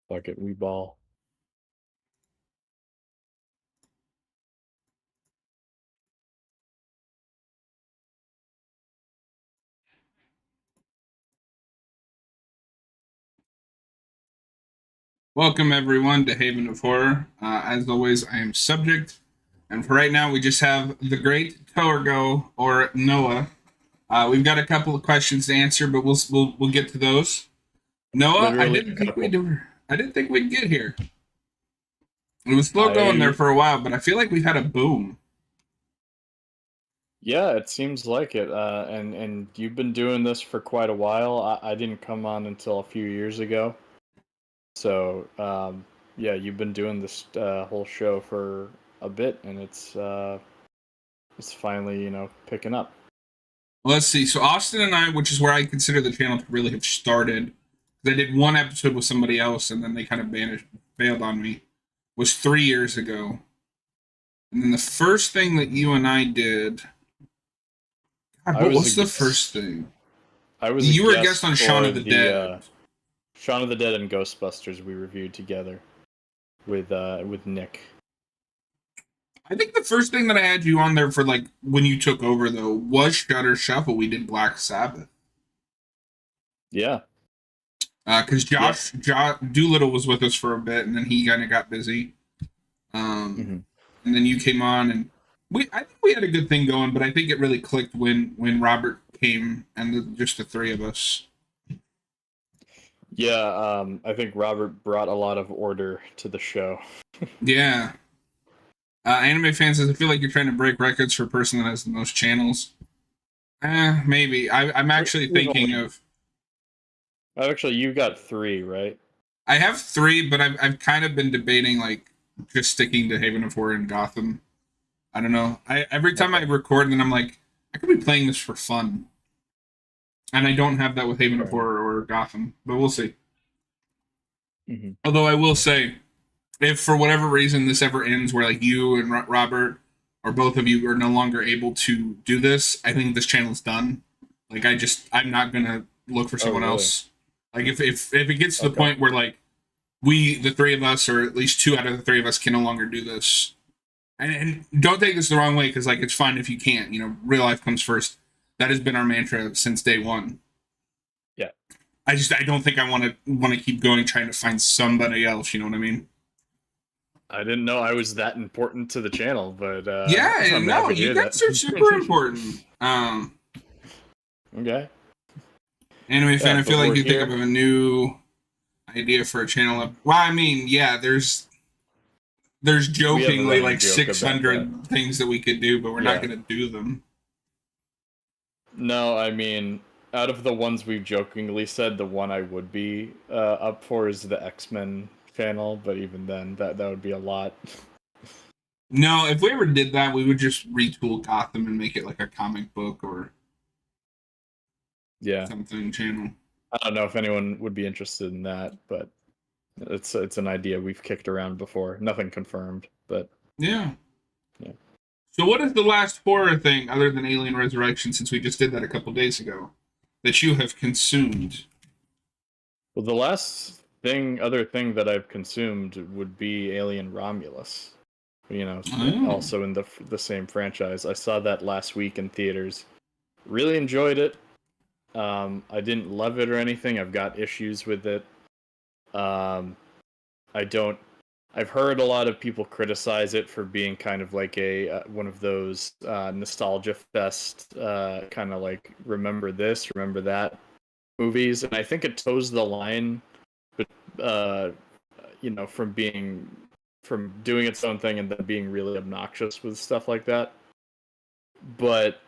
Fuck it, we ball. Welcome everyone to Haven of Horror. As always, I am Subject, and for right now, we just have the great Toergo or Noah. We've got a couple of questions to answer, but we'll get to those. Noah, I Literally a didn't think couple. we'd get here. It was slow going there I for a while, but I feel like we've had a boom. Yeah, it seems like it. And you've been doing this for quite a while. I didn't come on until a few years ago. So yeah, you've been doing this whole show for a bit, and it's finally picking up. Let's see. So Austin and I, which is where I consider the channel to really have started, 'cause I did one episode with somebody else, and then they kind of bailed on me. Was 3 years ago. And then the first thing that you and I did, God, I what was a was the guest. first thing? I was a You were a guest guest on Shaun for of the the Dead. Shaun of the Dead and Ghostbusters we reviewed together with Nick. I think the first thing that I had you on there for, like, when you took over, though, was Shutter Shuffle. We did Black Sabbath. Yeah. Because Yeah. Josh Doolittle was with us for a bit, and then he kind of got busy. hmm And then you came on, and I think we had a good thing going, but I think it really clicked when Robert came and just the three of us. Yeah, I think Robert brought a lot of order to the show. Yeah. Anime fans says, I feel like you're trying to break records for a person that has the most channels. Maybe. I'm actually We've thinking only of. Actually, you got three, right? I have three, but I've kind of been debating, like, just sticking to Haven of Horror and Gotham. I don't know. Every time I Okay. record, then I'm like, I could be playing this for fun, and I don't have that with Haven of Fair enough. Horror or Gotham. But we'll see. hmm Although I will say, if for whatever reason this ever ends, where like you and Robert or both of you are no longer able to do this, I think this channel's done. Like I'm not gonna look for Oh, someone really? else. Like if it gets to the Okay. point where like the three of us, or at least two out of the three of us, can no longer do this. And don't take this the wrong way, because like it's fine if you can't. Real life comes first. That has been our mantra since day one. Yeah. I don't think I want to keep going trying to find somebody else. You know what I mean? I didn't know I was that important to the channel, but Yeah, and I'm no, happy to you hear guys are super that. important. Okay. Anime fan, Yeah, I but feel like we're you think of here. a new idea for a channel. Well, I mean, yeah, there's We have a jokingly running like joke about that. 600 things that we could do, but we're not Yeah. going to do them. No, I mean, out of the ones we've jokingly said, the one I would be up for is the X-Men channel, but even then, that would be a lot. No, if we ever did that, we would just retool Gotham and make it like a comic book or Yeah. something channel. I don't know if anyone would be interested in that, but it's an idea we've kicked around before. Nothing confirmed, but Yeah. yeah. So, what is the last horror thing other than Alien Resurrection, since we just did that a couple days ago, that you have consumed? Well, the other thing that I've consumed would be Alien Romulus. Oh. Also in the same franchise. I saw that last week in theaters. Really enjoyed it. I didn't love it or anything. I've got issues with it. Um, I don't. I've heard a lot of people criticize it for being kind of like a one of those nostalgia fest kind of like remember this, remember that movies, and I think it toes the line, but from doing its own thing and then being really obnoxious with stuff like that. But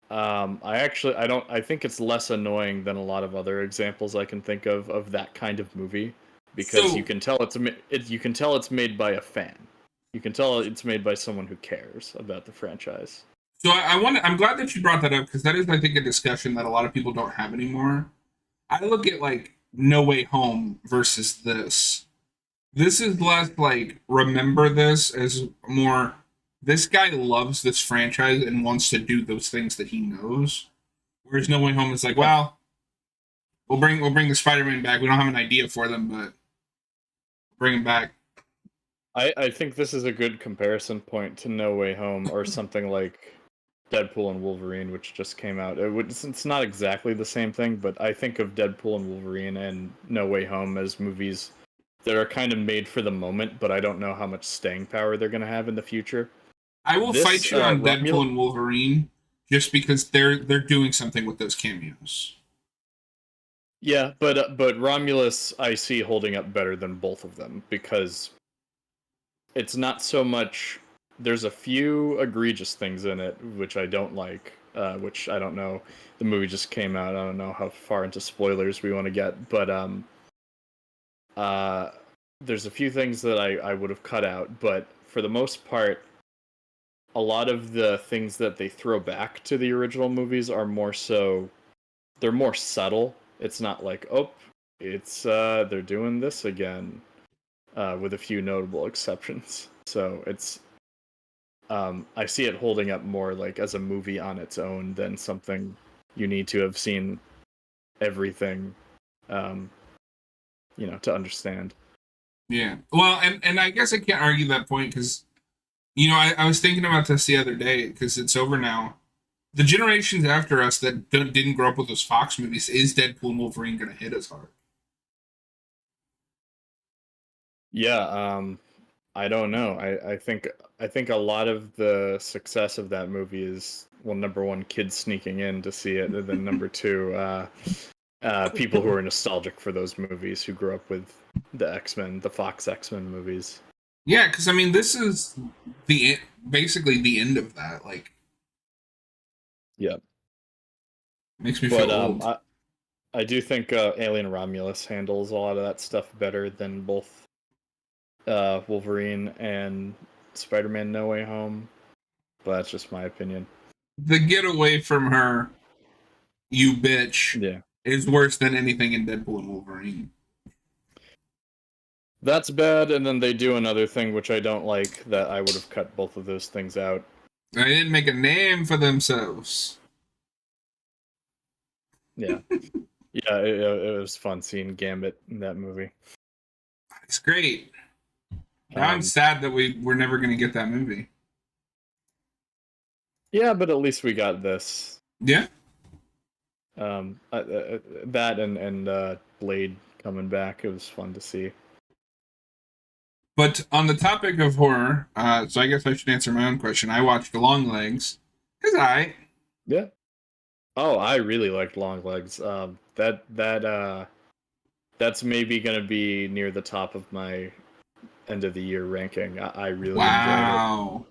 I think it's less annoying than a lot of other examples I can think of that kind of movie, because So, you can tell it's made by a fan. You can tell it's made by someone who cares about the franchise. I'm glad that you brought that up, because that is, I think, a discussion that a lot of people don't have anymore. I look at like No Way Home versus this. This is less like remember this, as more this guy loves this franchise and wants to do those things that he knows. Whereas No Way Home is like, Yeah. well, we'll bring the Spider-Man back. We don't have an idea for them, but bring him back. I think this is a good comparison point to No Way Home or something like Deadpool and Wolverine, which just came out. It's not exactly the same thing, but I think of Deadpool and Wolverine and No Way Home as movies that are kind of made for the moment, but I don't know how much staying power they're going to have in the future. I will fight you on Deadpool Romul- and Wolverine just because they're doing something with those cameos. Yeah, but Romulus I see holding up better than both of them because it's not so much. There's a few egregious things in it which I don't like, which I don't know. The movie just came out. I don't know how far into spoilers we want to get, but there's a few things that I would have cut out. But for the most part, a lot of the things that they throw back to the original movies are more so. They're more subtle. It's not like, oh, it's they're doing this again, with a few notable exceptions. So it's I see it holding up more like as a movie on its own than something you need to have seen everything, um, to understand. Yeah. Well, and I guess I can't argue that point because, I was thinking about this the other day because it's over now. The generations after us that didn't grow up with those Fox movies, is Deadpool and Wolverine going to hit us hard? Yeah, I don't know. I think a lot of the success of that movie is, well, number one, kids sneaking in to see it, and then number two, people who are nostalgic for those movies who grew up with the X-Men, the Fox X-Men movies. Yeah, because I mean, this is basically the end of that. Like, Yeah, makes me but feel old. I do think Alien Romulus handles a lot of that stuff better than both Wolverine and Spider-Man No Way Home. But that's just my opinion. The get away from her, you bitch, Yeah. is worse than anything in Deadpool and Wolverine. That's bad, and then they do another thing which I don't like that I would have cut both of those things out. They didn't make a name for themselves. Yeah. Yeah, it was fun seeing Gambit in that movie. It's great. Now I'm sad that we're never going to get that movie. Yeah, but at least we got this. Yeah. That and Blade coming back, it was fun to see. But on the topic of horror, so I guess I should answer my own question. I watched Longlegs. Cause Yeah. Oh, I really liked Longlegs. That's maybe gonna be near the top of my end of the year ranking. I really enjoyed it.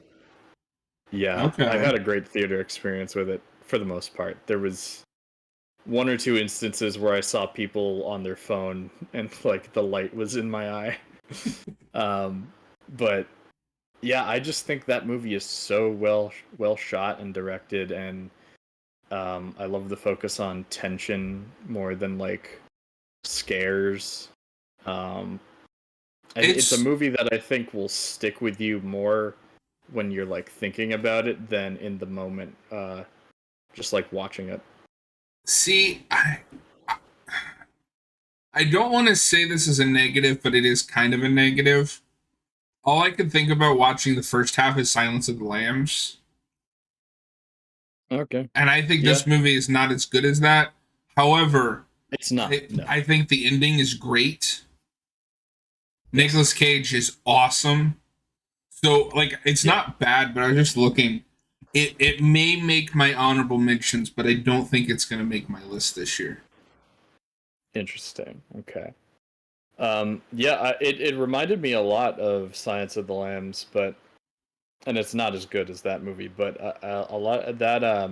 Yeah, Okay. I had a great theater experience with it for the most part. There was one or two instances where I saw people on their phone and like the light was in my eye. But yeah, I just think that movie is so well shot and directed, and I love the focus on tension more than like scares. It's a movie that I think will stick with you more when you're like thinking about it than in the moment, just like watching it. See, I don't want to say this is a negative, but it is kind of a negative. All I could think about watching the first half is Silence of the Lambs. Okay. And I think this movie is not as good as that. However, it's not. No. I think the ending is great. Nicolas Cage is awesome. So, like, it's not bad, but I was just looking. It may make my honorable mentions, but I don't think it's going to make my list this year. Interesting. Okay. It reminded me a lot of Silence of the Lambs, and it's not as good as that movie, but a lot of that I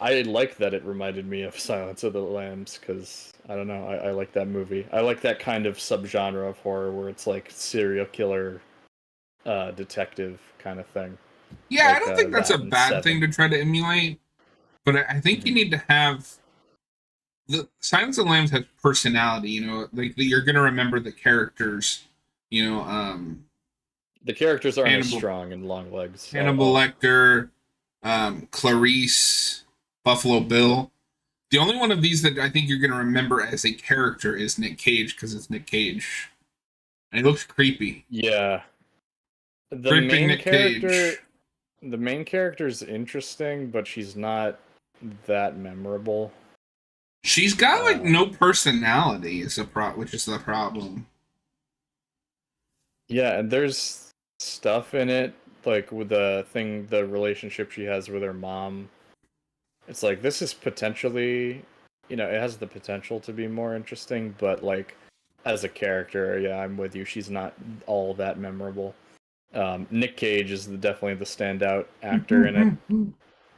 like that it reminded me of Silence of the Lambs because I don't know, I like that movie. I like that kind of subgenre of horror where it's like serial killer detective kind of thing. Yeah, like, I don't think that's a bad thing to try to emulate, but I think you need to have the Silence of the Lambs has personality, like you're gonna remember the characters, the characters aren't as strong in Longlegs. Hannibal Lecter, Clarice, Buffalo Bill. The only one of these that I think you're going to remember as a character is Nick Cage because it's Nick Cage. And he looks creepy. Yeah. The Creepy main Nick character Cage. the main character's interesting, but she's not that memorable. She's got like Um, no personality, which is the problem. yeah, and there's stuff in it, like with the relationship she has with her mom. It's like this is potentially, it has the potential to be more interesting, but like as a character, yeah, I'm with you. She's not all that memorable. Nick Cage is definitely the standout actor in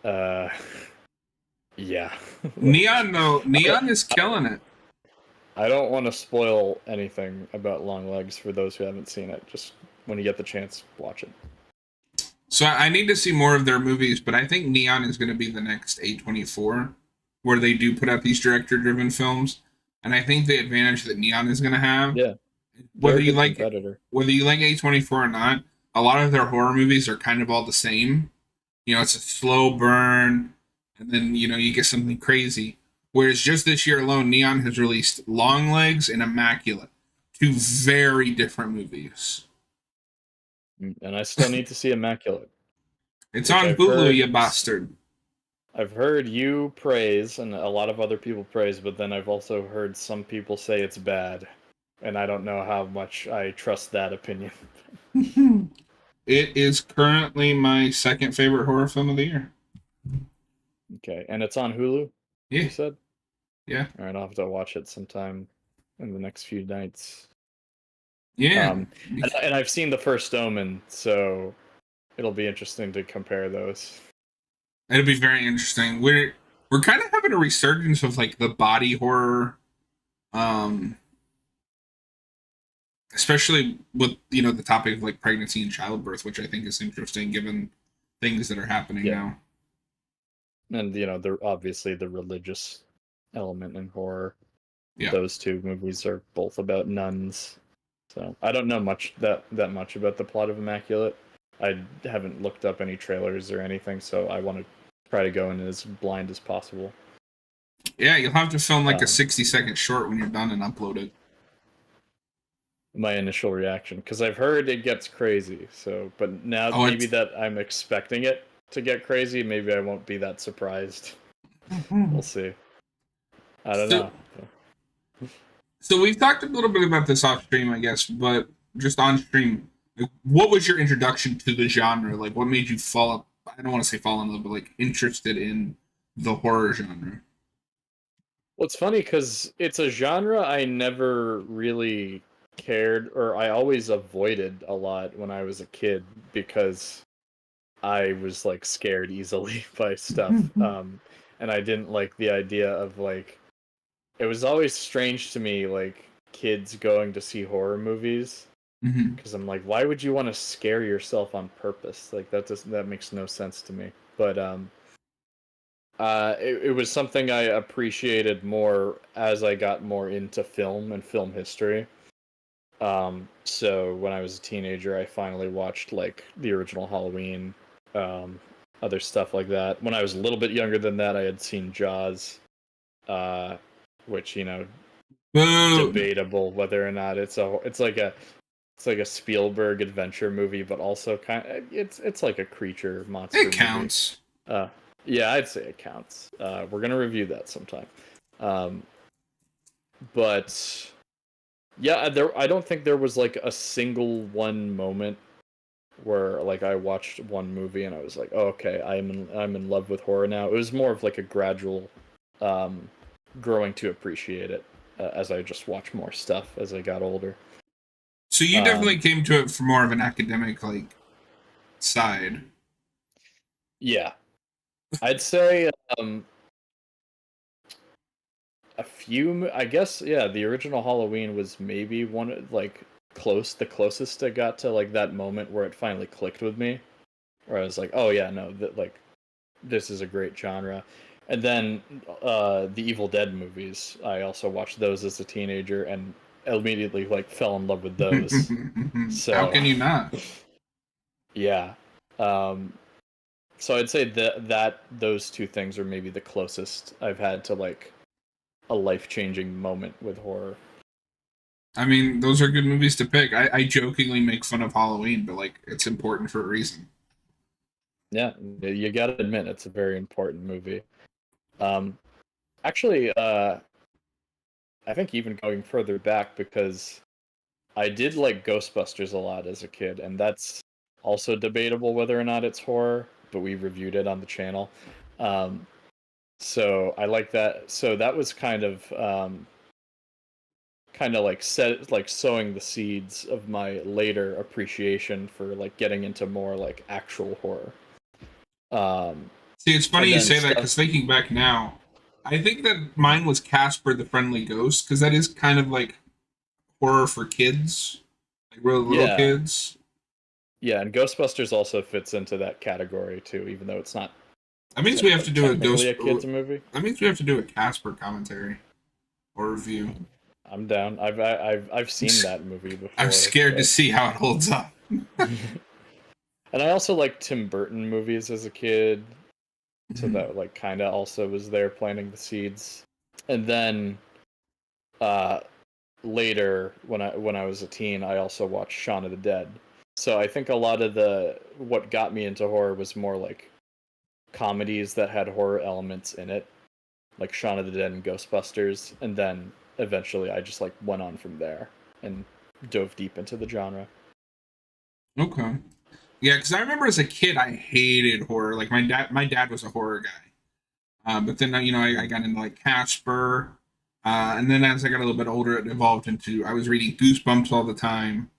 it. Uh, yeah. Neon though, Neon is killing it. I don't want to spoil anything about Long Legs for those who haven't seen it. Just when you get the chance, watch it. So I need to see more of their movies, but I think Neon is going to be the next A24, where they do put out these director-driven films. And I think the advantage that Neon is going to have, Yeah, they're whether a you good like competitor. whether you like A24 or not, a lot of their horror movies are kind of all the same. It's a slow burn, and then you get something crazy. Whereas just this year alone, Neon has released Long Legs and Immaculate, two very different movies. And I still need to see Immaculate, It's which on Hulu, you bastard. I've heard you praise and a lot of other people praise, but then I've also heard some people say it's bad, and I don't know how much I trust that opinion. It is currently my second favorite horror film of the year. Okay, and it's on Hulu, Yeah, you said? yeah, All right, I'll have to watch it sometime in the next few nights. yeah. And I've seen the first Omen, so it'll be interesting to compare those. It'll be very interesting. We're kind of having a resurgence of like the body horror, um, especially with the topic of like pregnancy and childbirth, which I think is interesting given things that are happening Yeah, now. and they're obviously the religious element in horror. Yeah, Those two movies are both about nuns. So I don't know that much about the plot of Immaculate. I haven't looked up any trailers or anything, so I want to try to go in as blind as possible. yeah. You'll have to film like a Um, 60-second short when you're done and upload it. my initial reaction, because I've heard it gets crazy. So, but now Oh, maybe it's that I'm expecting it to get crazy, maybe I won't be that surprised. We'll see. I don't so. know. So we've talked a little bit about this off stream, I guess, but just on stream, like, what was your introduction to the genre? Like, what made you fall? I don't want to say fall in love, but like interested in the horror genre. Well, it's funny because it's a genre I never really cared, or I always avoided a lot when I was a kid because I was like scared easily by stuff. And I didn't like the idea of like, it was always strange to me, like kids going to see horror movies Mm-hmm. because I'm like, why would you want to scare yourself on purpose? Like that makes no sense to me. But it was something I appreciated more as I got more into film and film history. So when I was a teenager, I finally watched like the original Halloween, um, other stuff like that. When I was a little bit younger than that, I had seen Jaws, uh, which Boo! debatable whether or not it's like a Spielberg adventure movie, but also it's like a creature monster It movie. counts. Uh, yeah, I'd say it counts. We're gonna review that sometime. Um, but yeah, I don't think there was like a single one moment where like I watched one movie and I was like, oh, okay, I'm in love with horror now. It was more of like a gradual um, growing to appreciate it as I just watched more stuff as I got older. So you definitely Um, came to it for more of an academic like side. yeah, I'd say um, a few. I guess yeah, the original Halloween was maybe like the closest I got to like that moment where it finally clicked with me, where I was like, oh yeah, no, like this is a great genre. And then the Evil Dead movies, I also watched those as a teenager and immediately like fell in love with those. How So can you not? yeah. Um, So I'd say that those two things are maybe the closest I've had to like a life-changing moment with horror. I mean, those are good movies to pick. I jokingly make fun of Halloween, but like it's important for a reason. Yeah, you got to admit it's a very important movie. Um, actually, I think even going further back because I did like Ghostbusters a lot as a kid, and that's also debatable whether or not it's horror, but we reviewed it on the channel. Um, so I like that. So that was kind of like set like sowing the seeds of my later appreciation for like getting into more like actual horror. Um, See, it's funny and you then say that stuff. because thinking back now, I think that mine was Casper the Friendly Ghost because that is kind of like horror for kids, like real little Yeah, kids. yeah, and Ghostbusters also fits into that category too, even though it's not That means we have to do a technically ghost. a kids movie. That means we have to do a Casper commentary or review. I'm down. I've seen that movie I'm before, scared to but see how it holds up. and I also liked Tim Burton movies as a kid, so Mhm. that like kind of also was there planting the seeds. And then uh later when I was a teen, I also watched Shaun of the Dead. So I think a lot of the what got me into horror was more like comedies that had horror elements in it, like Shaun of the Dead and Ghostbusters, and then eventually I just like went on from there and dove deep into the genre. Okay. Yeah, because I remember as a kid, I hated horror. Like my dad was a horror guy. But then I got into like Casper, and then as I got a little bit older, it evolved into I was reading Goosebumps all the time.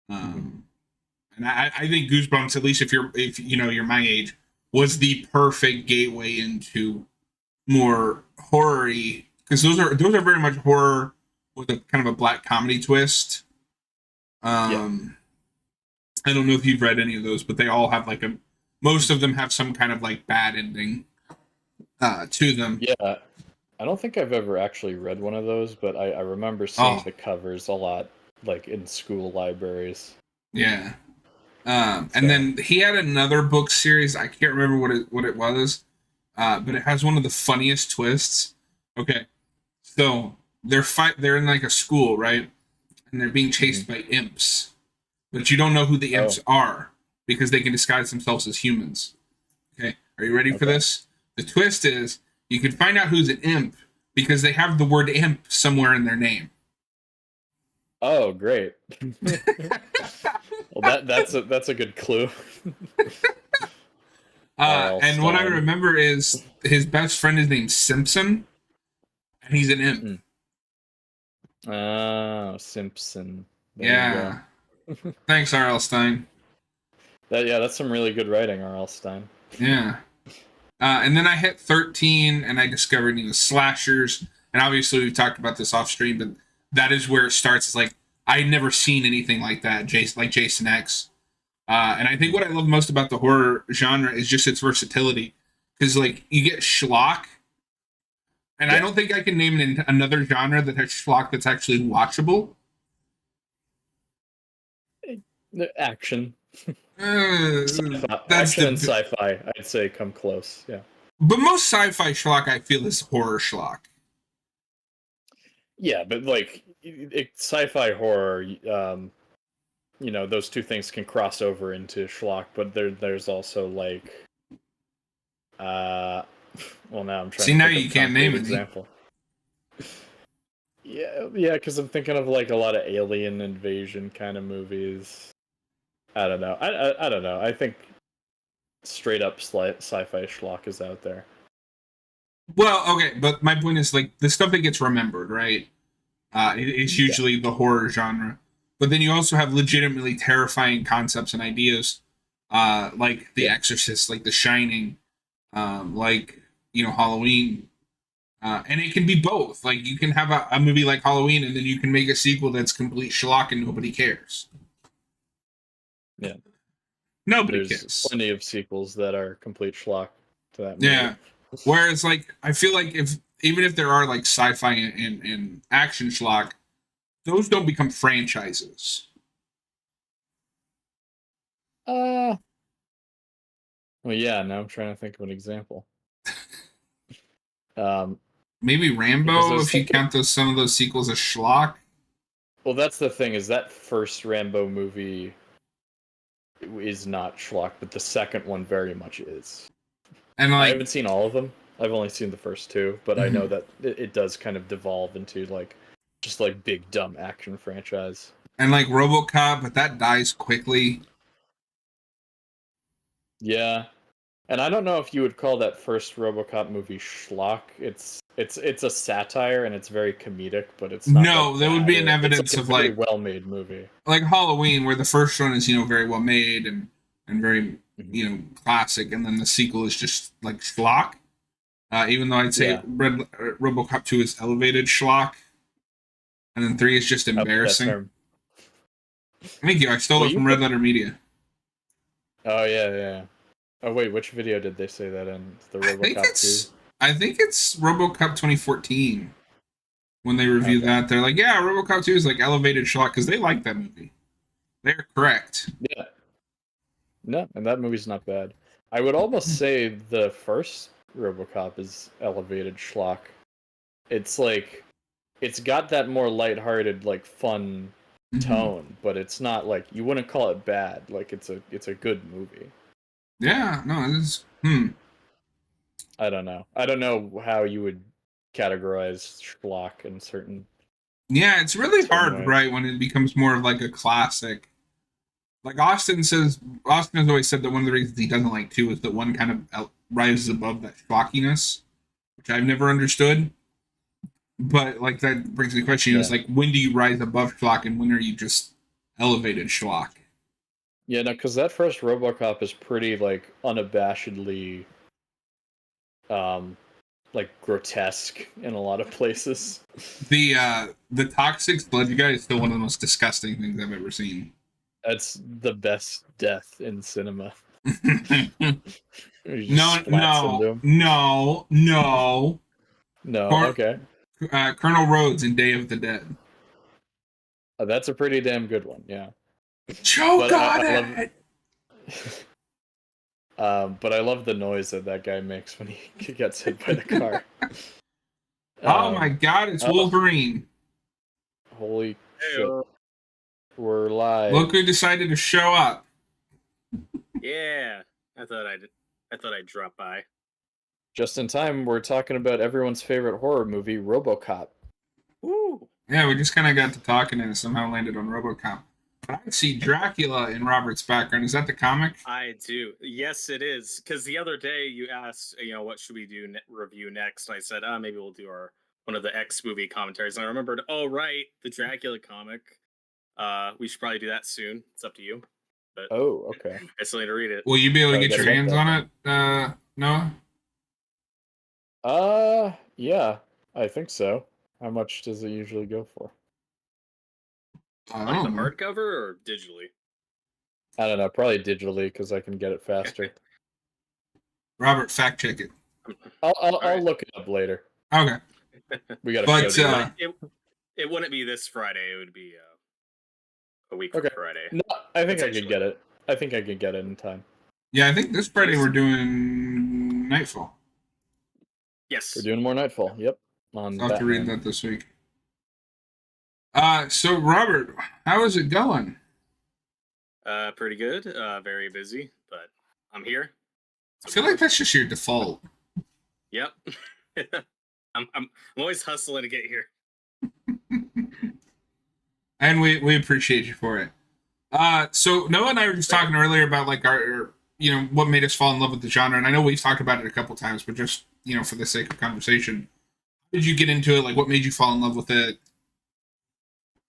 Um, and I think Goosebumps, at least if you're my age, was the perfect gateway into more horror-y because those are very much horror with a kind of a black comedy twist. Yeah, Um, I don't know if you've read any of those, but they all have like a most of them have some kind of like bad ending to them. yeah. I don't think I've ever actually read one of those, but I remember seeing Oh the covers a lot, like in school libraries. yeah. And So, then he had another book series. I can't remember what it was, but it has one of the funniest twists. Okay, so they're in like a school, right? And they're being mhm. chased by imps, but you don't know who the imps Oh, are because they can disguise themselves as humans. Okay, are you ready for okay. this? The twist is you can find out who's an imp because they have the word imp somewhere in their name. Oh, great. Well, that's a good clue. R.L. And what I Stein. remember is his best friend is named Simpson, and he's an imp. Mm. Oh, Simpson. There you go. Yeah. Thanks, R.L. Stein. Yeah, that's some really good writing, R.L. Stein. Yeah. And then I hit 13 and I discovered slashers. And obviously, we've talked about this off stream, but that is where it starts. It's like, I'd never seen anything like that, like Jason X. And I think what I love most about the horror genre is just its versatility. Because, like, you get schlock, and I Yeah, don't think I can name another genre that has schlock that's actually watchable. the action, That's action and the. sci-fi. I'd say come close. Yeah, But most sci-fi schlock I feel is horror schlock. yeah, but like sci-fi horror, those two things can cross over into schlock. But there's also like, uh, well, now I'm trying See, to now think of you a can't concrete name any. example. Yeah, because I'm thinking of like a lot of alien invasion kind of movies. I don't know. I don't know. I think straight up sci-fi schlock is out there. Well, okay, but my point is like the stuff that gets remembered, right? It's Yeah, usually the horror genre, but then you also have legitimately terrifying concepts and ideas, like The yeah, Exorcist, like The Shining, like Halloween, and it can be both. Like you can have a movie like Halloween, and then you can make a sequel that's complete schlock and nobody cares. yeah. Nobody There's cares. plenty of sequels that are complete schlock to that movie. Yeah. Whereas, like, I feel like if even if there are like sci-fi and action schlock, those don't become franchises. Uh, Well, yeah. Now I'm trying to think of an example. Um, Maybe because I Rambo, was if you thinking. count some of those sequels as schlock. Well, that's the thing, is that first Rambo movie is not schlock, but the second one very much is. And I like, haven't seen all of them. I've only seen the first two, but I know mhm. that it does kind of devolve into like just like big dumb action franchise. and like RoboCop, but that dies quickly. Yeah, and I don't know if you would call that first RoboCop movie schlock. It's a satire and it's very comedic, but it's not like No, there would bad. be an It's evidence like a of very like well made movie. Halloween, where the first one is very well made and very Mhm. classic, and then the sequel is just like schlock. Even though I'd say Yeah, RoboCop 2 is elevated schlock, and then 3 is just I like that embarrassing. term. Thank you. I stole Well, it you from could. Red Letter Media. Oh yeah, yeah. Oh wait, which video did they say that in? The I think RoboCop 2? it's I think it's RoboCop 2014 when they review Okay. that. They're like, yeah, RoboCop 2 is like elevated schlock because they like that movie. They're correct. Yeah. No, and that movie's not bad. I would almost say the first RoboCop is elevated schlock. It's like it's got that more lighthearted, like fun Mhm. tone, but it's not like you wouldn't call it bad. Like it's a good movie. Yeah, no, it is. I don't know. I don't know how you would categorize schlock in Yeah, it's really certain hard, ways. right, when it becomes more of like a classic. Like Austin has always said that one of the reasons he doesn't like 2 is that one kind of rises above that schlockiness, which I've never understood. But like that brings the question: is Yeah. like, when do you rise above schlock, and when are you just elevated schlock? Yeah, no, because that first RoboCop is pretty like unabashedly um like grotesque in a lot of places. The toxic sludge guy is still one of the most disgusting things I've ever seen. That's the best death in cinema. He just No, splats into no, him. no, no. No, Cor- okay. Colonel Rhodes in Day of the Dead. That's a pretty damn good one, yeah. Choke But on I love it. but I love the noise that that guy makes when he gets hit by the car. Oh my Um God! It's oh, Wolverine. holy shit. Hey, We're Look live. who decided to show up. yeah. I thought I'd drop by. Just in time, we're talking about everyone's favorite horror movie, RoboCop. Woo! Yeah, we just kind of got to talking and it somehow landed on RoboCop. But I see Dracula in Robert's background. Is that the comic? I do. Yes, it is. Because the other day you asked, what should we do review next? And I said, maybe we'll do our one of the X movie commentaries. And I remembered, oh right, the Dracula comic. We should probably do that soon. It's up to you, but Oh, okay. I still need to read it. Will you be able to Gotta get get your about hands that on then. it, Noah? Yeah, I think so. How much does it usually go for? I Like the don't know. hardcover or digitally? I don't know, probably digitally because I can get it faster. Robert, fact check it. I'll All right. look it up later. Okay. We got a But, show to uh, do. It wouldn't be this Friday. It would be a week Okay. from Friday. No, I think I could Potentially. get it. I think I could get it in time. Yeah, I think this Friday we're doing Nightfall. Yes. We're doing more Nightfall. Yep. On I'll have to read Batman. that this week. So Robert, how is it going? Pretty good. Very busy, but I'm here. I feel like that's just your default. Yep. I'm always hustling to get here. And we appreciate you for it. So Noah and I were just talking earlier about like our what made us fall in love with the genre, and I know we've talked about it a couple times, but just for the sake of conversation, how did you get into it? Like, what made you fall in love with it?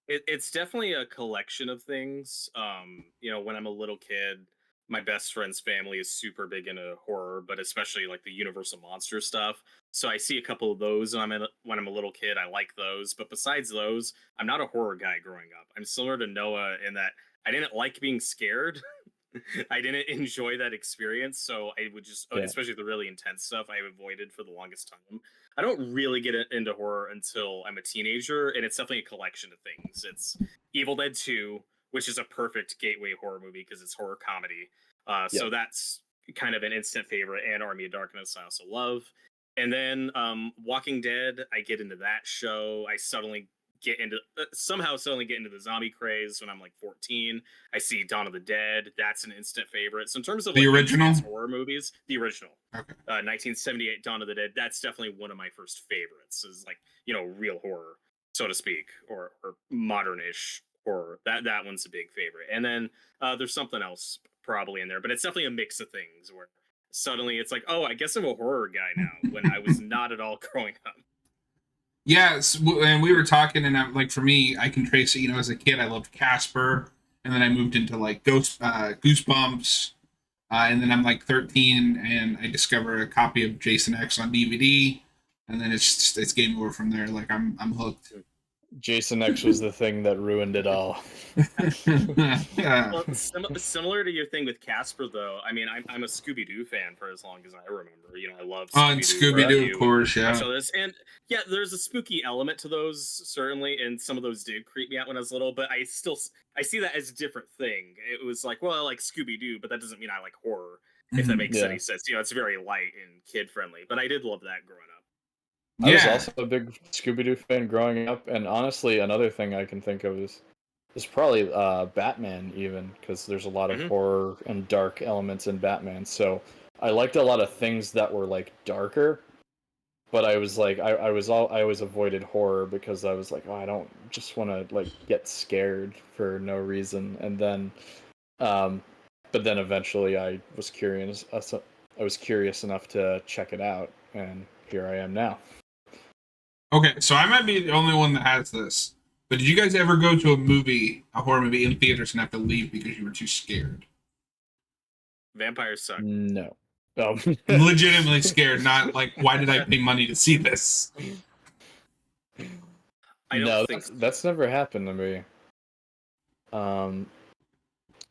It's definitely a collection of things. When I'm a little kid, my best friend's family is super big into horror, but especially like the Universal Monster stuff. So I see a couple of those when I'm a little kid. I like those, but besides those, I'm not a horror guy growing up. I'm similar to Noah in that I didn't like being scared. I didn't enjoy that experience, so I would just, Yeah. especially the really intense stuff, I avoided for the longest time. I don't really get into horror until I'm a teenager, and it's definitely a collection of things. It's Evil Dead 2, which is a perfect gateway horror movie because it's horror comedy. So Yeah. that's kind of an instant favorite, and Army of Darkness I also love. And then Walking Dead, I get into that show. I suddenly get into somehow suddenly get into the zombie craze when I'm like 14. I see Dawn of the Dead. That's an instant favorite. So in terms of The like original? intense horror movies, the original, Okay. 1978 Dawn of the Dead. That's definitely one of my first favorites. Is like real horror, so to speak, or modern-ish horror. That one's a big favorite. And then there's something else probably in there, but it's definitely a mix of things where suddenly it's like, oh, I guess I'm a horror guy now when I was not at all growing up. Yes, and we were talking, and I'm like, for me, I can trace it. As a kid, I loved Casper, and then I moved into like Goosebumps, and then I'm like 13, and I discover a copy of Jason X on DVD, and then it's game over from there. Like I'm hooked. Jason X was the thing that ruined it all. Yeah. Well, similar to your thing with Casper, though. I mean, I'm a Scooby Doo fan for as long as I remember. I love On Scooby Doo, of course, yeah. So yeah, there's a spooky element to those certainly, and some of those did creep me out when I was little. But I see that as a different thing. It was like, well, I like Scooby Doo, but that doesn't mean I like horror. If that makes any sense, it's very light and kid friendly. But I did love that growing up. I was also a big Scooby-Doo fan growing up, and honestly, another thing I can think of is probably Batman, even, because there's a lot of horror and dark elements in Batman. So I liked a lot of things that were like darker, but I was like, I always avoided horror because I was like, oh, I don't just want to like get scared for no reason. And then, but then eventually I was curious. I was curious enough to check it out, and here I am now. Okay, so I might be the only one that has this. But did you guys ever go to a horror movie in theaters and have to leave because you were too scared? Vampires suck. No. Legitimately scared, not like, why did I pay money to see this? I don't think that's never happened to me. I've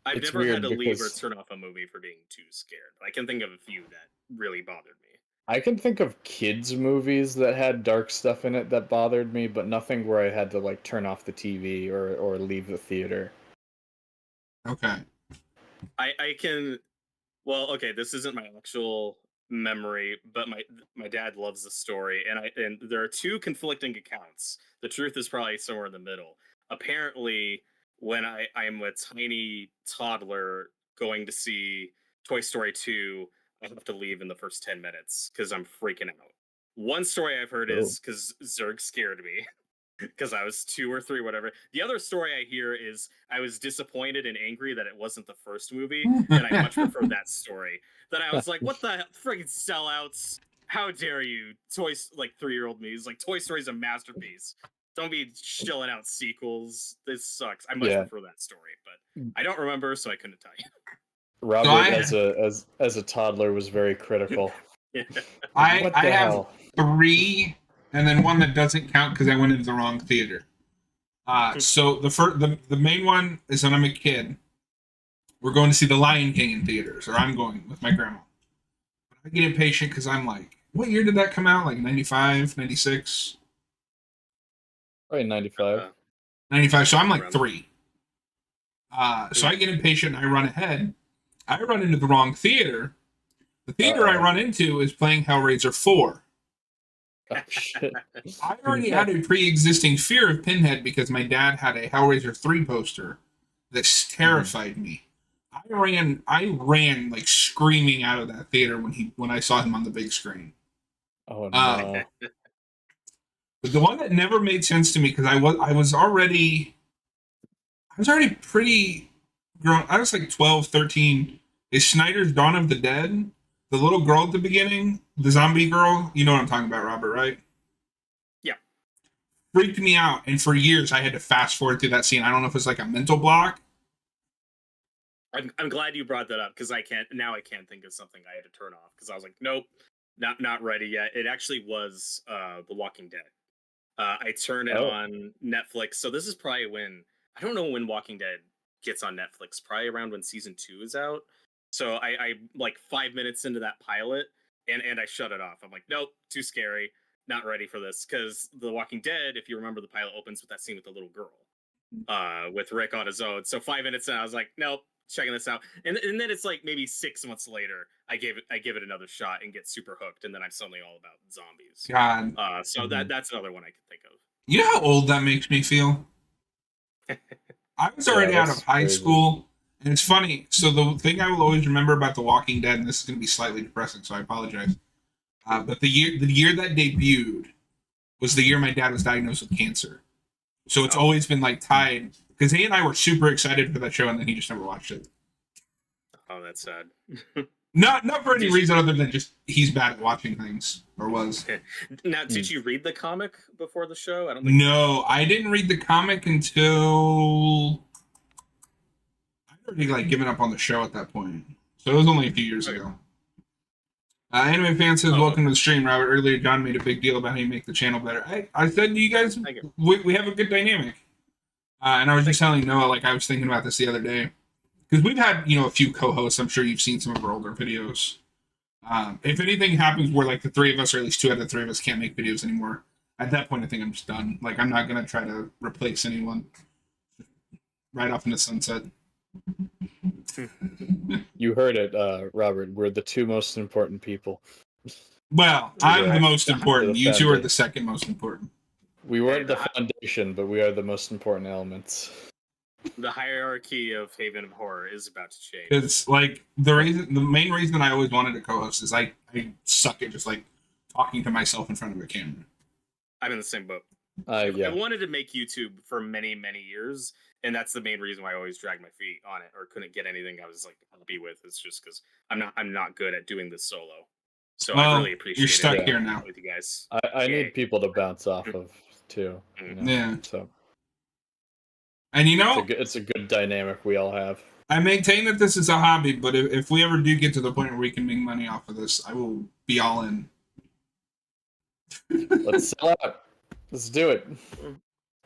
never had to leave or turn off a movie for being too scared. I can think of a few that really bothered me. I can think of kids' movies that had dark stuff in it that bothered me, but nothing where I had to like turn off the TV or leave the theater. Okay. I can. Well, okay, this isn't my actual memory, but my dad loves the story, and there are two conflicting accounts. The truth is probably somewhere in the middle. Apparently, when I'm a tiny toddler going to see Toy Story 2, I have to leave in the first 10 minutes because I'm freaking out. One story I've heard is because Zurg scared me because I was 2 or 3, whatever. The other story I hear is I was disappointed and angry that it wasn't the first movie, and I much prefer that story. That I was like, what the freaking sellouts? How dare you? 3-year-old me is like, Toy Story's a masterpiece. Don't be shilling out sequels. This sucks. I much prefer that story, but I don't remember, so I couldn't tell you. Robert, as a toddler, was very critical. I have 3, and then one that doesn't count because I went into the wrong theater. So the main one is when I'm a kid. We're going to see The Lion King in theaters, or I'm going with my grandma. But I get impatient because I'm like, what year did that come out? Like 95, 96? Probably 95. 95, so I'm like 3. So I get impatient and I run ahead. I run into the wrong theater. The theater I run into is playing Hellraiser 4. Oh, shit. I already had a pre-existing fear of Pinhead because my dad had a Hellraiser 3 poster that terrified me. I ran like screaming out of that theater when I saw him on the big screen. Oh no. But the one that never made sense to me because I was already pretty grown. I was like 12, 13. Is Snyder's Dawn of the Dead? The little girl at the beginning, the zombie girl. You know what I'm talking about, Robert, right? Yeah. Freaked me out, and for years I had to fast forward through that scene. I don't know if it's like a mental block. I'm glad you brought that up because I can't think of something I had to turn off because I was like, nope, not ready yet. It actually was The Walking Dead. I turned it on Netflix. So this is probably I don't know when Walking Dead gets on Netflix, probably around when season 2 is out. So I like 5 minutes into that pilot and I shut it off. I'm like, nope, too scary. Not ready for this. Because The Walking Dead, if you remember, the pilot opens with that scene with the little girl with Rick on his own. So 5 minutes in, I was like, nope, checking this out, and then it's like maybe 6 months later, I give it another shot and get super hooked, and then I'm suddenly all about zombies. God, So that's another one I can think of. you know how old that makes me feel? I was Yeah, already out that's of high crazy. school, and it's funny. So the thing I will always remember about The Walking Dead, and this is going to be slightly depressing, so I apologize. But the year that debuted was the year my dad was diagnosed with cancer. So it's always been like tied because he and I were super excited for that show, and then he just never watched it. Oh, that's sad. Not for any reason other than just he's bad at watching things, or was. Now, did you read the comic before the show? I don't think. No, I didn't read the comic until I'd already like given up on the show at that point. So it was only a few years ago. Anime fan says, welcome to the stream, Robert. Earlier, John made a big deal about how you make the channel better. I said to you guys, we have a good dynamic. And I was just telling Noah, like, I was thinking about this the other day. Because we've had, a few co-hosts. I'm sure you've seen some of our older videos. If anything happens where, like, the three of us, or at least two out of the three of us, can't make videos anymore, at that point, I think I'm just done. Like, I'm not going to try to replace anyone right off in the sunset. You heard it, Robert. We're the two most important people. Well, I'm the most The important. You two are foundation. the second most important. We weren't the foundation, but we are the most important elements. The hierarchy of Haven of Horror is about to change. It's like the main reason I always wanted to co-host is I suck at just like talking to myself in front of a camera. I'm in the same boat. Yeah. I wanted to make YouTube for many, many years, and that's the main reason why I always dragged my feet on it or couldn't get anything I was like happy with. It's just because I'm not good at doing this solo. So I really appreciate you're stuck it here now with you guys. I need people to bounce off of too. Yeah. So. And it's a good dynamic we all have. I maintain that this is a hobby, but if we ever do get to the point where we can make money off of this, I will be all in. Let's sell out. Let's do it.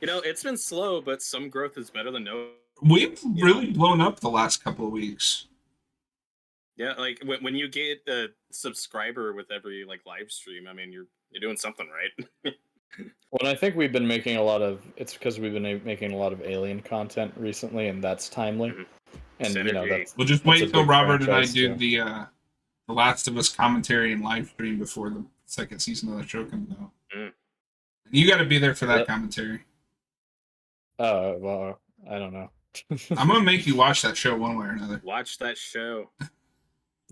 It's been slow, but some growth is better than no. We've really blown up the last couple of weeks. Yeah, like when you get a subscriber with every like live stream, I mean, you're doing something right. Well, I think we've been making it's because we've been making a lot of Alien content recently, and that's timely. And we'll just wait until Robert and I do the Last of Us commentary and live stream before the second season of the show comes out. You got to be there for that commentary. Well, I don't know. I'm gonna make you watch that show one way or another. Watch that show.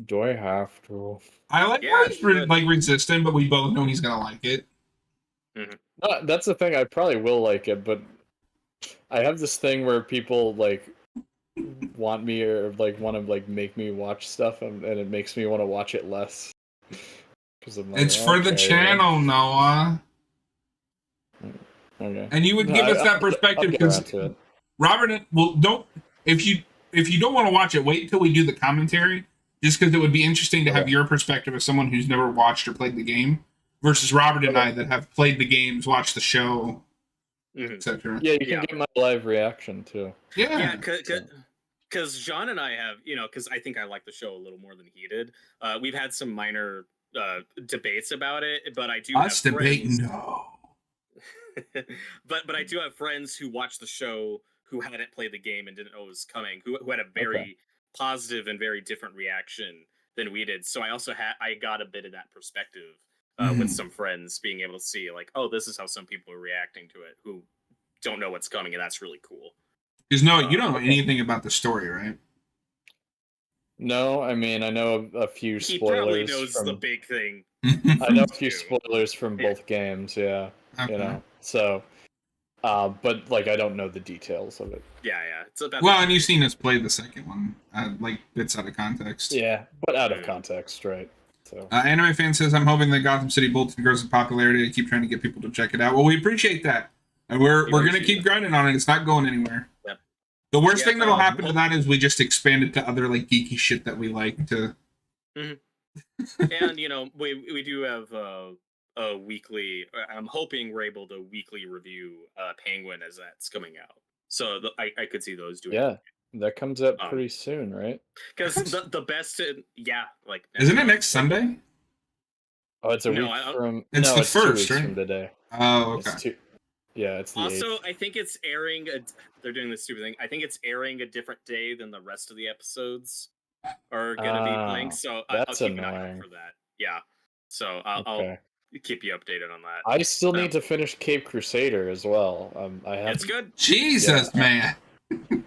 Do I have to? I like how he's resistant, but we both know he's gonna like it. That's the thing. I probably will like it, but I have this thing where people like want me or like want to like make me watch stuff, and it makes me want to watch it less. Because it's for the channel, Noah. Okay. And you would give us that perspective because Robert, if you don't want to watch it, wait until we do the commentary. Just because it would be interesting to have your perspective as someone who's never watched or played the game, versus Robert and I that have played the games, watched the show, etc. Yeah, you can get my live reaction too. Yeah, because John and I have, because I think I like the show a little more than he did. We've had some minor debates about it, but I do us have debate friends, no. but I do have friends who watched the show who hadn't played the game and didn't know it was coming, who had a very positive and very different reaction than we did. So I also I got a bit of that perspective with some friends, being able to see like, oh, this is how some people are reacting to it who don't know what's coming, and that's really cool. Because no, you don't know anything about the story, right? No, I mean I know a few spoilers. He probably knows the big thing. I know a few spoilers from both games. Yeah, so. But like I don't know the details of it. Yeah. It's about and you've seen us play the second one, like bits out of context. Yeah, but out of context, right? So, Anime fan says, "I'm hoping that Gotham City Bolton grows in popularity. I keep trying to get people to check it out." Well, we appreciate that, and we're gonna keep grinding on it. It's not going anywhere. Yep. The worst thing that'll happen to that is we just expand it to other like geeky shit that we like to. And we do have a weekly. I'm hoping we're able to weekly review Penguin as that's coming out. So I could see those doing. Yeah, that comes up pretty soon, right? Because the best, like isn't it next Sunday? Oh, it's a week from. It's the it's 1st, 2 weeks right? from today. Oh, okay. Yeah, it's the Also, 8th. I think it's airing. They're doing this stupid thing. I think it's airing a different day than the rest of the episodes are gonna be playing. So I'll That's keep an eye out annoying. for that. Yeah. So I'll Okay. keep you updated on that. I still Um, need to finish Cape Crusader as well. I It's haven't. good. Jesus, Yeah. man.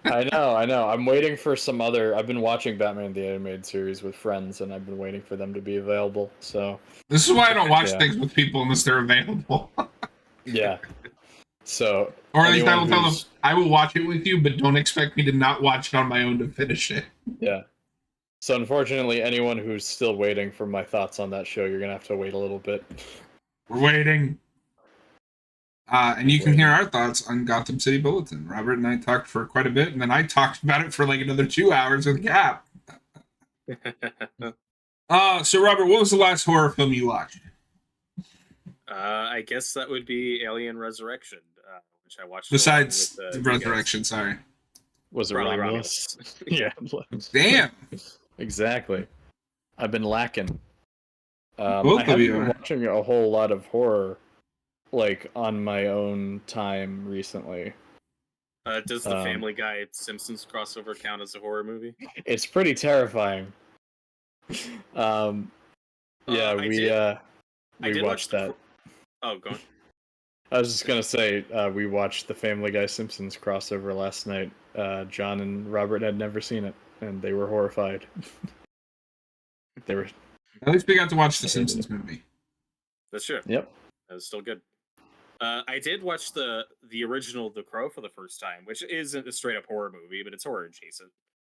I know. I'm waiting for some other. I've been watching Batman the Animated Series with friends, and I've been waiting for them to be available. So This is why I don't watch Yeah. things with people unless they're available. yeah. So Or at least I will anyone tell them who's- I will watch it with you, but don't expect me to not watch it on my own to finish it. Yeah. So unfortunately, anyone who's still waiting for my thoughts on that show, you're gonna have to wait a little bit. We're waiting. And you can hear our thoughts on Gotham City Bulletin. Robert and I talked for quite a bit, and then I talked about it for like another 2 hours with Cap. So Robert, what was the last horror film you watched? I guess that would be Alien Resurrection, which I watched. Besides along with, the you guys. Resurrection, sorry. Was it Probably Romulus? Yeah. Damn. Exactly. I've been lacking. Both I of haven't you been are. watching a whole lot of horror, like on my own time recently. Does the Family Guy Simpsons crossover count as a horror movie? It's pretty terrifying. Yeah, I we did watched that. Oh, go on. I was just gonna say we watched the Family Guy Simpsons crossover last night. John and Robert had never seen it, and they were horrified. They were. At least we got to watch the Simpsons movie. That's true. Yep. That was still good. I did watch the original The Crow for the first time, which isn't a straight up horror movie, but it's horror adjacent.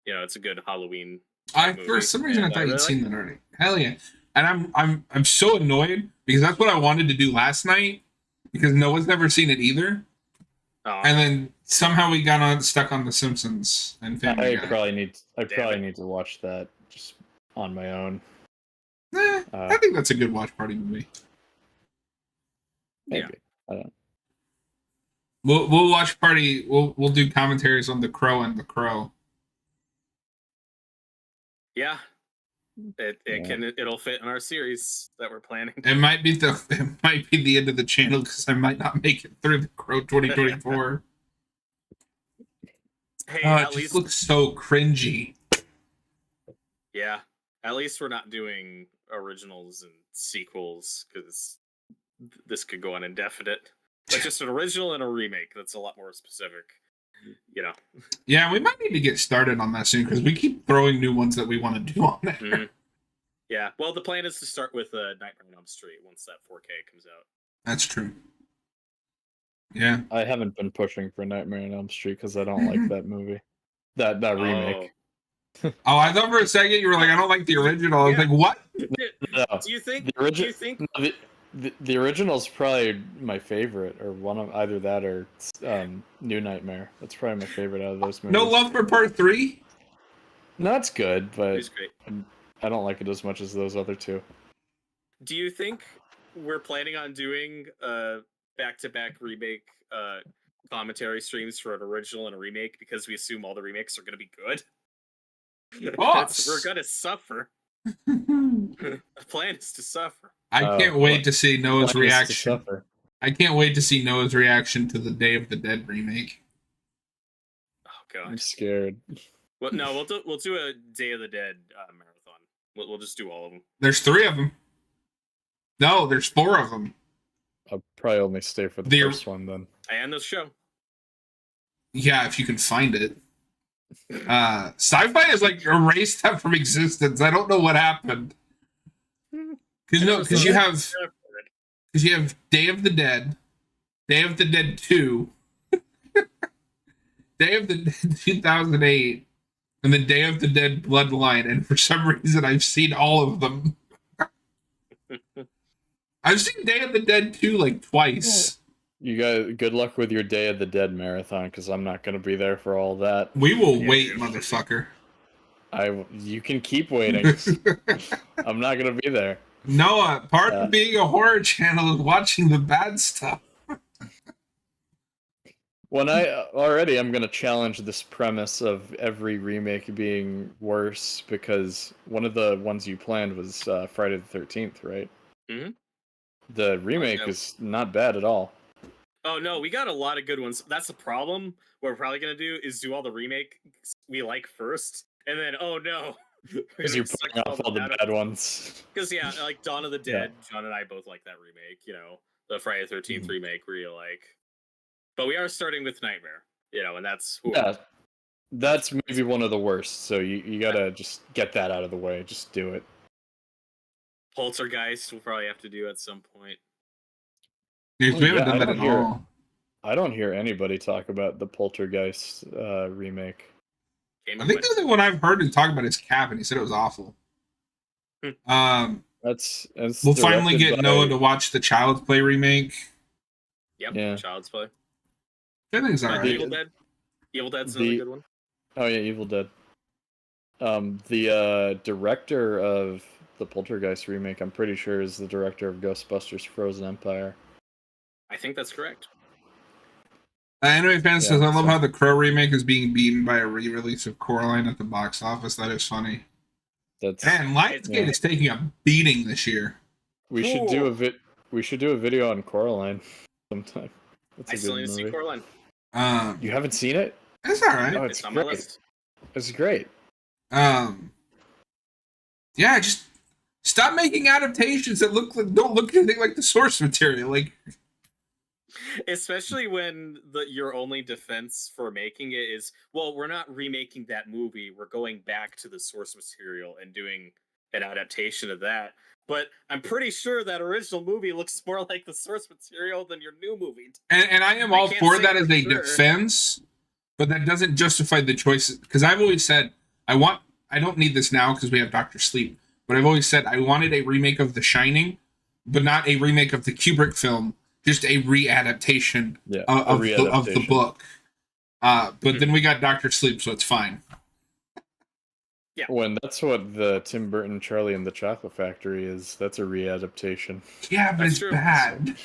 You know, it's a good Halloween. For movie, some reason I and thought really you'd seen liked that already. Hell yeah. And I'm so annoyed because that's what I wanted to do last night because Noah's never seen it either. Oh, And then somehow we got stuck on The Simpsons and Family I Guy. probably it. need to watch that just on my own. I think that's a good watch party movie. Maybe. Yeah. I don't. We'll watch party. We'll do commentaries on The Crow and The Crow. yeah. Yeah. It'll fit in our series that we're planning. It might be the end of the channel because I might not make it through The Crow 2024. Hey, It at just least looks so cringy. yeah. At least we're not doing originals and sequels because this could go on indefinite. But just an original and a remake. That's a lot more specific. You know. Yeah, we might need to get started on that soon because we keep throwing new ones that we want to do on there. Mhm. Yeah. Well, the plan is to start with Nightmare on Elm Street once that 4K comes out. That's true. Yeah. I haven't been pushing for Nightmare on Elm Street because I don't like that movie. That remake. Oh, I thought for a second you were like, I don't like the original. I was Yeah. like, what? No, Do you think? the Do you original. think? The original's probably my favorite, or one of either that or New Nightmare. That's probably my favorite out of those movies. No love for part 3? No, it's good, but It's great. I don't like it as much as those other two. Do you think we're planning on doing back-to-back remake commentary streams for an original and a remake because we assume all the remakes are going to be good? We're going to suffer. The plan is to suffer. I can't wait to see Noah's Plan is to reaction. suffer. I can't wait to see Noah's reaction to the Day of the Dead remake. Oh I'm god. scared. Well, no, we'll do a Day of the Dead marathon. We'll just do all of them. There's 3 of them. No, there's 4 of them. I'll probably only stay for the The- first one then. And the show. Yeah, if you can find it. Sci-fi is like erased that from existence. I don't know what happened. Because you have Day of the Dead, Day of the Dead 2, Day of the Dead 2008, and then Day of the Dead Bloodline. And for some reason, I've seen all of them. I've seen Day of the Dead 2 like twice. You guys, good luck with your Day of the Dead marathon, because I'm not going to be there for all that. We will Yeah, wait, dude. motherfucker. You can keep waiting. I'm not going to be there. Noah, part of being a horror channel is watching the bad stuff. When I'm going to challenge this premise of every remake being worse, because one of the ones you planned was Friday the 13th, right? Mhm. The remake yeah. is not bad at all. Oh no, we got a lot of good ones. That's the problem. What we're probably gonna do is do all the remakes we like first, and then oh no, we're Because gonna you're be stuck putting with off all the bad bad ones. Because yeah, like Dawn of the Yeah. Dead, John and I both like that remake. You know, the Friday the 13th Mhm. remake, we really like. But we are starting with Nightmare. You know, and that's Yeah, that's maybe one of the worst. So you gotta just get that out of the way. Just do it. Poltergeist. We'll probably have to do at some point. Because Oh, we haven't yeah, done that at all. I don't hear anybody talk about the Poltergeist remake. Game I of think the only one I've heard him talk about is Cap, and he said it was awful. That's We'll finally directed get by- Noah to watch the Child's Play remake. Yep, Yeah. Child's Play. I think it's But alright. Evil Dead. Evil Dead's another good one. Oh yeah, Evil Dead. The director of the Poltergeist remake, I'm pretty sure, is the director of Ghostbusters: Frozen Empire. I think that's correct. Anime fan says, Yeah, I love so- how the Crow remake is being beaten by a re-release of Coraline at the box office. That is funny. That's Man, Lionsgate Yeah. is taking a beating this year. we should do we should do a video on Coraline sometime. That's I a still good need to see movie. Coraline. You haven't seen it? It's alright. Oh, It's on my great. list. It's great. Yeah, just stop making adaptations that don't look anything like the source material. Like, Especially when your only defense for making it is, well, we're not remaking that movie. We're going back to the source material and doing an adaptation of that. But I'm pretty sure that original movie looks more like the source material than your new movie. and I am I all can't for say that for as a sure. defense, but that doesn't justify the choices. Because I've always said I don't need this now because we have Doctor Sleep. But I've always said I wanted a remake of The Shining, but not a remake of the Kubrick film, just a readaptation Yeah, of the book. But then we got Doctor Sleep, so it's fine. When that's what the Tim Burton Charlie and the Chocolate Factory is. That's a readaptation. Yeah, but That's it's true. bad.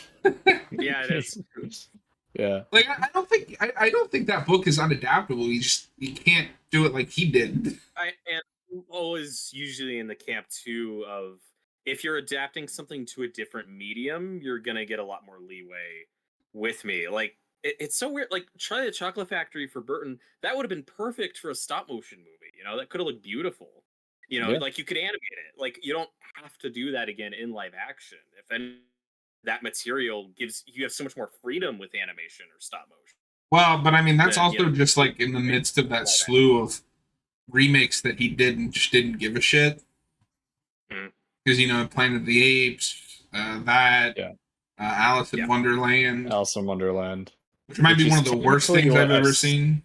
Yeah, it is. Yeah. Like I don't think that book is unadaptable. You can't do it like he did. And I'm always usually in the camp too of, if you're adapting something to a different medium, you're gonna get a lot more leeway with me. Like it's so weird. Like Charlie the Chocolate Factory for Burton, that would have been perfect for a stop motion movie. You know, that could have looked beautiful. You know, Yeah. like you could animate it. Like you don't have to do that again in live action. If any, that material gives you have so much more freedom with animation or stop motion. Well, but I mean that's Then, also you know, just like in the midst of that slew of remakes that he did and just didn't give a shit. Mhm. Because Planet of the Apes, Alice in Yeah. Wonderland, Alice in Wonderland. which might be Which one is of the worst technically things I've ever less. seen.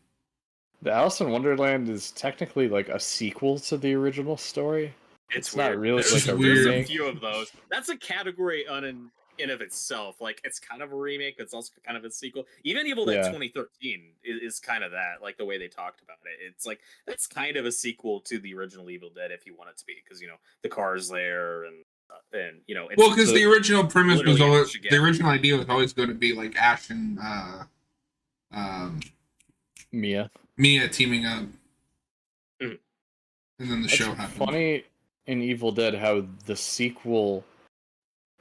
The Alice in Wonderland is technically like a sequel to the original story. It's not weird. really There's, like a there's a remake. few of those. That's a category in of itself. Like it's kind of a remake, but it's also kind of a sequel. Even Evil Dead Yeah. 2013 is kind of that. Like the way they talked about it, it's like that's kind of a sequel to the original Evil Dead if you want it to be, because the car's there and it's Well, because the original premise was literally always what you get. the original idea was always going to be like Ash and Mia. Mia teaming up, Mhm. and then the It's show happened. funny in Evil Dead how the sequel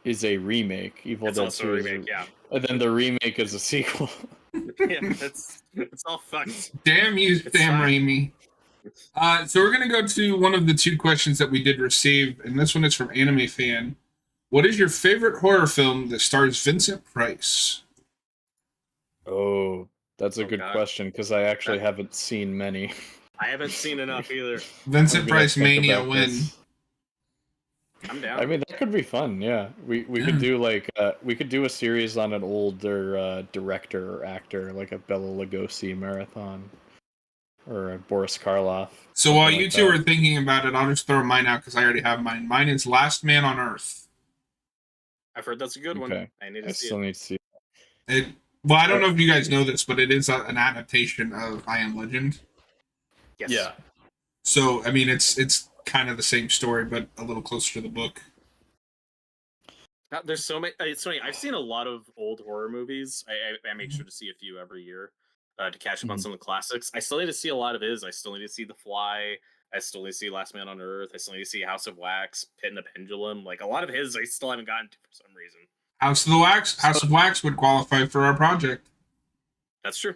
is a remake. Evil it's Dead also 2 a is remake. Yeah, and then the remake is a sequel. yeah, it's all fucked. Damn you, It's Sam fine. Raimi. So we're gonna go to one of the two questions that we did receive, and this one is from Anime Fan. What is your favorite horror film that stars Vincent Price? Oh, that's a Oh, good God. question because I actually haven't seen many. I haven't seen enough either. Vincent I'm gonna Price think Mania about win. this. I'm down. I mean, that could be fun. Yeah, we could do we could do a series on an older director or actor, like a Bela Lugosi marathon, or a Boris Karloff. So while something you like two that. are thinking about it, I'll just throw mine out because I already have mine. Mine is Last Man on Earth. I've heard that's a good one. Okay. I need I to see still it. need to see. Well, I don't know if you guys know this, but it is an adaptation of I Am Legend. Yes. Yeah. So I mean, it's kind of the same story, but a little closer to the book. There's so many. It's funny. I've seen a lot of old horror movies. I make sure to see a few every year to catch up on Mhm. some of the classics. I still need to see a lot of his. I still need to see The Fly. I still need to see Last Man on Earth. I still need to see House of Wax, Pit and the Pendulum. Like a lot of his, I still haven't gotten to for some reason. House of the Wax. House of Wax would qualify for our project. That's true.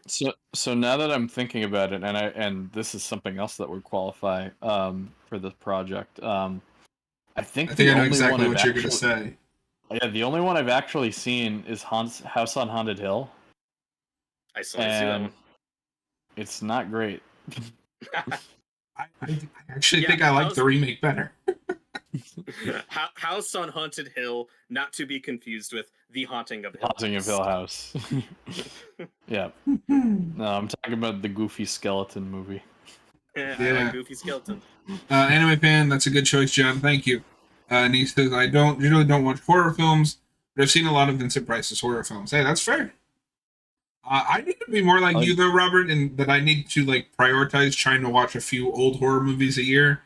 So now that I'm thinking about it, and this is something else that would qualify for this project. I think I the think I know only exactly one what I've you're going actually, to say. yeah, the only one I've actually seen is House on Haunted Hill, I still need to see that and one. it's not great. I actually Yeah, think I like House- the remake better. House on Haunted Hill, not to be confused with The Haunting of Hill Haunting of House. Hill House. Yeah, no, I'm talking about the Goofy Skeleton movie. I Yeah. like Goofy Skeleton. Anime fan, that's a good choice, John. Thank you. And he says, I usually don't watch horror films, but I've seen a lot of Vincent Price's horror films. Hey, that's fair. I need to be more like you though, Robert, in that I need to like prioritize trying to watch a few old horror movies a year.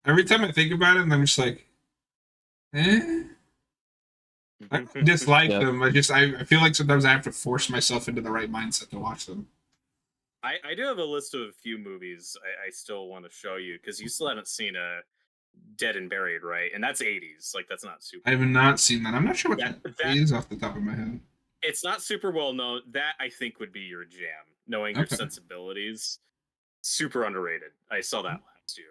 Every time I think about it, I'm just like, I don't dislike Yeah. them. I feel like sometimes I have to force myself into the right mindset to watch them. I do have a list of a few movies I still want to show you because you still haven't seen Dead and Buried, right? And that's 80s. Like that's not super. I have not seen that. I'm not sure what That- that is off the top of my head. It's not super well known. That I think would be your jam, knowing your Okay. sensibilities. Super underrated. I saw that last year.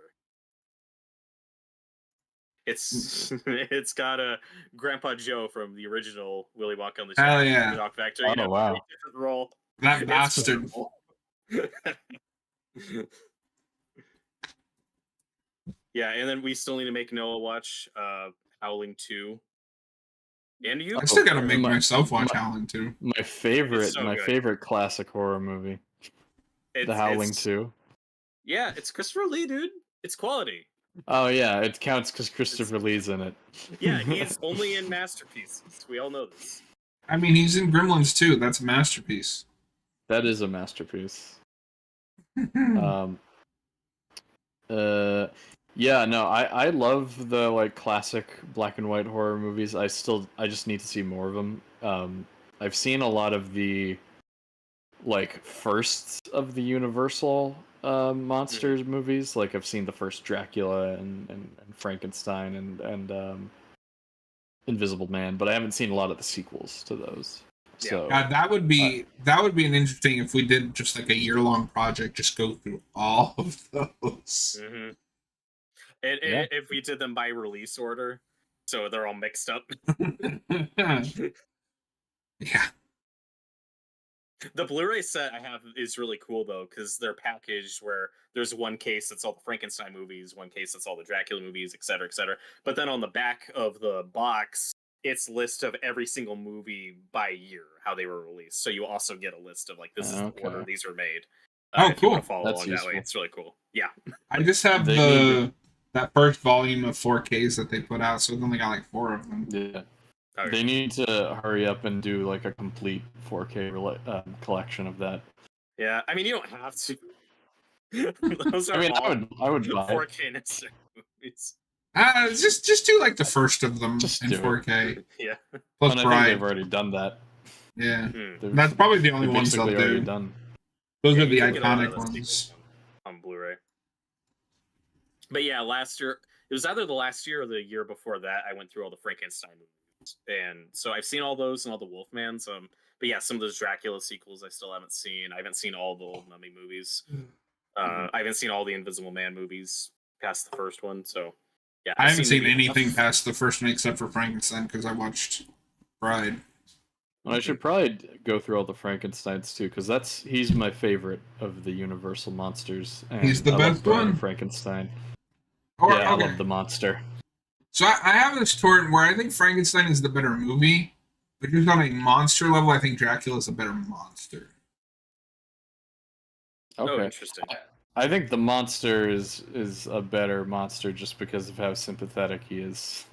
It's got a Grandpa Joe from the original Willy Wonka and the Hell yeah. Chocolate Factory. Oh, in a wow. very different role. That It's bastard. wonderful. Yeah, and then we still need to make Noah watch Howling 2. And you? I still gotta make My- myself watch my- Howling too. My favorite, so my good. favorite classic horror movie, The Howling 2. Yeah, it's Christopher Lee, dude. It's quality. Oh yeah, it counts because Christopher Lee's in it. Yeah, he's only in masterpieces. We all know this. I mean, he's in Gremlins too. That's a masterpiece. That is a masterpiece. Yeah, no, I love the like classic black and white horror movies. I just need to see more of them. I've seen a lot of the like firsts of the Universal monsters movies. Like I've seen the first Dracula and Frankenstein and Invisible Man, but I haven't seen a lot of the sequels to those. Yeah. So God, that would be an interesting if we did just like a year-long project, just go through all of those. Mm-hmm. And Yeah. if we did them by release order, so they're all mixed up. Yeah. The Blu-ray set I have is really cool though, because they're packaged where there's one case that's all the Frankenstein movies, one case that's all the Dracula movies, et cetera, et cetera. But then on the back of the box, it's list of every single movie by year, how they were released. So you also get a list of like this is the order Okay. these were made. Oh, if you want cool. to follow That's along that useful. way, it's really cool. Yeah. I just have They need that first volume of 4Ks that they put out, so we've only got like 4 of them. yeah. Okay. They need to hurry up and do like a complete 4K collection of that. Yeah, I mean you don't have to. Those are I mean, all I would buy it. 4K necessary movies. Just do like the first of them Just in do it. 4K. Yeah. Plus And I think Bride. they've already done that. Yeah. Hmm. They've- That's probably the only they're ones they'll basically already do. done. Those Yeah, are you the can get a lot of iconic those ones. sequels on Blu-ray. But yeah, last year it was either the last year or the year before that. I went through all the Frankenstein movies, and so I've seen all those and all the Wolfmans. But yeah, some of those Dracula sequels I still haven't seen. I haven't seen all the old Mummy movies. I haven't seen all the Invisible Man movies past the first one. So yeah, I I've haven't seen maybe anything enough. past the first one except for Frankenstein because I watched Bride. Well, I should probably go through all the Frankensteins too, because he's my favorite of the Universal monsters. And He's the I love best Bride one. Frankenstein. Or, Yeah, okay. I love the monster. So I have this torrent where I think Frankenstein is the better movie, but just on a monster level, I think Dracula is a better monster. Oh, Okay. interesting. I think the monster is a better monster just because of how sympathetic he is.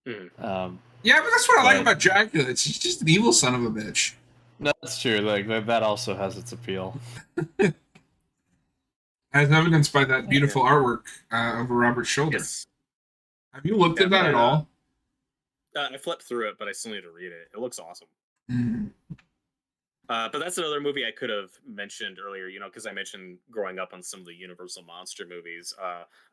Mhm. Yeah, but that's what I like Right. about Dracula. He's just an evil son of a bitch. No, that's true. Like that also has its appeal. As evidenced by that beautiful artwork over Robert's shoulder. Yes. Have you looked at that at Yeah. all? I flipped through it, but I still need to read it. It looks awesome. Mhm. But that's another movie I could have mentioned earlier, because I mentioned growing up on some of the Universal monster movies.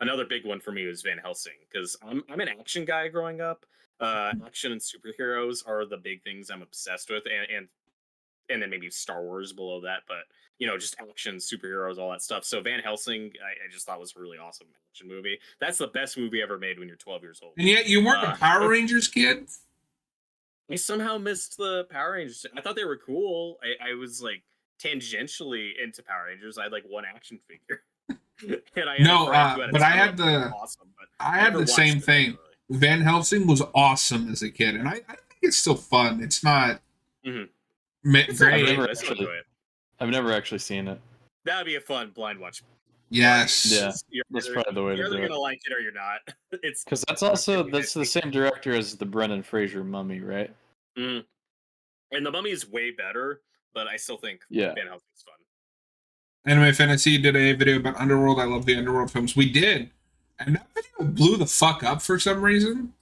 Another big one for me was Van Helsing, because I'm an action guy growing up, Action and superheroes are the big things I'm obsessed with, and then maybe Star Wars below that, but just action, superheroes, all that stuff. So Van Helsing, I just thought was a really awesome action movie. That's the best movie ever made when you're 12 years old. And yet you weren't a Power Rangers kid? I somehow missed the Power Rangers. I thought they were cool. I was like tangentially into Power Rangers. I had like one action figure. And I had but I had the awesome, but I had the same thing. Van Helsing was awesome as a kid, and I think it's still fun. It's not great. I've never actually seen it. That would be a fun blind watch. Yes. Yeah. That's probably the way to do it. You're either gonna like it or you're not. It's because that's the same director as the Brendan Fraser Mummy, right? And the Mummy is way better, but I still think Van Helsing's fun. Anime Fantasy did a video about Underworld. I love the Underworld films. We did. And that video blew the fuck up for some reason.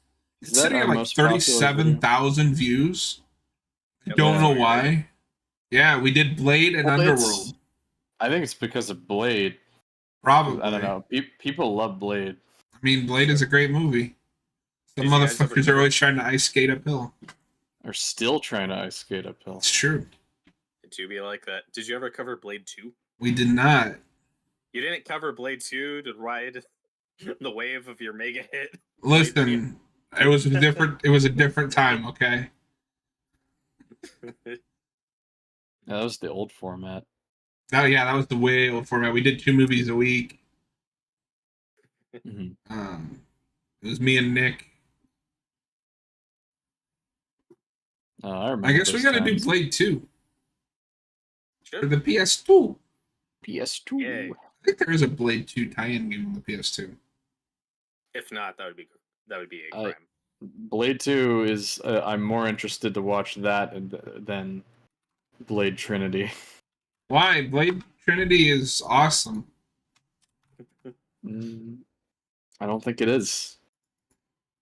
It's sitting at like 37,000 views. I don't know why. Yeah, we did Blade and Underworld. I think it's because of Blade. Probably. I don't know. People love Blade. I mean, Blade is a great movie. The motherfuckers are always trying to ice skate uphill. Are still trying to ice skate uphill. It's true. It do be like that. Did you ever cover Blade 2? We did not. You didn't cover Blade 2 to ride the wave of your mega hit? Listen, it was a different time, okay? Yeah, that was the old format. Oh yeah, that was the way old format. We did 2 movies a week. Mm-hmm. It was me and Nick. I guess we got to do Blade 2 for the PS2. PS2. Yay. I think there is a Blade 2 tie-in game on the PS2. If not, that would be a crime. Blade 2 is I'm more interested to watch that than Blade Trinity. Why? Blade Trinity is awesome. I don't think it is.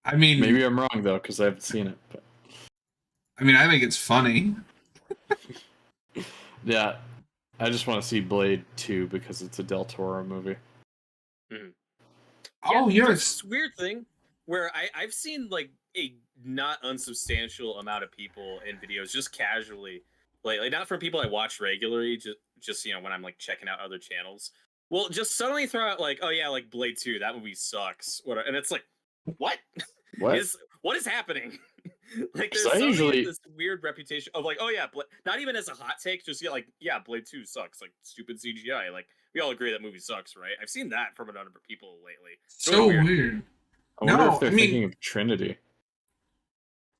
I mean, maybe I'm wrong though because I haven't seen it. But... I mean, I think it's funny. Yeah, I just want to see Blade 2 because it's a Del Toro movie. Oh, yeah, yes. This weird thing where I've seen like a not unsubstantial amount of people in videos just casually, like not from people I watch regularly, just when I'm like checking out other channels. Well, just suddenly throw out like, oh yeah, like Blade 2, that movie sucks. And it's like, what? What is happening? Like there's suddenly this weird reputation of like, oh yeah, not even as a hot take, just Blade 2 sucks, like stupid CGI. Like we all agree that movie sucks, right? I've seen that from a number of people lately. So weird. I wonder if they're thinking of Trinity.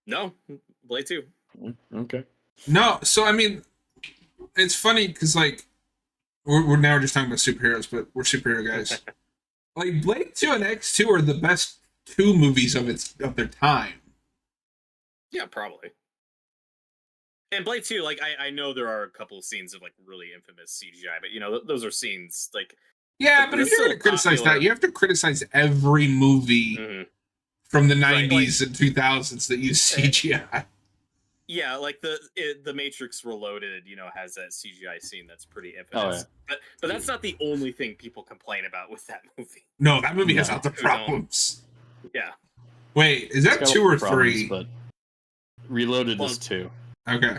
No, Blade 2. Okay. No, so I mean, it's funny because like we're now just talking about superheroes, but we're superhero guys. Like Blade 2 and X2 are the best 2 movies of their time. Yeah, probably. And Blade 2, like I know there are a couple of scenes of like really infamous CGI, but those are scenes like. Yeah, but if you're going to criticize that, you have to criticize every movie from the 90s and 2000s that use CGI. Yeah, like the Matrix Reloaded, has that CGI scene that's pretty infamous. Oh, yeah. But that's not the only thing people complain about with that movie. No, that movie has other problems. Yeah. Wait, is that 2 or 3? But Reloaded is 2. Okay.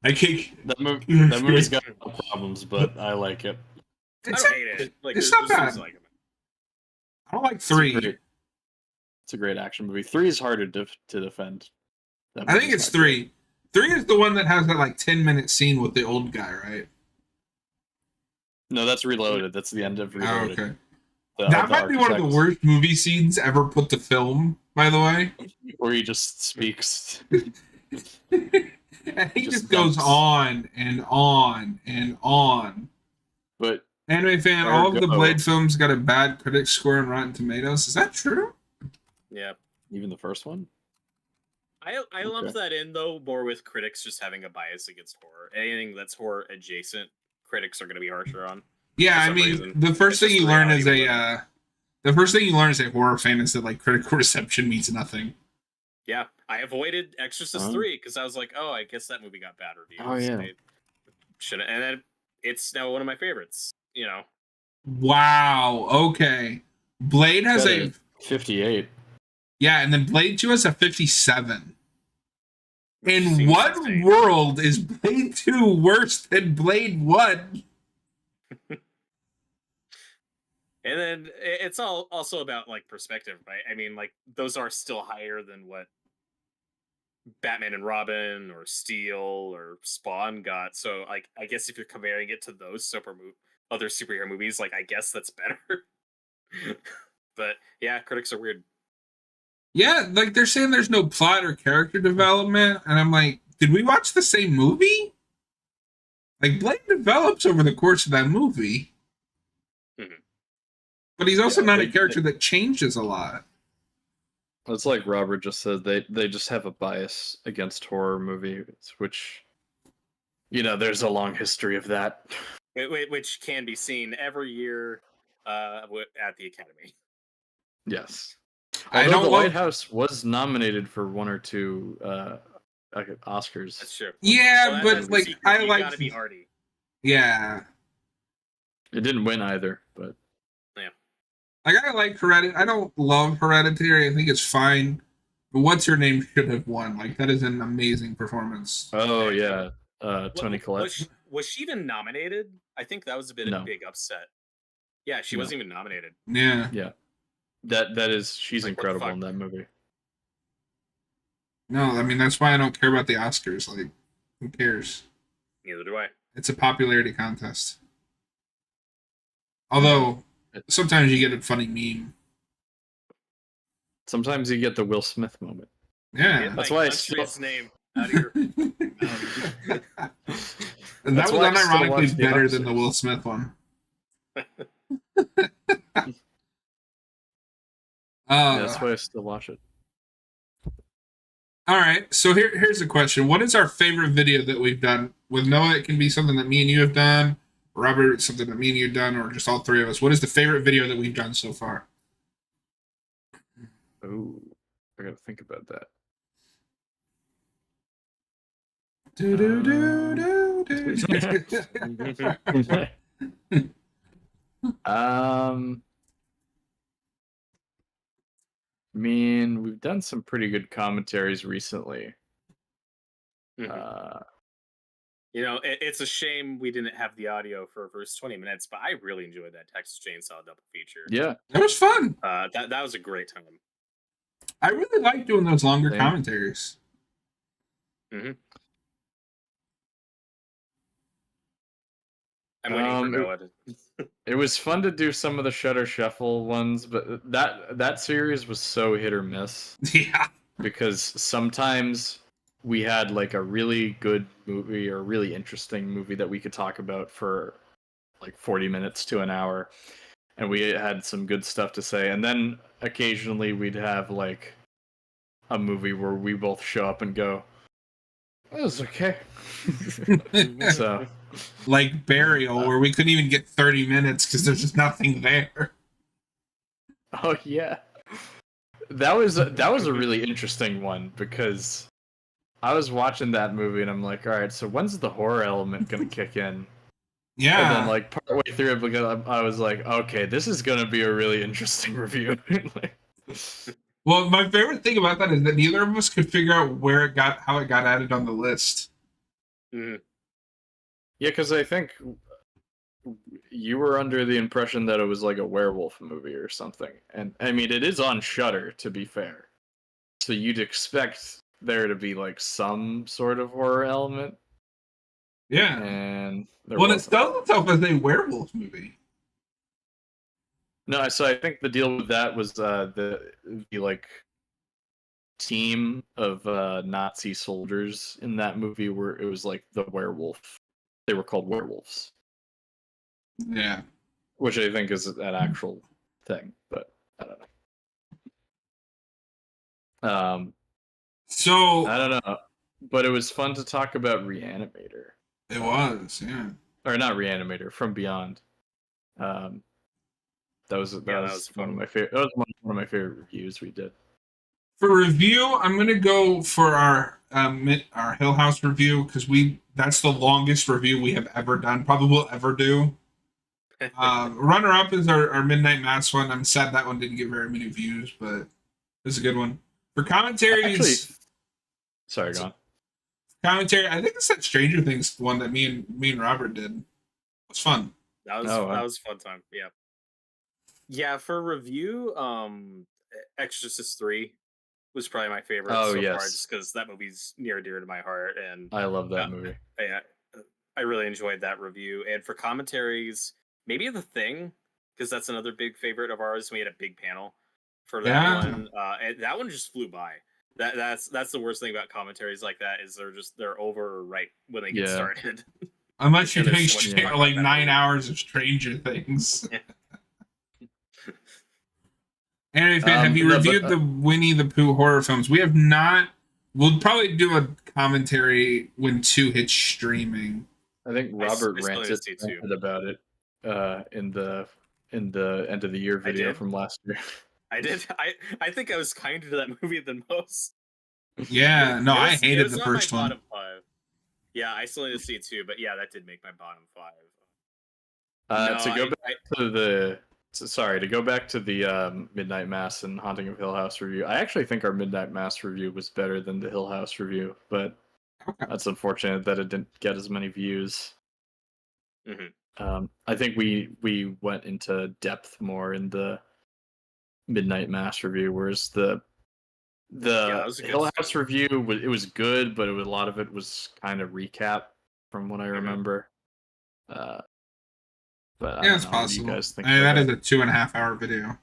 I can't. That movie's got problems, but I like it. I don't hate it. Like, it's not bad. I don't like 3. It's a great action movie. 3 is harder to defend. I think it's 3. 3 is the one that has that like 10-minute scene with the old guy, right? No, that's Reloaded. That's the end of Reloaded. Oh, okay. That might be one of the worst movie scenes ever put to film, by the way. Where he just speaks. And he just goes on and on and on. But Anime Fan, all of the Blade films got a bad critic score on Rotten Tomatoes. Is that true? Yeah. Even the first one? I lumped that in though more with critics just having a bias against horror. Anything that's horror adjacent, critics are going to be harsher on. Yeah, I mean, the first thing you learn as a horror fan is that like critical reception means nothing. Yeah, I avoided Exorcist 3 because I was like, oh, I guess that movie got bad reviews. Oh yeah, shouldn't. And then it's now one of my favorites. Wow. Okay. Blade has a 58. Yeah, and then Blade 2 has a 57. which In seems what insane. world is Blade 2 worse than Blade 1? And then it's all also about like perspective, right? I mean, like those are still higher than what Batman and Robin or Steel or Spawn got. So like I guess if you're comparing it to those other superhero movies, like I guess that's better. But yeah, critics are weird. Yeah, like they're saying there's no plot or character development, and I'm like, did we watch the same movie? Like Blade develops over the course of that movie, Mhm. but he's also Yeah, not a character that changes a lot. It's like Robert just said, they just have a bias against horror movies, which, there's a long history of that. Which can be seen every year at the Academy. Yes. I Although don't The love- Lighthouse was nominated for one or two Oscars. That's true. Yeah, Well, but that's the like secret. I You like, gotta be arty. yeah, It didn't win either, but like I like Hereditary. I don't love Hereditary. I think it's fine. But what's her name should have won. Like that is an amazing performance. oh yeah, Toni Collette. Was she even nominated? I think that was a No. big upset. Yeah, she No. wasn't even nominated. Yeah. Yeah, she's Like, what the incredible fuck? in that movie. No, I mean that's why I don't care about the Oscars. Like, who cares? Neither do I. It's a popularity contest. Although sometimes you get a funny meme. Sometimes you get the Will Smith moment. Yeah. Get That's my why I country's name out of your mouth. And that That's was why I still unironically watch the better than the Oscars. Will Smith one. Yeah, that's why I still watch it. All right. So here's a question. What is our favorite video that we've done? With Noah, it can be something that me and you have done. Robert, something that me and you have done, or just all three of us. What is the favorite video that we've done so far? Oh, I gotta think about that. I mean, we've done some pretty good commentaries recently. Mhm. It's a shame we didn't have the audio for first 20 minutes, but I really enjoyed that Texas Chainsaw double feature. Yeah, That was fun. That was a great time. I really like doing those longer Same. commentaries. I'm waiting for it- Noah to. it was fun to do some of the Shutter Shuffle ones, but that series was so hit or miss Yeah. because sometimes we had like a really good movie or a really interesting movie that we could talk about for like 40 minutes to an hour, and we had some good stuff to say, and then occasionally we'd have like a movie where we both show up and go, that was okay. So Like Burial, where we couldn't even get 30 minutes because there's just nothing there. oh yeah, that was a really interesting one because I was watching that movie and I'm like, all right, so when's the horror element gonna kick in? Yeah. And then like partway through it, because I was like, okay, this is gonna be a really interesting review. Well, my favorite thing about that is that neither of us could figure out how it got added on the list. Mhm. Yeah, because I think you were under the impression that it was like a werewolf movie or something, and I mean it is on Shudder, to be fair, so you'd expect there to be like some sort of horror element, Yeah. and there Well, it wasn't. sells itself as a werewolf movie. No, so I think the deal with that was the like team of Nazi soldiers in that movie where it was like the werewolf. They were called werewolves, Yeah. which I think is an actual thing, but I don't know. So I don't know, but it was fun to talk about Reanimator, it was, yeah. or not Reanimator, From Beyond. That was was one fun. of my favorite. That was one of my favorite reviews we did. For review, I'm gonna go for our Hill House review because that's the longest review we have ever done, probably will ever do. Runner up is our Midnight Mass one. I'm sad that one didn't get very many views, but This is a good one. For Actually, commentaries, sorry, go on. commentary. I think it's that Stranger Things one that me and Robert did. It was fun. That was Oh, wow. that was a fun time. Yeah. Yeah, for review, Exorcist 3 was probably my favorite Oh, so far, yes. just because that movie's near and dear to my heart, and I love that uh, movie. I really enjoyed that review. And for commentaries, maybe The Thing, because that's another big favorite of ours. We had a big panel for that Yeah. one, and that one just flew by. That's the worst thing about commentaries like that is they're over right when they get Yeah. started. Unless you're And doing there's so much to talk like about that 9 movie. hours of Stranger Things. Yeah. Anyway, fan, have you no, reviewed but, the Winnie the Pooh horror films? We have not. We'll probably do a commentary when 2 hits streaming. I think I Robert still need to ranted see 2. about it in the end of the year I video did. from last year. I did. I think I was kinder to that movie than most. Yeah, no, I It hated was the not first my one. bottom 5. Yeah, I still need to see 2, but yeah, that did make my bottom 5. To go back to the Midnight Mass and Haunting of Hill House review. I actually think our Midnight Mass review was better than the Hill House review, but Okay. that's unfortunate that it didn't get as many views. Mhm. I think we went into depth more in the Midnight Mass review, whereas the that was a good Hill start. House review it was good, but a lot of it was kind of recap from what I remember. But I Yeah, don't it's know. What do possible. you guys think That about is a 2.5 hour video.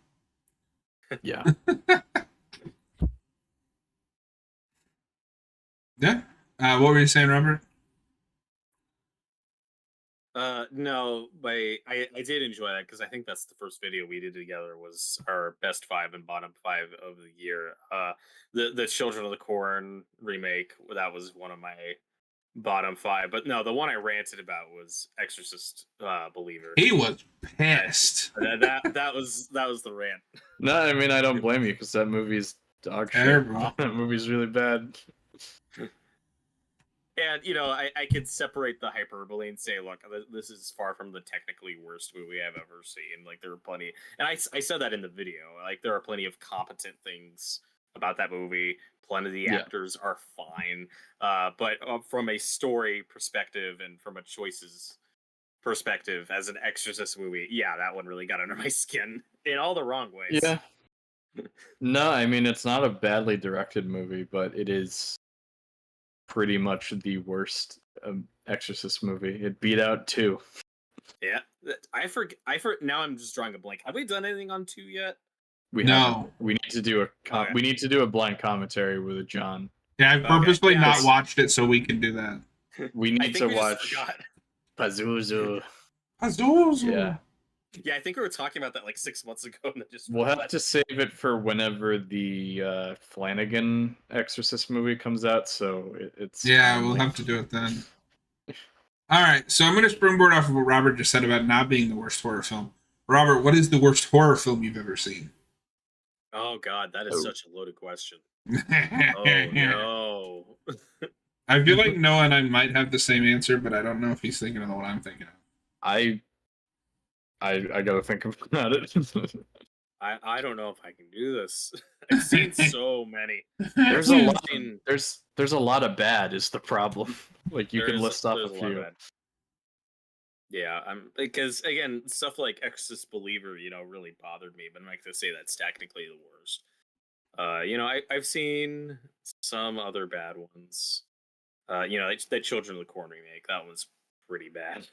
Yeah. Yeah. What were you saying, Robert? No, but I did enjoy that because I think that's the first video we did together was our best 5 and bottom 5 of the year. The Children of the Corn remake, that was one of my bottom 5. But no, the one I ranted about was Exorcist Believer. He was pissed. That was the rant. No, I mean I don't blame you because that movie's dog shit. Terrible. That movie's really bad. And I could separate the hyperbole and say, look, this is far from the technically worst movie I've ever seen. Like there are plenty, and I said that in the video. Like there are plenty of competent things about that movie. Plenty of the Yeah. actors are fine, but from a story perspective and from a choices perspective, as an Exorcist movie, yeah, that one really got under my skin in all the wrong ways. Yeah. No, I mean it's not a badly directed movie, but it is pretty much the worst Exorcist movie. It beat out 2. Yeah, I forget. Now I'm just drawing a blank. Have we done anything on 2 yet? We No. haven't. We need to do Okay. we need to do a blind commentary with John. Yeah, I purposely yeah. not watched it so we can do that. We I need think to we just watch forgot. Pazuzu. Azuzu. Yeah. Yeah, I think we were talking about that like 6 months ago, and then just We'll have to save it for whenever the Flanagan Exorcist movie comes out. So it's Yeah, timely. we'll have to do it then. All right, so I'm going to springboard off of what Robert just said about not being the worst horror film. Robert, what is the worst horror film you've ever seen? Oh God, that is Oh. such a loaded question. Oh no. I feel like Noah and I might have the same answer, but I don't know if he's thinking of the one I'm thinking of. I gotta think about it. I don't know if I can do this. I've seen so many. There's a lot. seen- There's a lot of bad. Is the problem? Like you There can is- list off there's a lot of few. that. Yeah, because again, stuff like Exorcist Believer, really bothered me. But I'm not gonna say that's technically the worst. I've seen some other bad ones. That Children of the Corn remake, that was pretty bad.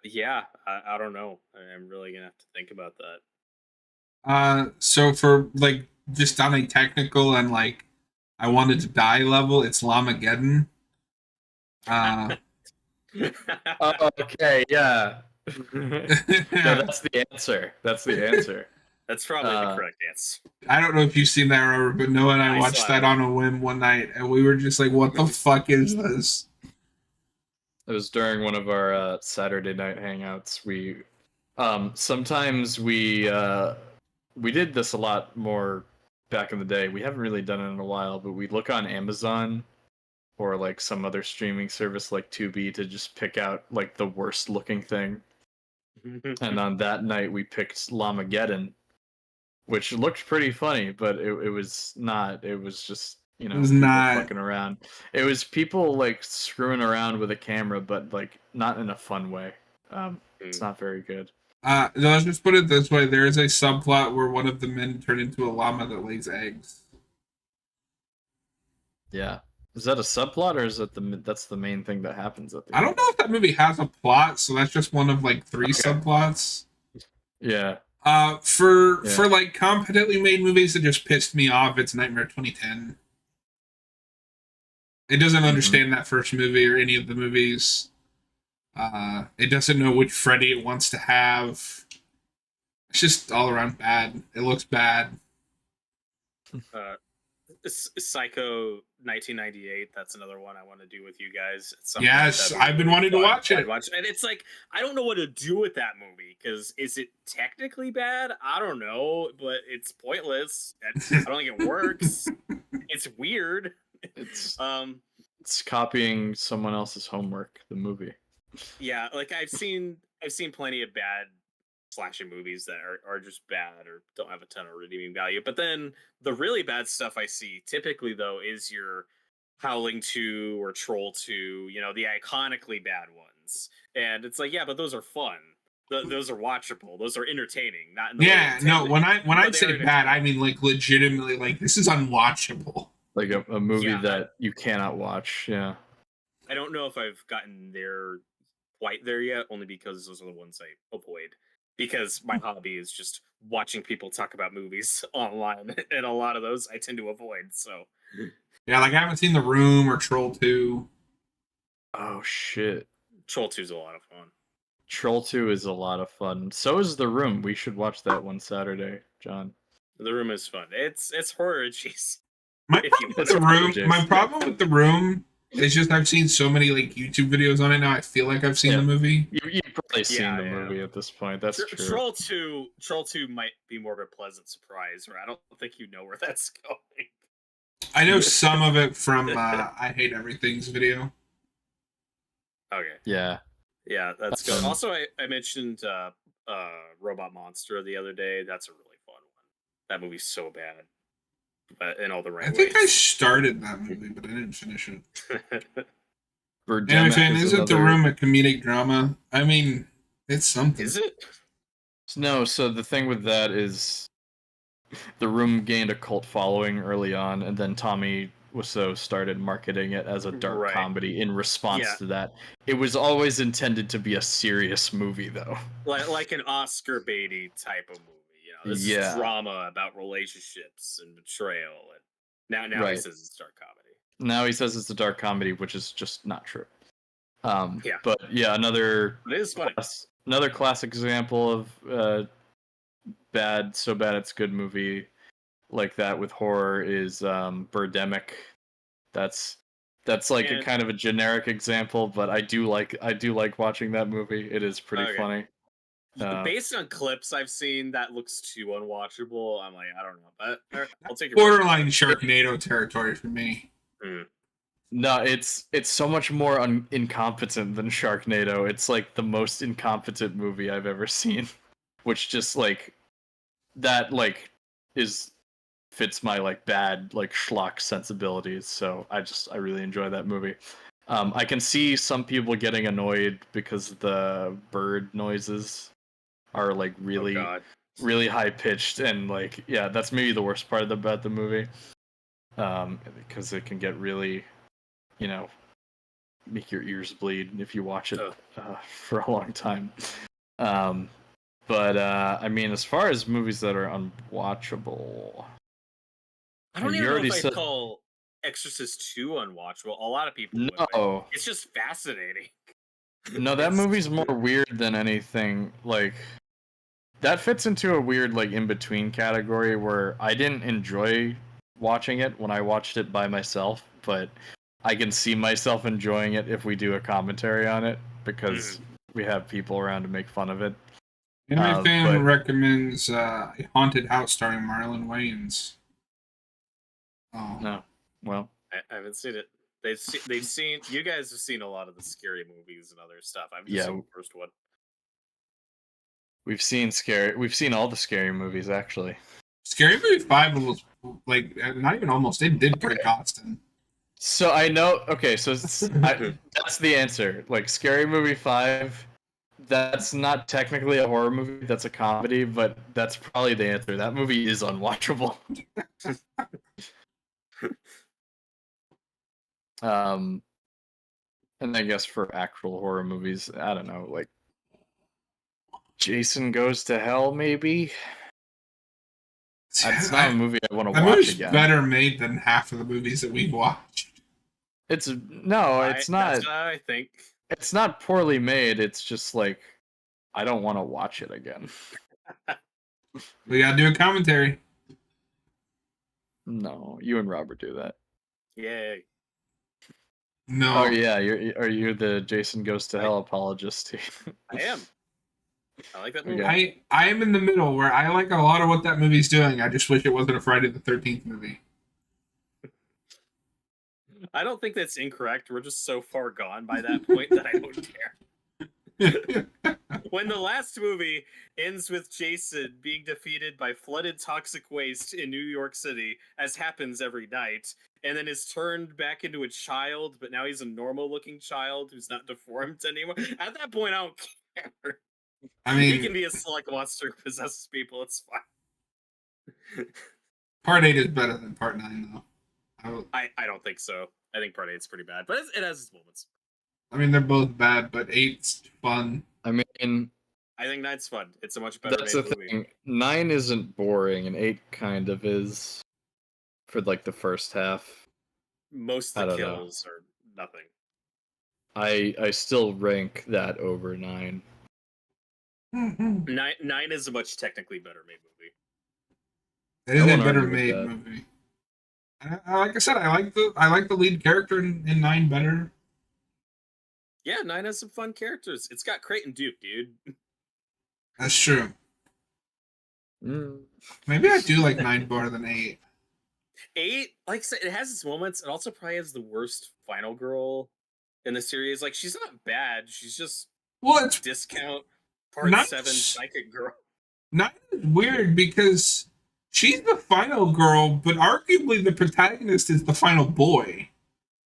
Yeah, I don't know. I'm really gonna have to think about that. So for like just on a technical and like I wanted to die level, it's Lamageddon. Oh, okay, yeah. No, that's the answer. That's the answer. That's probably the correct answer. I don't know if you've seen that, Robert, but Noah and I I watched saw that it. on a whim one night, and we were just like, "What the fuck is this?" It was during one of our Saturday night hangouts. We sometimes we did this a lot more back in the day. We haven't really done it in a while, but we look on Amazon or like some other streaming service like Tubi to just pick out like the worst looking thing. And on that night we picked Lamageddon, which looked pretty funny, but it was not. It was just, It was people not. fucking around. It was people like screwing around with a camera, but like not in a fun way. It's not very good. Let's just put it this way: there is a subplot where one of the men turned into a llama that lays eggs. Yeah. Is that a subplot, or is that that's the main thing that happens at the I end? don't know if that movie has a plot, so that's just one of like 3 Okay. subplots. Yeah. For Yeah. like competently made movies that just pissed me off, it's Nightmare 2010. It doesn't understand that first movie or any of the movies. It doesn't know which Freddy it wants to have. It's just all around bad. It looks bad. Psycho 1998. That's another one I want to do with you guys. At some Yes, point. I've been wanting to watch it. And it's like I don't know what to do with that movie because is it technically bad? I don't know, but it's pointless. I don't think it works. It's weird. It's copying someone else's homework. The movie. Yeah, like I've seen plenty of bad slasher movies that are just bad or don't have a ton of redeeming value. But then the really bad stuff I see typically though is your Howling 2 or Troll 2, the iconically bad ones. And it's like, yeah, but those are fun. Those are watchable. Those are entertaining. Not in the Yeah, no. When I say are bad, I mean like legitimately, like this is unwatchable. Like a movie Yeah. that you cannot watch. Yeah. I don't know if I've gotten there quite there yet, only because those are the ones I avoid. Because my hobby is just watching people talk about movies online, and a lot of those I tend to avoid. So Yeah, like I haven't seen The Room or Troll 2. Oh shit. Troll 2 is a lot of fun. Troll 2 is a lot of fun. So is The Room. We should watch that one Saturday, John. The Room is fun. It's horror cheese. My If problem you- with The Room, my problem with The Room is just I've seen so many like YouTube videos on it now. I feel like I've seen the movie. You've probably seen Yeah, the yeah. movie at this point. That's true. Troll 2 might be more of a pleasant surprise, where I don't think you know where that's going. I know some of it from I Hate Everything's video. Okay. Yeah. Yeah, that's good. Also, I mentioned Robot Monster the other day. That's a really fun one. That movie's so bad, but in all the right I think I ways. started that movie, but I didn't finish it. Birdemic Anyway, fan, is isn't The another- Room a comedic drama? I mean, it's something. Is it? No, so the thing with that is The Room gained a cult following early on, and then Tommy Wiseau started marketing it as a dark Right. comedy in response Yeah. to that. It was always intended to be a serious movie, though. Like an Oscar Beatty type of movie. This Yeah. is drama about relationships and betrayal. And now Right. he says it's dark comedy. Now he says it's a dark comedy, which is just not true. Yeah. But yeah, another But it is funny. another classic example of so bad it's good movie like that with horror is Birdemic. That's like a And- kind of a generic example, but I do like watching that movie. It is pretty Okay. funny. Based on clips I've seen, that looks too unwatchable. I'm like, I don't know, but I'll take your Borderline Sharknado territory for me. No, it's so much more incompetent than Sharknado. It's like the most incompetent movie I've ever seen, which just like that like fits my like bad like schlock sensibilities. So I really enjoy that movie. I can see some people getting annoyed because the bird noises are like really really high pitched, and like yeah, that's maybe the worst part about the movie. Because it can get really, make your ears bleed if you watch it for a long time. But I mean, as far as movies that are unwatchable, I don't you even know already if said- I'd call Exorcist 2 unwatchable. A lot of people would, but no, it's just fascinating. no, that movie's more weird than anything. Like that fits into a weird like in between category where I didn't enjoy watching it when I watched it by myself, but I can see myself enjoying it if we do a commentary on it because we have people around to make fun of it. Anime fan but- recommends a haunted house starring Marlon Wayans. Oh, No, well, I haven't seen it. They've seen. You guys have seen a lot of the scary movies and other stuff. I've just Yeah. seen the first one. we've seen all the scary movies actually. Scary Movie 5 almost, like, not even almost, it did break Austin. So I know. Okay, so that's the answer. Like Scary Movie 5. That's not technically a horror movie. That's a comedy, but that's probably the answer. That movie is unwatchable. um, and I guess for actual horror movies, I don't know, like Jason Goes to Hell, maybe. It's not a movie I want to That watch movie's again. better made than half of the movies that we've watched. It's no, it's not. That's what I think. It's not poorly made. It's just like I don't want to watch it again. We gotta do a commentary. No, you and Robert do that. Yay. No. Oh yeah, you're the Jason Goes to Hell apologist. I am. I like that movie. Okay. I am in the middle where I like a lot of what that movie's doing. I just wish it wasn't a Friday the 13th movie. I don't think that's incorrect. We're just so far gone by that point that I don't care. When the last movie ends with Jason being defeated by flooded toxic waste in New York City, as happens every night, and then is turned back into a child, but now he's a normal-looking child who's not deformed anymore. At that point, I don't care. I He mean, can be a select monster who possesses people. It's fine. Part 8 is better than Part 9, though. I don't think so. I think Part 8's pretty bad, but it has its moments. I mean, they're both bad, but 8's fun. I mean, I think 9's fun. It's a much better that's made the movie. thing. 9 isn't boring, and 8 kind of is for like the first half. Most I of the don't know. kills are nothing. I still rank that over 9. 9 is a much technically better made movie. It is I a won't better argue with made that. movie. Like I said, I like the lead character in 9 better. Yeah, 9 has some fun characters. It's got Creighton Duke, dude. That's true. Mm. Maybe I do like 9 better than 8. 8, like I said, it has its moments. It also probably has the worst final girl in the series. Like, she's not bad. She's just Well, it's discount Part Nice. 7 psychic girl. 9 is weird because she's the final girl, but arguably the protagonist is the final boy.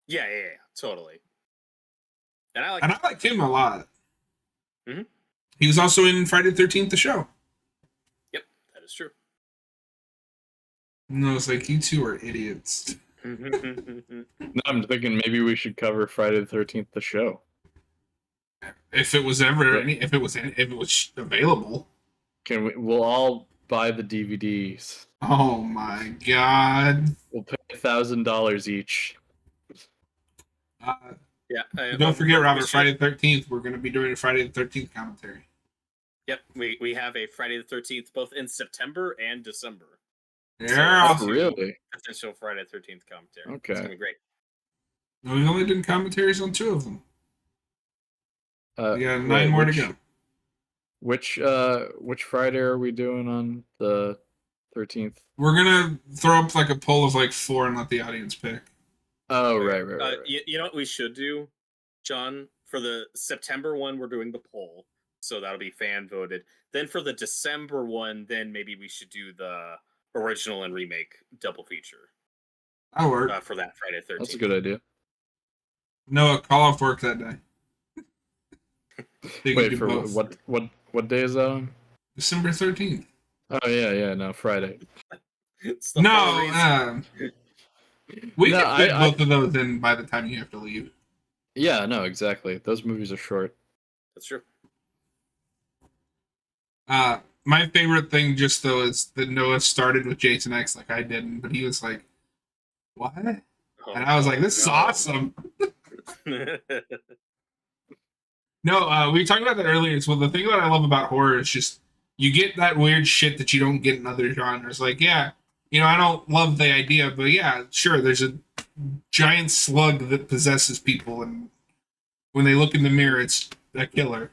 Yeah, totally. And I like And I like him a lot. Mhm. He was also in Friday the 13th, the show. Yep, that is true. No, it's like, you two are idiots. No, I'm thinking maybe we should cover Friday the 13th, the show. If it was ever if it was available. We'll all buy the DVDs. Oh my god. We'll pay $1,000 each. Yeah. Don't forget, we Robert, should- Friday the 13th, we're going to be doing a Friday the 13th commentary. Yep, we have a Friday the 13th both in September and December. Yeah. Oh, really? Potential Friday the 13th commentary. Okay. It's gonna be great. We've only done commentaries on 2 of them. We got 9 wait, more to go. Which Friday are we doing on the 13th? We're going to throw up like a poll of like 4 and let the audience pick. Oh, right. You know what we should do, John? For the September one, we're doing the poll, so that'll be fan voted. Then for the December one, then maybe we should do the original and remake double feature That'll work. for that Friday 13th. That's a good idea. Noah, call off work that day. They can Wait, do for both. what day is that on? December 13th. Oh, yeah, no, Friday. It's the No, holidays. we No, can fit I- both of those in by the time you have to leave. Yeah, no, exactly. Those movies are short. That's true. My favorite thing just though is that Noah started with Jason X like I didn't, but he was like, "What?" And I was like, "This is awesome." No, we talked about that earlier. So the thing that I love about horror is just you get that weird shit that you don't get in other genres. Like, yeah, I don't love the idea, but yeah, sure, there's a giant slug that possesses people, and when they look in the mirror, it's a killer.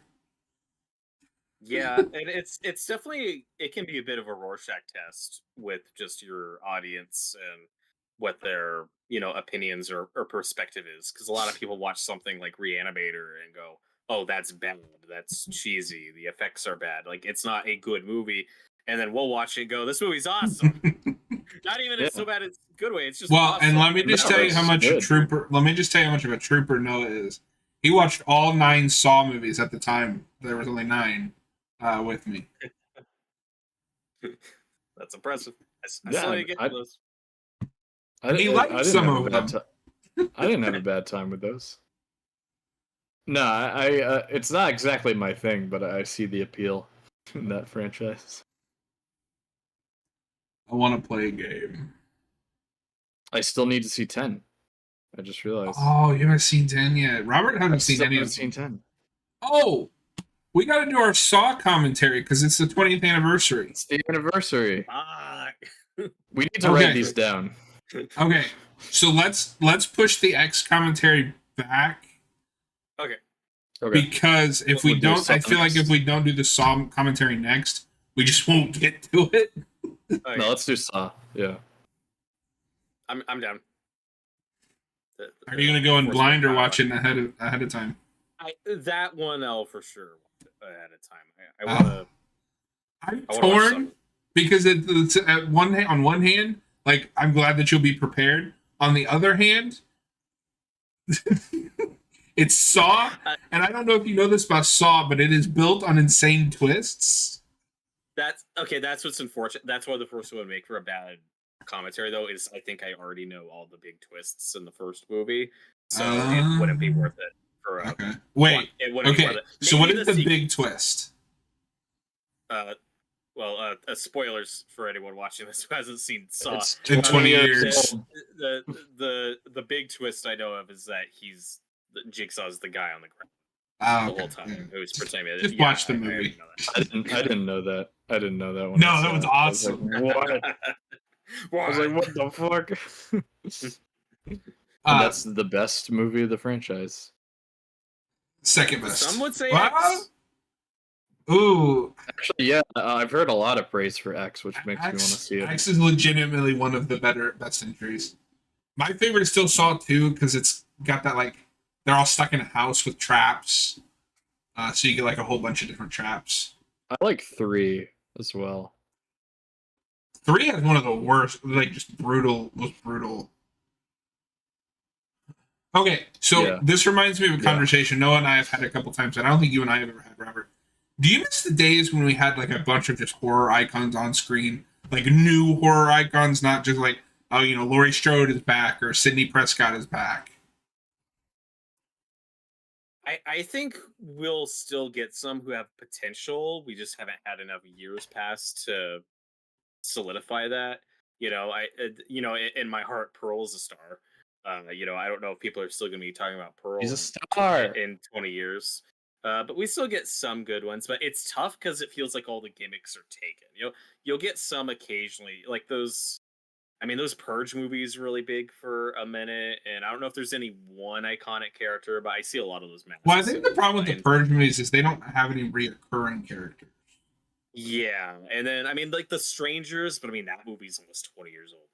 Yeah, and it's definitely, it can be a bit of a Rorschach test with just your audience and what their opinions or perspective is, because a lot of people watch something like Reanimator and go, oh, that's bad, that's cheesy, the effects are bad, like it's not a good movie. and then we'll watch it and go, this movie's awesome. Not even in so bad it's a good way. It's just well, awesome. and let me just tell you how much a trooper. Let me just tell you how much of a trooper Noah is. He watched all 9 Saw movies at the time. There was only 9 with me. That's impressive. I still need to get to those. He liked some of them. I didn't have a bad time with those. No, I it's not exactly my thing, but I see the appeal in that franchise. I want to play a game. I still need to see 10. I just realized. Oh, you haven't seen 10 yet. Robert hasn't seen any of them. Seen 10. Oh, we got to do our Saw commentary because it's the 20th anniversary. It's the anniversary. We need to Okay. write these down. Okay, so let's push the X commentary back. Okay. Because if we don't, I feel like if we don't do the Saw commentary next, we just won't get to it. Okay. No, let's do Saw. Yeah. I'm down. Are you gonna go in blind or watch it ahead of time? That one I'll for sure watch it ahead of time. I want to. I'm torn because it's on one hand, like I'm glad that you'll be prepared. On the other hand, it's Saw, and I don't know if you know this about Saw, but it is built on insane twists. That's okay. That's what's unfortunate. That's why the first one would make for a bad commentary, though. Is I think I already know all the big twists in the first movie, so it wouldn't be worth it. For okay. Wait. It wouldn't be worth it. So what is the big twist? Well, spoilers for anyone watching this who hasn't seen Saw. It's in 20 years. The big twist I know of is that Jigsaw's the guy on the ground the whole time. Who's pretending. Just watch the movie. I didn't know that. I didn't know that one. No, that was awesome. I was like, what? I was like, what the fuck? That's the best movie of the franchise. Second best. Some would say X. Ooh. Actually, yeah, I've heard a lot of praise for X, which makes me want to see it. X is legitimately one of the best entries. My favorite is still Saw 2 because it's got that, like, they're all stuck in a house with traps. So you get, like, a whole bunch of different traps. I like 3 as well. 3 has one of the worst, like, just most brutal. Okay, so This reminds me of a conversation Noah and I have had a couple times, and I don't think you and I have ever had, Robert. Do you miss the days when we had like a bunch of just horror icons on screen? Like new horror icons, not just like, oh, Laurie Strode is back or Sidney Prescott is back. I think we'll still get some who have potential. We just haven't had enough years pass to solidify that. In my heart, Pearl's a star. I don't know if people are still going to be talking about Pearl. He's a star in 20 years. But we still get some good ones, but it's tough because it feels like all the gimmicks are taken. You'll get some occasionally, like those. I mean, those Purge movies really big for a minute, and I don't know if there's any one iconic character, but I see a lot of those masks. Well, I think the problem with the Purge movies is they don't have any reoccurring characters. Yeah, and then I mean, like the Strangers, but I mean that movie's almost 20 years old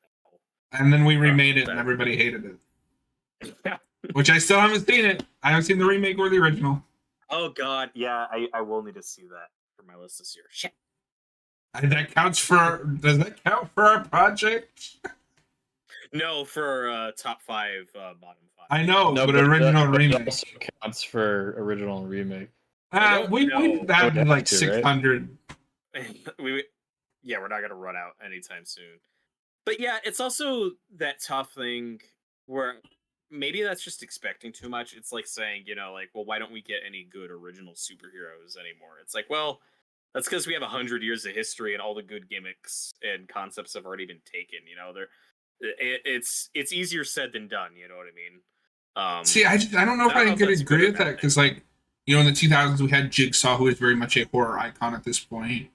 now. And then we remade it, and everybody hated it. Which I still haven't seen it. I haven't seen the remake or the original. Oh God, yeah, I will need to see that for my list this year. Shit. Does that count for our project? No, for top 5, bottom 5. I know, no, but original remake it also counts for original and remake. We did that in like 600. Right? We're not gonna run out anytime soon. But yeah, it's also that tough thing where maybe that's just expecting too much. It's like saying, well, why don't we get any good original superheroes anymore? It's like, well, that's because we have 100 years of history and all the good gimmicks and concepts have already been taken. It's easier said than done. You know what I mean? See, I don't know if I could agree with that because, like, in the 2000s we had Jigsaw, who is very much a horror icon at this point.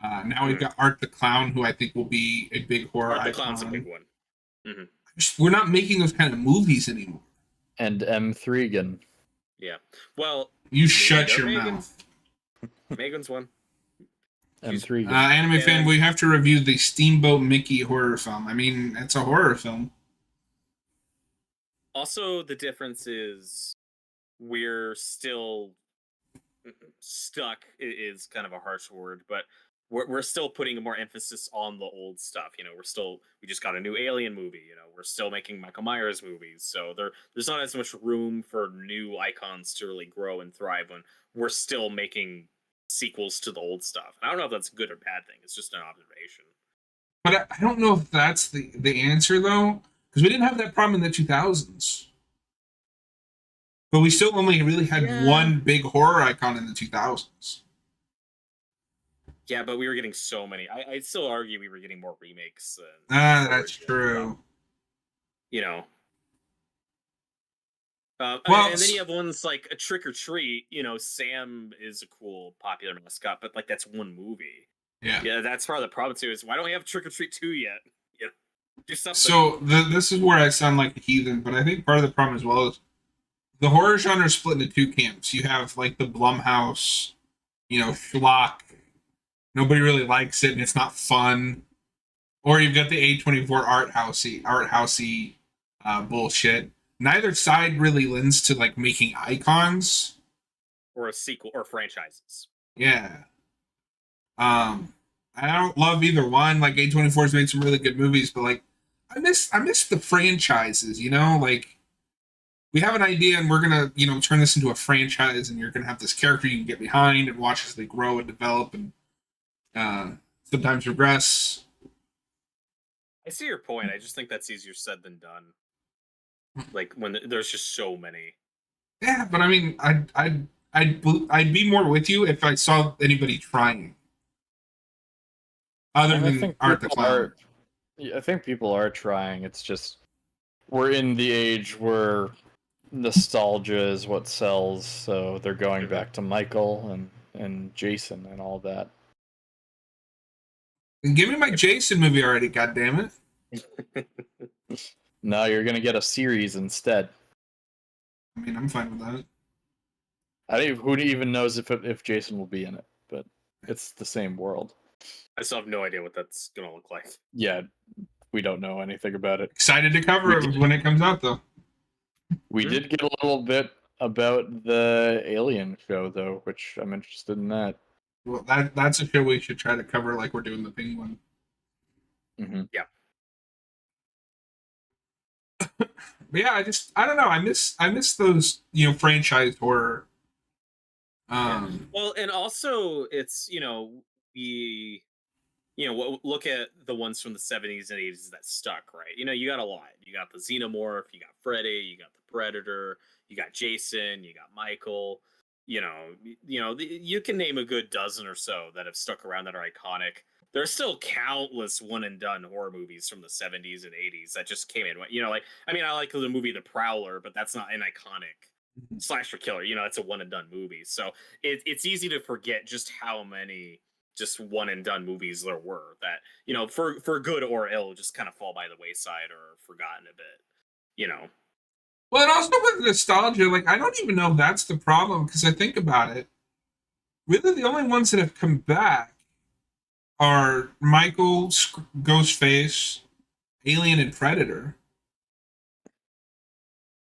Now we've got Art the Clown, who I think will be a big horror icon. Art the Clown's a big one. Mm-hmm. We're not making those kind of movies anymore. And M3gan. Yeah. Well, you shut your mouth. Megan's one. M3gan. Anime fan, we have to review the Steamboat Mickey horror film. I mean, it's a horror film. Also, the difference is we're still stuck is kind of a harsh word, but we're still putting more emphasis on the old stuff. You know, we just got a new Alien movie. You know, we're still making Michael Myers movies, so there's not as much room for new icons to really grow and thrive when we're still making sequels to the old stuff. And I don't know if that's a good or bad thing. It's just an observation. But I don't know if that's the answer though, because we didn't have that problem in the 2000s. But we still only really had Yeah. one big horror icon in the 2000s. Yeah, but we were getting so many. I'd still argue we were getting more remakes than That's original true. stuff, you know. Well, and then you have ones like a Trick or Treat. You know, Sam is a cool, popular mascot, but like that's one movie. Yeah. Yeah, that's part of the problem too. Is why don't we have Trick or Treat 2 yet? You know, do something. So this is where I sound like a heathen, but I think part of the problem as well is the horror genre is split into two camps. You have like the Blumhouse, schlock. Nobody really likes it and it's not fun. Or you've got the A24 art housey bullshit. Neither side really lends to like making icons or a sequel or franchises. Yeah. I don't love either one. Like A24's made some really good movies, but like I miss the franchises, like we have an idea and we're gonna, turn this into a franchise and you're gonna have this character you can get behind and watch as they grow and develop and sometimes regress. I see your point. I just think that's easier said than done. Like when there's just so many. Yeah, but I mean, I'd be more with you if I saw anybody trying, other than Art the Clown. I think people are trying. It's just we're in the age where nostalgia is what sells, so they're going back to Michael and Jason and all that. And give me my Jason movie already, goddammit. No, you're gonna get a series instead. I mean, I'm fine with that. Who even knows if Jason will be in it, but it's the same world. I still have no idea what that's gonna look like. Yeah, we don't know anything about it. Excited to cover it when it comes out, though. We did get a little bit about the Alien show, though, which I'm interested in that. Well, that's a show we should try to cover like we're doing the Penguin. Mm-hmm. Yeah. But yeah, I don't know. I miss those, franchise horror. Well, and also it's, we look at the ones from the 70s and 80s that stuck, right? You got a lot. You got the Xenomorph, you got Freddy, you got the Predator, you got Jason, you got Michael. You can name a good dozen or so that have stuck around that are iconic. There are still countless one and done horror movies from the 70s and 80s that just came in. I like the movie The Prowler, but that's not an iconic slasher killer. It's a one and done movie. So it's easy to forget just how many just one and done movies there were that, for good or ill, just kind of fall by the wayside or forgotten a bit. Well, and also with nostalgia, like I don't even know if that's the problem because I think about it. Really, the only ones that have come back are Michael, Ghostface, Alien, and Predator.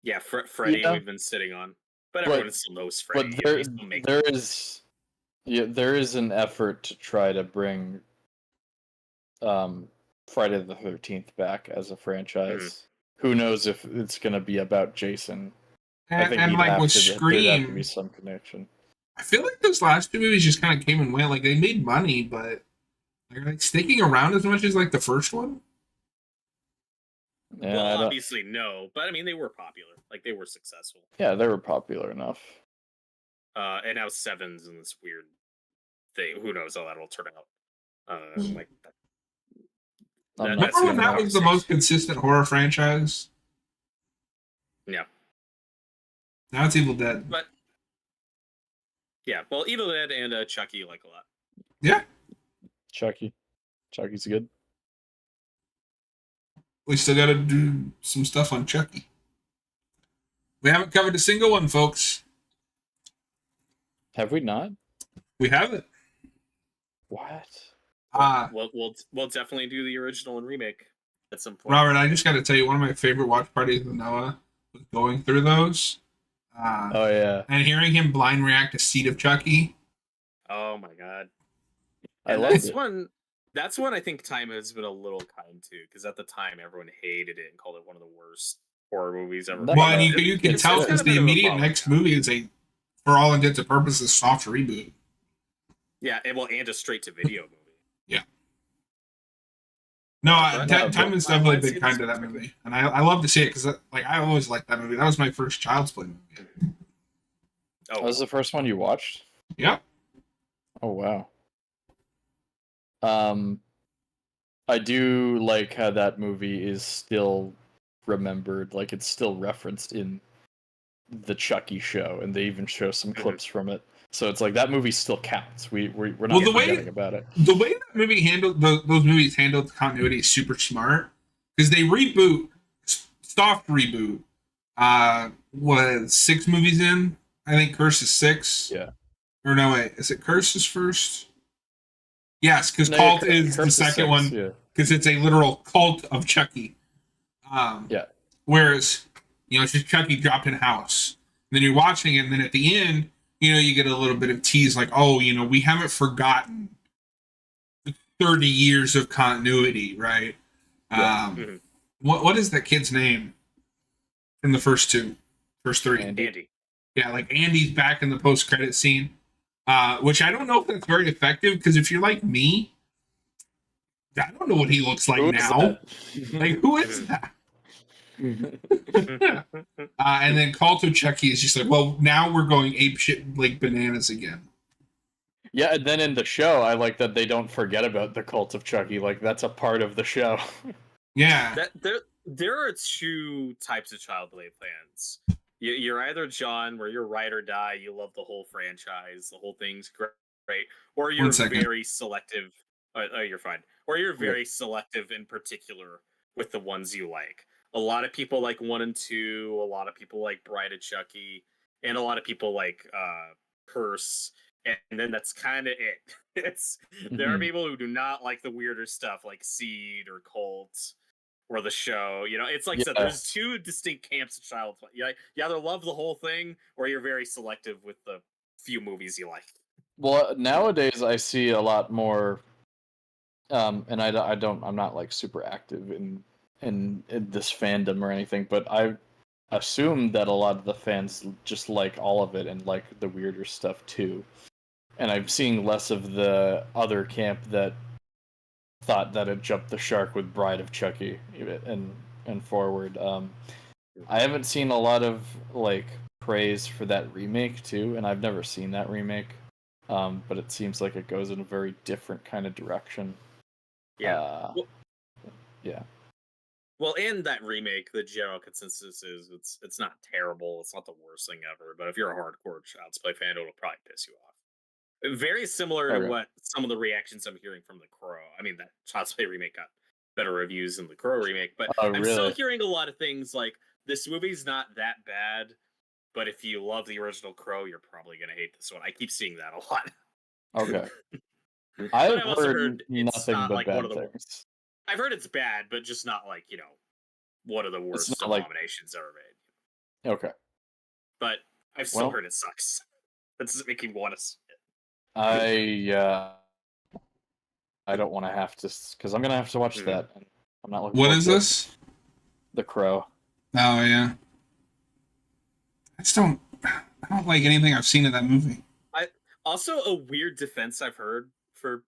Yeah, Freddy we've been sitting on, but everyone still knows Freddy. But there is an effort to try to bring Friday the 13th back as a franchise. Mm-hmm. Who knows if it's going to be about Jason? And like with Scream, there'd have to be some connection. I feel like those last two movies just kind of came and went. Like they made money, but they're like sticking around as much as like the first one. Yeah, well, obviously no, but I mean they were popular. Like they were successful. Yeah, they were popular enough. And now Seven's in this weird thing. Who knows how that'll turn out? Like. Remember when that was the most consistent horror franchise? Yeah. Now it's Evil Dead. But yeah, well, Evil Dead and Chucky like a lot. Yeah. Chucky's good. We still got to do some stuff on Chucky. We haven't covered a single one, folks. Have we not? We haven't. What? We'll definitely do the original and remake at some point. Robert, I just got to tell you, one of my favorite watch parties with Noah was going through those. Oh yeah, and hearing him blind react to Seed of Chucky. Oh my god! I And loved that's it. one. That's one I think time has been a little kind to, because at the time everyone hated it and called it one of the worst horror movies ever No, made. Well, and no, you can it's tell good. because got a the bit of a immediate following next now. movie is for all intents and purposes, soft reboot. Yeah, and a straight to video movie. No, Brett? Timon's Why definitely see been this kind to that one? movie, and I love to see it because I always liked that movie. That was my first Child's Play movie. Oh, That was the first one you watched? Yep. Oh wow. I do like how that movie is still remembered, like it's still referenced in the Chucky show, and they even show some clips from it. So it's like that movie still counts. We're not Well, the way- forgetting about it. The way that movie handled those movies handled continuity is super smart because they reboot, soft reboot. Was 6 movies in? I think Curse is 6. Yeah. Or no, wait, is it Curse is first? Yes, because No, Cult yeah, is the Curse second 6, one Yeah. because it's a literal cult of Chucky. Yeah. Whereas, it's just Chucky dropped in house. And then you're watching it, and then at the end, you get a little bit of tease like, oh, we haven't forgotten 30 years of continuity, right? Yeah. What is that kid's name from the first 3? Andy. Yeah, like Andy's back in the post-credit scene, which I don't know if that's very effective because if you're like me, I don't know what he looks like Who is now. that? Like, who is that? And then Cult of Chucky is just like, well, now we're going apeshit like bananas again. Yeah, and then in the show, I like that they don't forget about the Cult of Chucky. Like that's a part of the show. Yeah. There are 2 types of Child Play fans. You're either John, where you're ride or die, you love the whole franchise, the whole thing's great, or you're 1 second. very selective. Oh, you're fine. Or you're very selective in particular with the ones you like. A lot of people like 1 and 2. A lot of people like Bride of Chucky, and a lot of people like Curse. And then that's kind of it. There are people who do not like the weirder stuff like Seed or Cult or the show. It's like I said, there's 2 distinct camps of Child Play. You either love the whole thing or you're very selective with the few movies you like. Well, nowadays I see a lot more, and I'm not like super active in this fandom or anything, but I assume that a lot of the fans just like all of it and like the weirder stuff too. And I'm seeing less of the other camp that thought that it jumped the shark with Bride of Chucky and forward. I haven't seen a lot of like praise for that remake too, and I've never seen that remake. But it seems like it goes in a very different kind of direction. Yeah. Yeah. Well, and that remake, the general consensus is it's not terrible. It's not the worst thing ever. But if you're a hardcore Child's Play fan, it'll probably piss you off. Very similar to what some of the reactions I'm hearing from The Crow. I mean, that Child's Play remake got better reviews than The Crow remake, but I'm still hearing a lot of things like, this movie's not that bad, but if you love the original Crow, you're probably going to hate this one. I keep seeing that a lot. Okay. I've also heard it's nothing not but like bad one of the. things. I've heard it's bad, but just not like one of the worst not like- abominations ever made. Okay. But I've still heard it sucks. That doesn't make me want to see it. I don't want to have to, because I'm gonna have to watch that. And I'm not looking. What is this? The Crow. Oh yeah. I don't like anything I've seen in that movie. Also, a weird defense I've heard for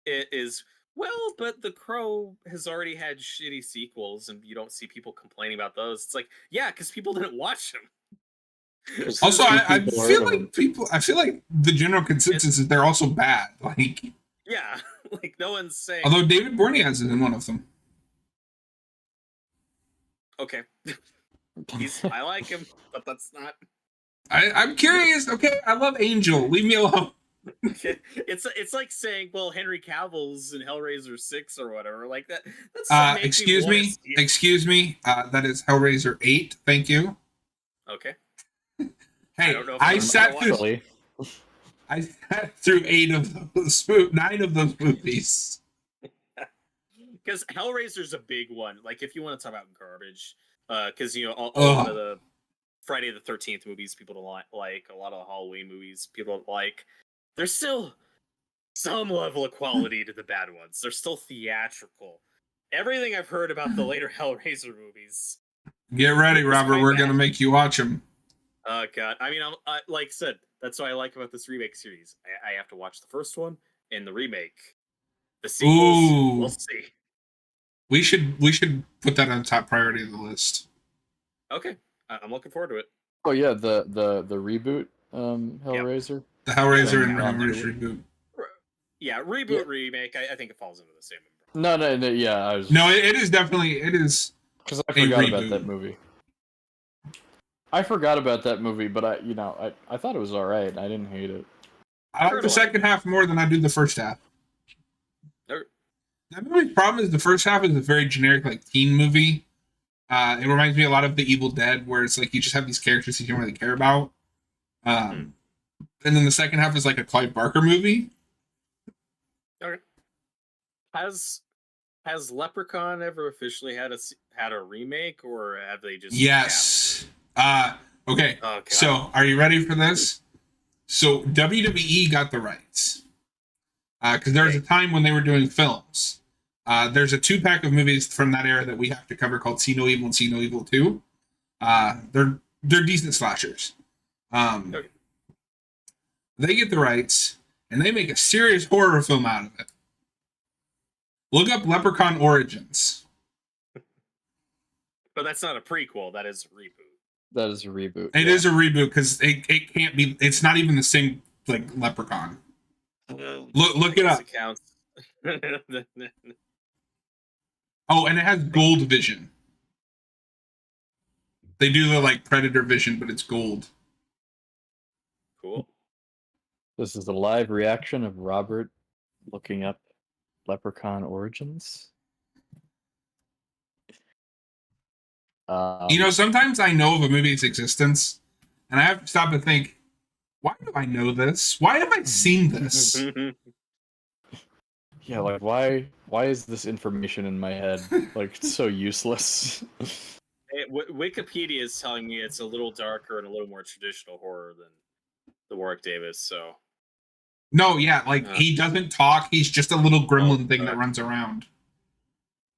it is, well, but The Crow has already had shitty sequels, and you don't see people complaining about those. It's like, yeah, because people didn't watch them. Also, I feel like the general consensus is they're also bad. Like, yeah, like no one's saying. Although David Boreanaz is in one of them. Okay, I like him, but that's not. I'm curious. Okay, I love Angel. Leave me alone. It's like saying, well, Henry Cavill's in Hellraiser 6 or whatever, like that. That's excuse me. That is Hellraiser 8. Thank you. Okay. Hey, I sat through 9 of those movies. Because Hellraiser's a big one. Like, if you want to talk about garbage, because all of the Friday the 13th movies people don't like, a lot of the Halloween movies people don't like. They're still some level of quality to the bad ones. They're still theatrical. Everything I've heard about the later Hellraiser movies. Get ready, It's Robert. quite We're bad. going to make you watch them. Oh god! I mean, like I said, that's what I like about this remake series. I have to watch the first one and the remake. The sequels, Ooh. we'll see. We should put that on top priority of the list. Okay, I'm looking forward to it. Oh yeah, the reboot Hellraiser. The Hellraiser Yeah, and yeah. Hellraiser reboot. Yeah, reboot remake. I think it falls into the same No, yeah, I was No, it is definitely because I forgot about reboot. that movie. I forgot about that movie, but I thought it was all right. I didn't hate it. I like the second half more than I do the first half. Okay. That movie's problem is the first half is a very generic like teen movie. It reminds me a lot of The Evil Dead, where it's like you just have these characters you don't really care about. And then the second half is like a Clive Barker movie. Okay. Has Leprechaun ever officially had a remake, or have they just? Yes. Okay. Oh, God. So, are you ready for this? So, WWE got the rights because there was a time when they were doing films. There's a 2-pack of movies from that era that we have to cover called See No Evil and See No Evil 2. They're decent slashers. Okay. They get the rights and they make a serious horror film out of it. Look up Leprechaun Origins. But that's not a prequel. That is a reboot. That is a reboot. It is a reboot because it can't be. It's not even the same like Leprechaun. Look it up. Oh, and it has gold vision. They do the like Predator vision, but it's gold. Cool. This is a live reaction of Robert looking up Leprechaun Origins. Sometimes I know of a movie's existence, and I have to stop and think, why do I know this? Why have I seen this? Yeah, like why is this information in my head like so useless? Wikipedia is telling me it's a little darker and a little more traditional horror than the Warwick Davis. So No, yeah, like he doesn't talk. He's just a little gremlin thing that runs around.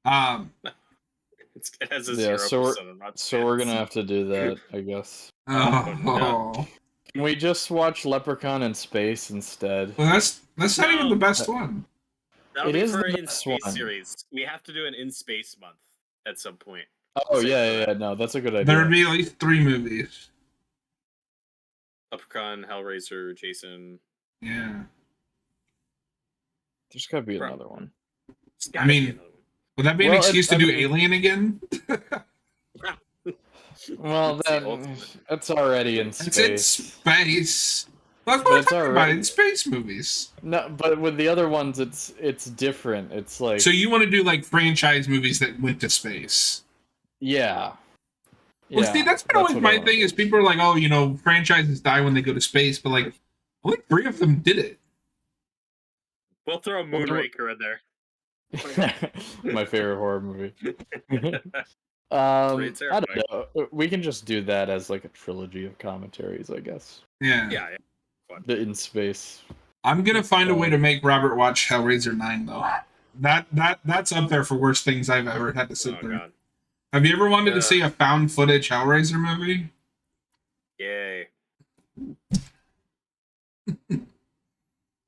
it has a Yeah, 0%. so we're gonna have to do that, I guess. Oh, Can we just watch Leprechaun in space instead? well, that's not even the best one. That'll It be is for the in best space one. series. We have to do an in space month at some point. Oh yeah, no, that's a good idea. There would be at least 3 movies. Leprechaun, Hellraiser, Jason. Yeah. There's gotta be another one. I mean, would that be an Well, excuse to do mean- Alien again? Well, that's already in space. It's in space. That's But what I'm it's talking about already- in space movies. No, but with the other ones, it's different. It's like So you want to do like franchise movies that went to space? yeah. Well, Yeah, see, that's been always what I my wanna thing. do. Is people are like, oh, franchises die when they go to space, but like, only 3 of them did it. We'll throw Moonraker in there. My favorite horror movie. Pretty I don't terrifying. know. We can just do that as like a trilogy of commentaries, I guess. Yeah. Yeah. The in space. I'm gonna find a way to make Robert watch Hellraiser 9 though. That's up there for worst things I've ever had to sit Oh through. god. Have you ever wanted to Yeah. see a found footage Hellraiser movie? Yay.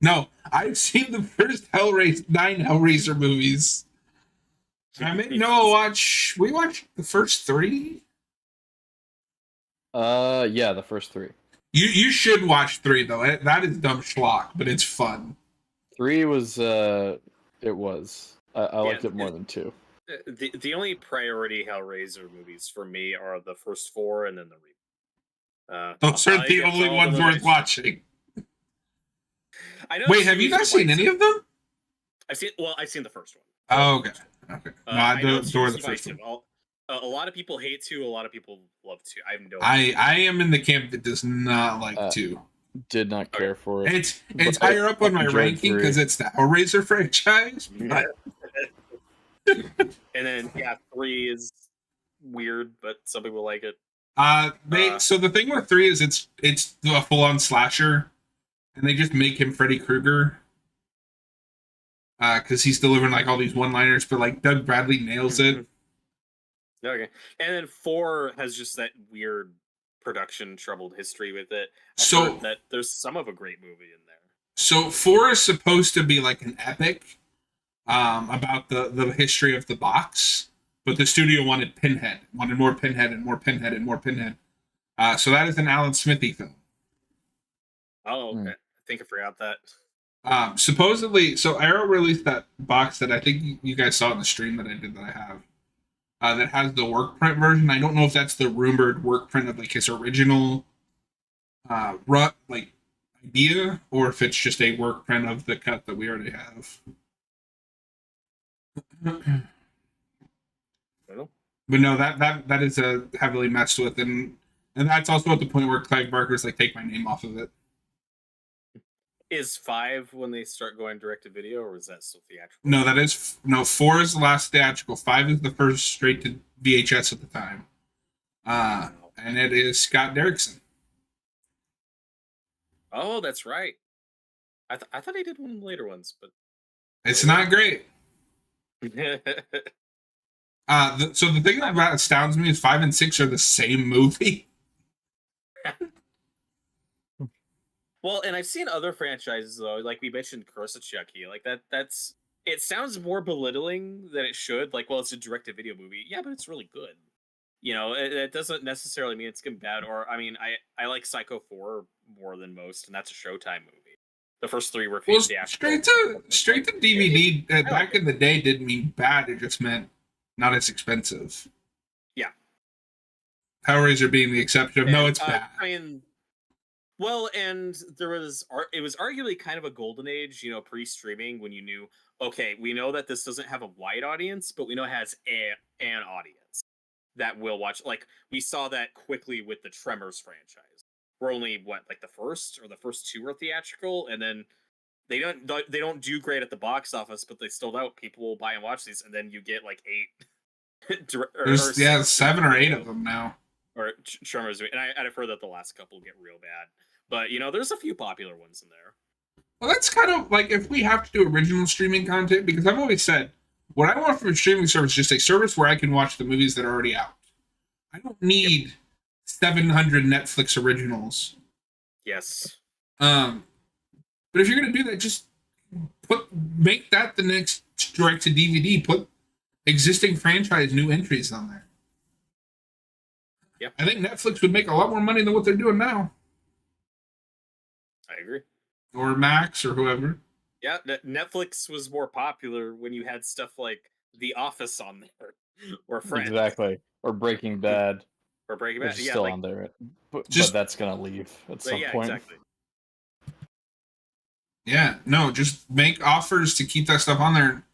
No, I've seen the first 9 Hellraiser movies. I made Noah watch. We watched the first 3. Yeah, the first 3. You should watch 3 though. That is dumb schlock, but it's fun. 3 was it was. I liked Yeah, it more than 2. The only priority Hellraiser movies for me are the first 4 and then the reboot. Those are the only ones worth watching. I know. Wait, have you not seen any of them? I've seen the first one. Oh, okay. Okay. No, I know don't adore the it's first divisive. one. A lot of people hate 2. A lot of people love 2. I have no. I am in the camp that does not like 2. Did not care for it. It's But higher up on my enjoyed ranking 3. because it's the Hellraiser franchise. But And then 3 is weird, but some people like it. so the thing with 3 is it's a full on slasher, and they just make him Freddy Krueger. because he's delivering like all these one-liners, but like Doug Bradley nails it. Okay, and then 4 has just that weird production troubled history with it. I've So heard that there's some of a great movie in there. so 4 is supposed to be like an epic about the history of the box, but the studio wanted Pinhead, wanted more Pinhead and more Pinhead and more Pinhead. So that is an Alan Smithy film. Oh, okay. I think I forgot that. Supposedly, so Arrow released that box that I think you guys saw in the stream that I did that I have. That has the work print version. I don't know if that's the rumored work print of like his original like idea, or if it's just a work print of the cut that we already have. But no, that is heavily messed with, and that's also at the point where Clive Barker's like, take my name off of it. Is 5 when they start going direct to video, or is that still theatrical? No, that is no. 4 is the last theatrical. 5 is the first straight to VHS at the time, and it is Scott Derrickson. Oh, that's right. I thought he did one of the later ones, but It's not great. So the thing that astounds me is 5 and 6 are the same movie. Well, and I've seen other franchises though, like we mentioned Curse of Chucky, like that's it sounds more belittling than it should. Like, well, it's a direct-to-video movie, yeah, but it's really good. You know, it doesn't necessarily mean it's gonna be bad. Or I mean, I like Psycho 4 more than most, and that's a Showtime movie. The first 3 were straight to DVD. Back in the day, didn't mean bad. It just meant not as expensive. Yeah, Hellraiser being the exception. No, it's bad. I mean, well, and it was arguably kind of a golden age, you know, pre-streaming, when you knew, okay, we know that this doesn't have a wide audience, but we know it has an audience that will watch. Like, we saw that quickly with the Tremors franchise. We're only like the first 2 are theatrical, and then they don't do great at the box office, but they still out. People will buy and watch these, and then you get like 8. There's 7 or 8 of them now. Or Tremors, and I've heard that the last couple get real bad. But, you know, there's a few popular ones in there. Well, that's kind of like if we have to do original streaming content, because I've always said, what I want from a streaming service is just a service where I can watch the movies that are already out. I don't need 700 Netflix originals. Yes. But if you're going to do that, just make that the next direct to DVD. Put existing franchise new entries on there. Yeah. I think Netflix would make a lot more money than what they're doing now. I agree. Or Max or whoever. Yeah, Netflix was more popular when you had stuff like The Office on there, or Friends. Exactly. Or Breaking Bad. Or Breaking Bad. Which is yeah, still like, on there. But that's going to leave at some yeah, point. Exactly. Yeah, no, just make offers to keep that stuff on there.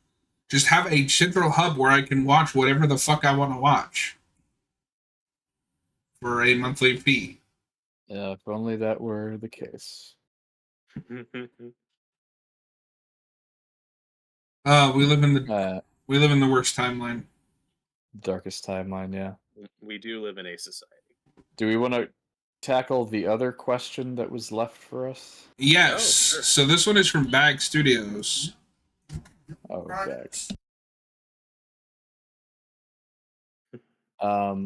Just have a central hub where I can watch whatever the fuck I want to watch for a monthly fee. Yeah, if only that were the case. We live in the worst timeline. Darkest timeline, yeah. We do live in a society. Do we want to tackle the other question that was left for us? Yes. Sure. So this one is from Bag Studios. Oh, Bags. I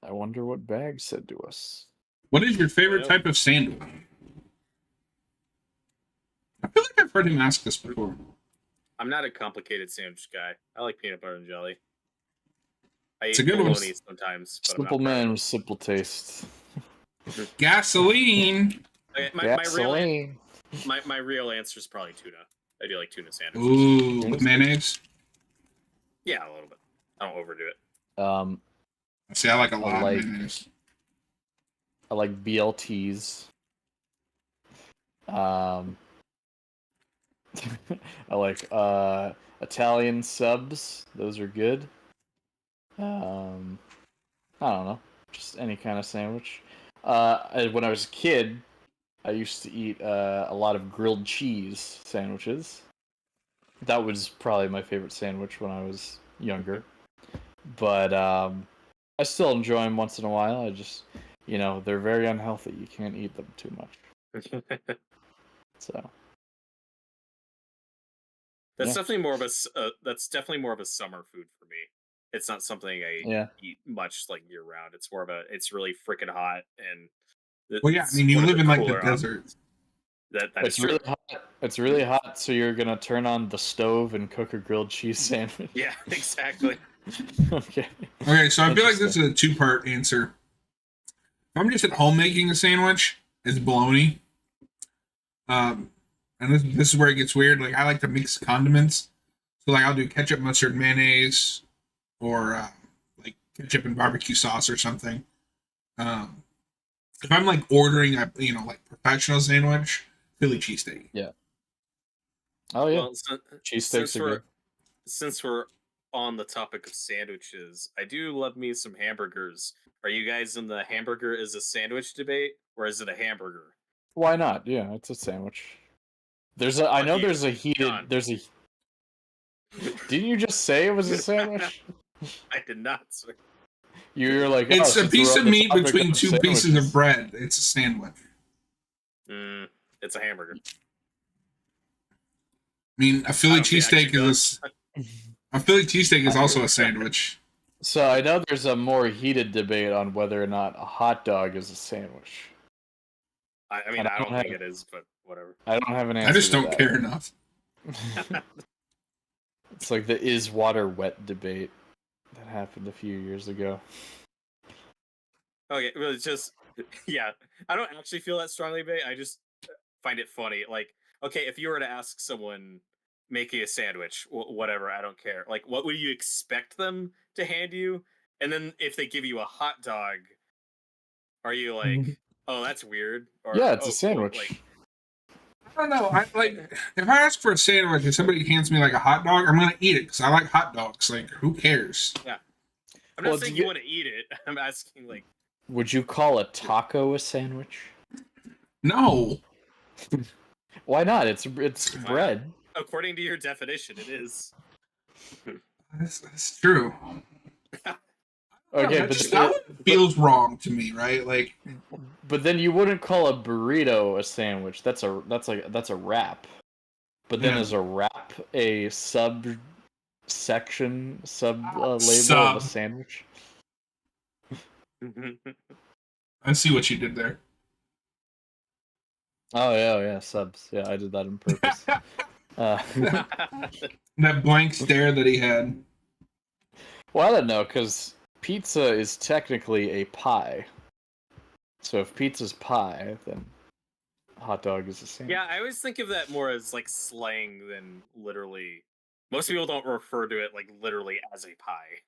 wonder what Bag said to us. What is your favorite type of sandwich? I feel like I've heard him ask this before. I'm not a complicated sandwich guy. I like peanut butter and jelly. I it's eat a good one. Sometimes. Simple man with simple taste. Gasoline. Gasoline. My real answer is probably tuna. I do like tuna sandwiches. Ooh, with mayonnaise? Yeah, a little bit. I don't overdo it. See, I like a lot of mayonnaise. I like BLTs. I like Italian subs. Those are good. I don't know. Just any kind of sandwich. When I was a kid, I used to eat a lot of grilled cheese sandwiches. That was probably my favorite sandwich when I was younger. But I still enjoy them once in a while. I just, they're very unhealthy. You can't eat them too much. So, That's Yeah. definitely more of that's definitely more of a summer food for me. It's not something I Yeah. eat much like year round. It's more of a it's really freaking hot and Well, yeah, I it's mean, you one of live the in like the cooler desert. that is It's true. really hot. It's really hot, so you're gonna turn on the stove and cook a grilled cheese sandwich. Yeah, exactly. Okay. Okay, so I feel like this is Interesting. a two-part answer. If I'm just at home making a sandwich, it's bologna. And this is where it gets weird. Like I like to mix condiments, so like I'll do ketchup, mustard, mayonnaise, or like ketchup and barbecue sauce or something. Um, if I'm like ordering a like professional sandwich, Philly cheesesteak. Yeah. Oh yeah. Well, Cheesesteaks since are we're good. since we're on the topic of sandwiches, I do love me some hamburgers. Are you guys in the hamburger is a sandwich debate, or is it a hamburger? Why not? Yeah, it's a sandwich. There's a. I know Lucky there's a heated. John. There's a. Didn't you just say it was a sandwich? I did not. Sir. You're like, oh, It's a since we're piece on of the meat topic between of two pieces sandwiches. of bread. It's a sandwich. It's a hamburger. I mean, a I Philly don't think cheesesteak actually is a Philly cheesesteak is I also agree. a sandwich. So I know there's a more heated debate on whether or not a hot dog is a sandwich. I mean, And I don't think it is, but whatever. I don't have an answer. I just to don't that. care enough. It's like the is water wet debate that happened a few years ago. Okay, well, it's just yeah. I don't actually feel that strongly, Bay. I just find it funny. Like, okay, if you were to ask someone making a sandwich, whatever, I don't care. Like, what would you expect them to hand you? And then if they give you a hot dog, are you like, oh, that's weird? Or Yeah, it's oh, a sandwich. Cool. Like, I don't know. I like if I ask for a sandwich and somebody hands me like a hot dog, I'm gonna eat it because I like hot dogs. Like, who cares? I'm not Well, saying do you you- want to eat it. I'm asking like, Would you call a taco a sandwich? No. Why not? It's not? bread. according to your definition, it is. That's true. Okay, that, but just, then, that one feels wrong to me, right? Like, but then you wouldn't call a burrito a sandwich. That's a wrap. But then Yeah. is a wrap a label of Sub. a sandwich? I see what you did there. Oh yeah, subs. Yeah, I did that on purpose. That blank stare that he had. Well, I don't know, because pizza is technically a pie. So if pizza's pie, then hot dog is a sandwich. Yeah, I always think of that more as like slang than literally. Most people don't refer to it like literally as a pie.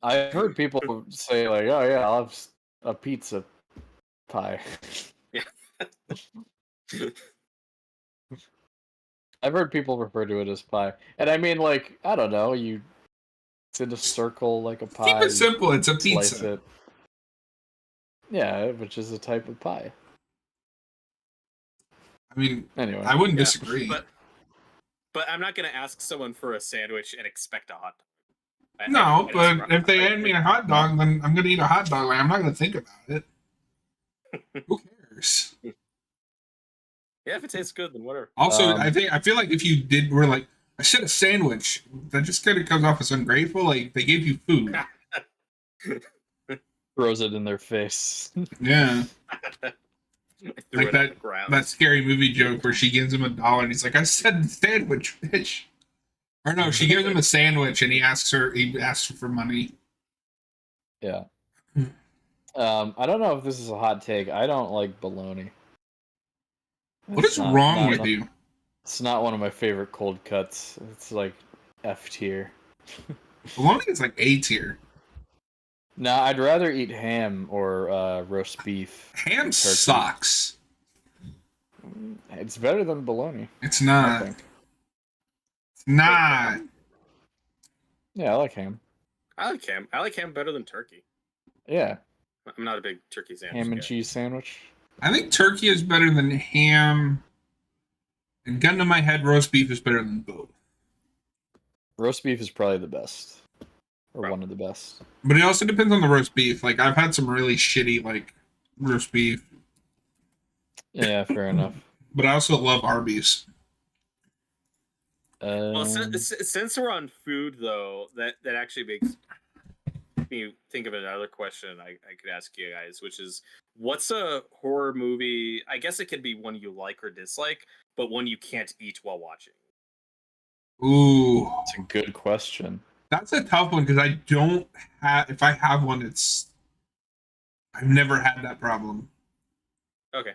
I've heard people say like, "Oh yeah, I'll have a pizza pie." Yeah. I've heard people refer to it as pie, and I mean, like, I don't know, it's in a circle like a pie. Keep it simple. It's a you slice pizza. it. Yeah, which is a type of pie. I mean, Anyway, I wouldn't Yeah, disagree. But I'm not gonna ask someone for a sandwich and expect a hot dog. No, I but just- if they hand me a hot dog, then I'm gonna eat a hot dog. Like, I'm not gonna think about it. Who cares? Yeah, if it tastes good, then whatever. Also, I feel like if you were like, I said a sandwich, that just kind of comes off as ungrateful. Like they gave you food. throws it in their face. Yeah, Threw like it on the ground. that scary movie joke where she gives him $1 and he's like, I said sandwich, bitch. Or no, she gives him a sandwich and he asks her for money. Yeah. I don't know if this is a hot take. I don't like bologna. What is wrong with you? It's not one of my favorite cold cuts. It's like F tier. Bologna is like A tier. No, I'd rather eat ham or roast beef. Ham Turkey. sucks. It's better than bologna. It's I not. think. It's not. Yeah, I like ham. I like ham. I like ham better than turkey. Yeah, I'm not a big turkey sandwich. ham and guy. cheese sandwich. I think turkey is better than ham. And gun to my head, roast beef is better than both. Roast beef is probably the best, or Right. one of the best. But it also depends on the roast beef. Like I've had some really shitty like roast beef, Yeah, fair enough. but I also love Arby's. Well, Um, since we're on food, though, that actually makes me think of another question I could ask you guys, which is, what's a horror movie? I guess it could be one you like or dislike, but one you can't eat while watching. Ooh, it's a good question. that's a tough one because I don't have. If I have one, I've never had that problem. Okay.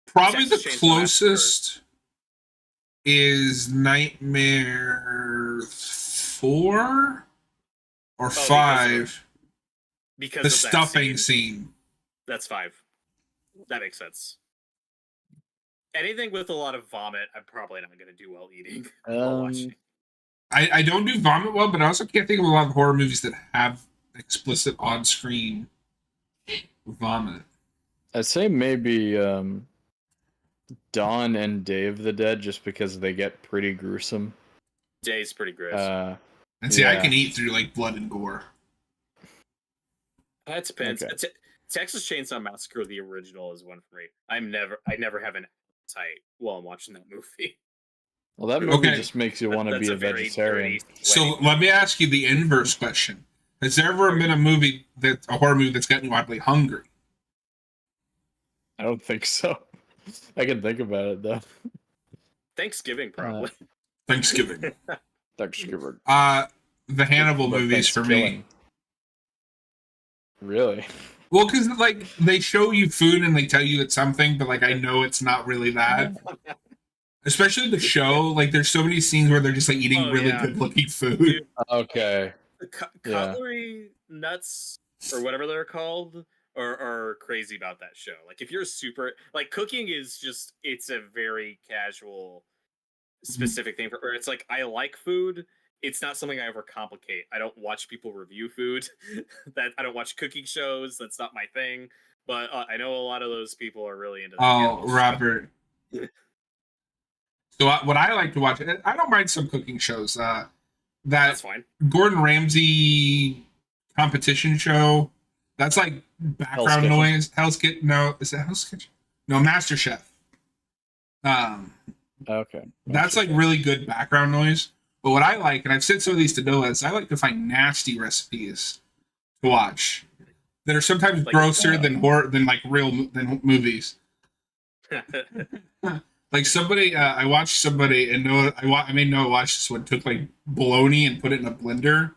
Probably the Texas Chainsaw Massacre. closest is Nightmare 4 or 5. Because The of that stuffing scene. scene. That's 5. That makes sense. Anything with a lot of vomit, I'm probably not going to do well eating while watching. I don't do vomit well, but I also can't think of a lot of horror movies that have explicit on-screen vomit. I'd say maybe Dawn and Day of the Dead, just because they get pretty gruesome. Day's pretty gross. And see, I yeah. can eat through like blood and gore. That depends. Okay. Texas Chainsaw Massacre, the original, is one for me. I never have an appetite while I'm watching that movie. Well, that movie Okay. just makes you want to That's be a very vegetarian. dirty, So sweaty- let me ask you the inverse question: has there ever been a horror movie that's gotten you oddly hungry? I don't think so. I can think about it though. Thanksgiving, probably. Thanksgiving. Thanksgiving. The Hannibal But movies for me. Thanksgiving. Really? Well, because like they show you food and they tell you it's something, but like I know it's not really that. Especially the show, like there's so many scenes where they're just like eating Oh, really yeah. good looking food. Dude, Okay. the Yeah. cutlery nuts or whatever they're called are crazy about that show. Like if you're super like cooking is just it's a very casual specific thing for or it's like I like food. It's not something I overcomplicate. I don't watch people review food. That I don't watch cooking shows. That's not my thing. But I know a lot of those people are really into that. Oh, cannibal show. Robert. So what I like to watch, I don't mind some cooking shows. That That's fine. Gordon Ramsay competition show. That's like background Kitchen. noise. Hell's Kitchen. No, is it Hell's Kitchen? No, MasterChef. Okay. That's like really good background noise. But what I like, and I've said some of these to Noah, is I like to find nasty recipes to watch that are sometimes Like, grosser than horror than like than movies. Like somebody, I watched somebody, and Noah, I made Noah watch this one. Took like bologna and put it in a blender,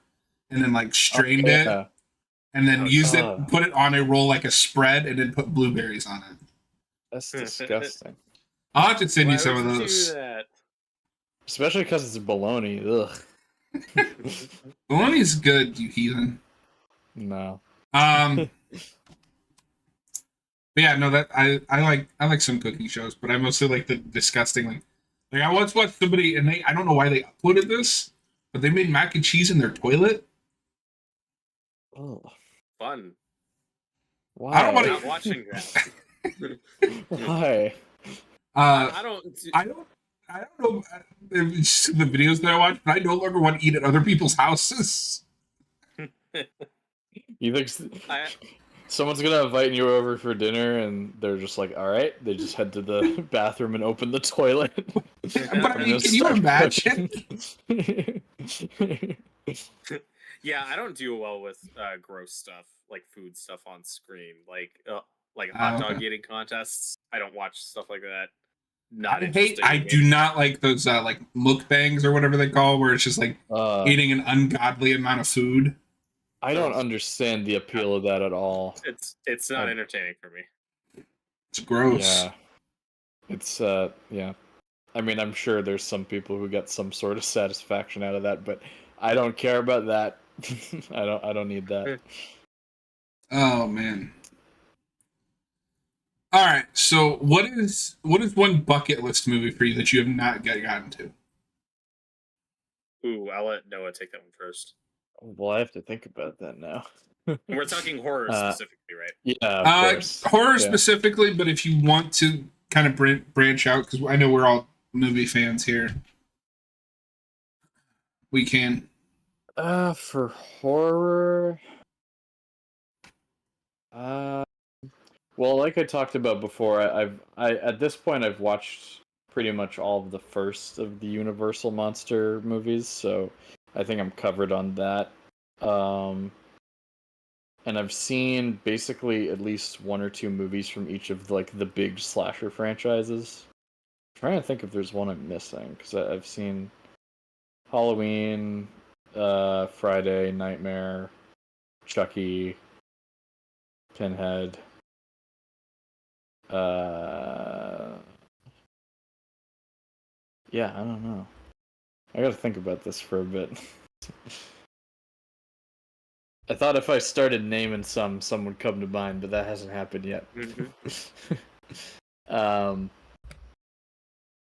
and then like strained it, Yeah. and then Oh, used God. it, put it on a roll like a spread, and then put blueberries on it. That's disgusting. I'll have to send Why you some would of you those. do that? Especially because it's bologna. Ugh. Bologna's good, you heathen. No. But yeah, no, that I like some cooking shows, but I mostly like the disgusting like I once watched somebody and I don't know why they uploaded this, but they made mac and cheese in their toilet. Oh. Fun. Why? I don't I'm wanna- not watching that. Why? I don't. I don't know it's the videos that I watch, but I no longer want to eat at other people's houses. You think I, someone's gonna invite you over for dinner and they're just like, all right, they just head to the bathroom and open the toilet. But I And mean, just can you start imagine? cooking. yeah, I don't do well with gross stuff like food stuff on screen, like hot dog okay. eating contests. I don't watch stuff like that. Not I interested. do not like those like mukbangs or whatever they call, where it's just like eating an ungodly amount of food. I don't understand the appeal of that at all. It's not entertaining for me. It's gross. Yeah. It's yeah. I mean, I'm sure there's some people who get some sort of satisfaction out of that, but I don't care about that. I don't need that. Oh man. All right. So what is one bucket list movie for you that you have not gotten to? Ooh, I'll let Noah take that one first. Well, I have to think about that now. We're talking horror specifically, right? Yeah, of course. Horror Yeah. specifically, but if you want to kind of branch out, because I know we're all movie fans here, we can. For horror, well, like I talked about before, I at this point I've watched pretty much all of the first of the Universal monster movies, so I think I'm covered on that. And I've seen basically at least one or two movies from each of like the big slasher franchises. I'm trying to think if there's one I'm missing because I've seen Halloween, Friday, Nightmare, Chucky, Pinhead. Yeah, I don't know. I gotta think about this for a bit. I thought if I started naming some would come to mind, but that hasn't happened yet.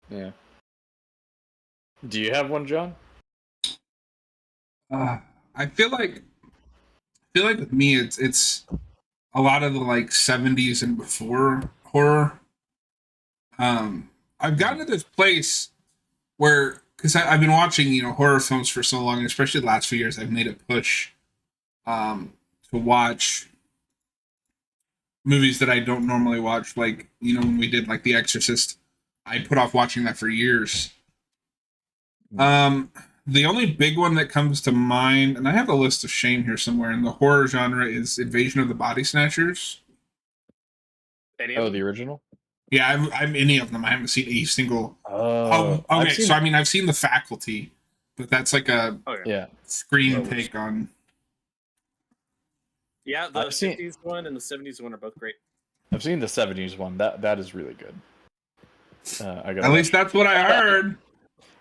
Yeah. Do you have one, John? I feel like with me it's a lot of the like 70s and before horror. I've gotten to this place where because I've been watching horror films for so long, and especially the last few years, I've made a push to watch movies that I don't normally watch. Like when we did like The Exorcist, I put off watching that for years. The only big one that comes to mind, and I have a list of shame here somewhere in the horror genre, is Invasion of the Body Snatchers. The original? Yeah, I'm any of them. I haven't seen a single. Oh, okay. So I mean, I've seen The Faculty, but that's like a screen take on. Yeah, the 50s one and the 70s one are both great. I've seen the 70s one. That is really good. At least that's what I heard.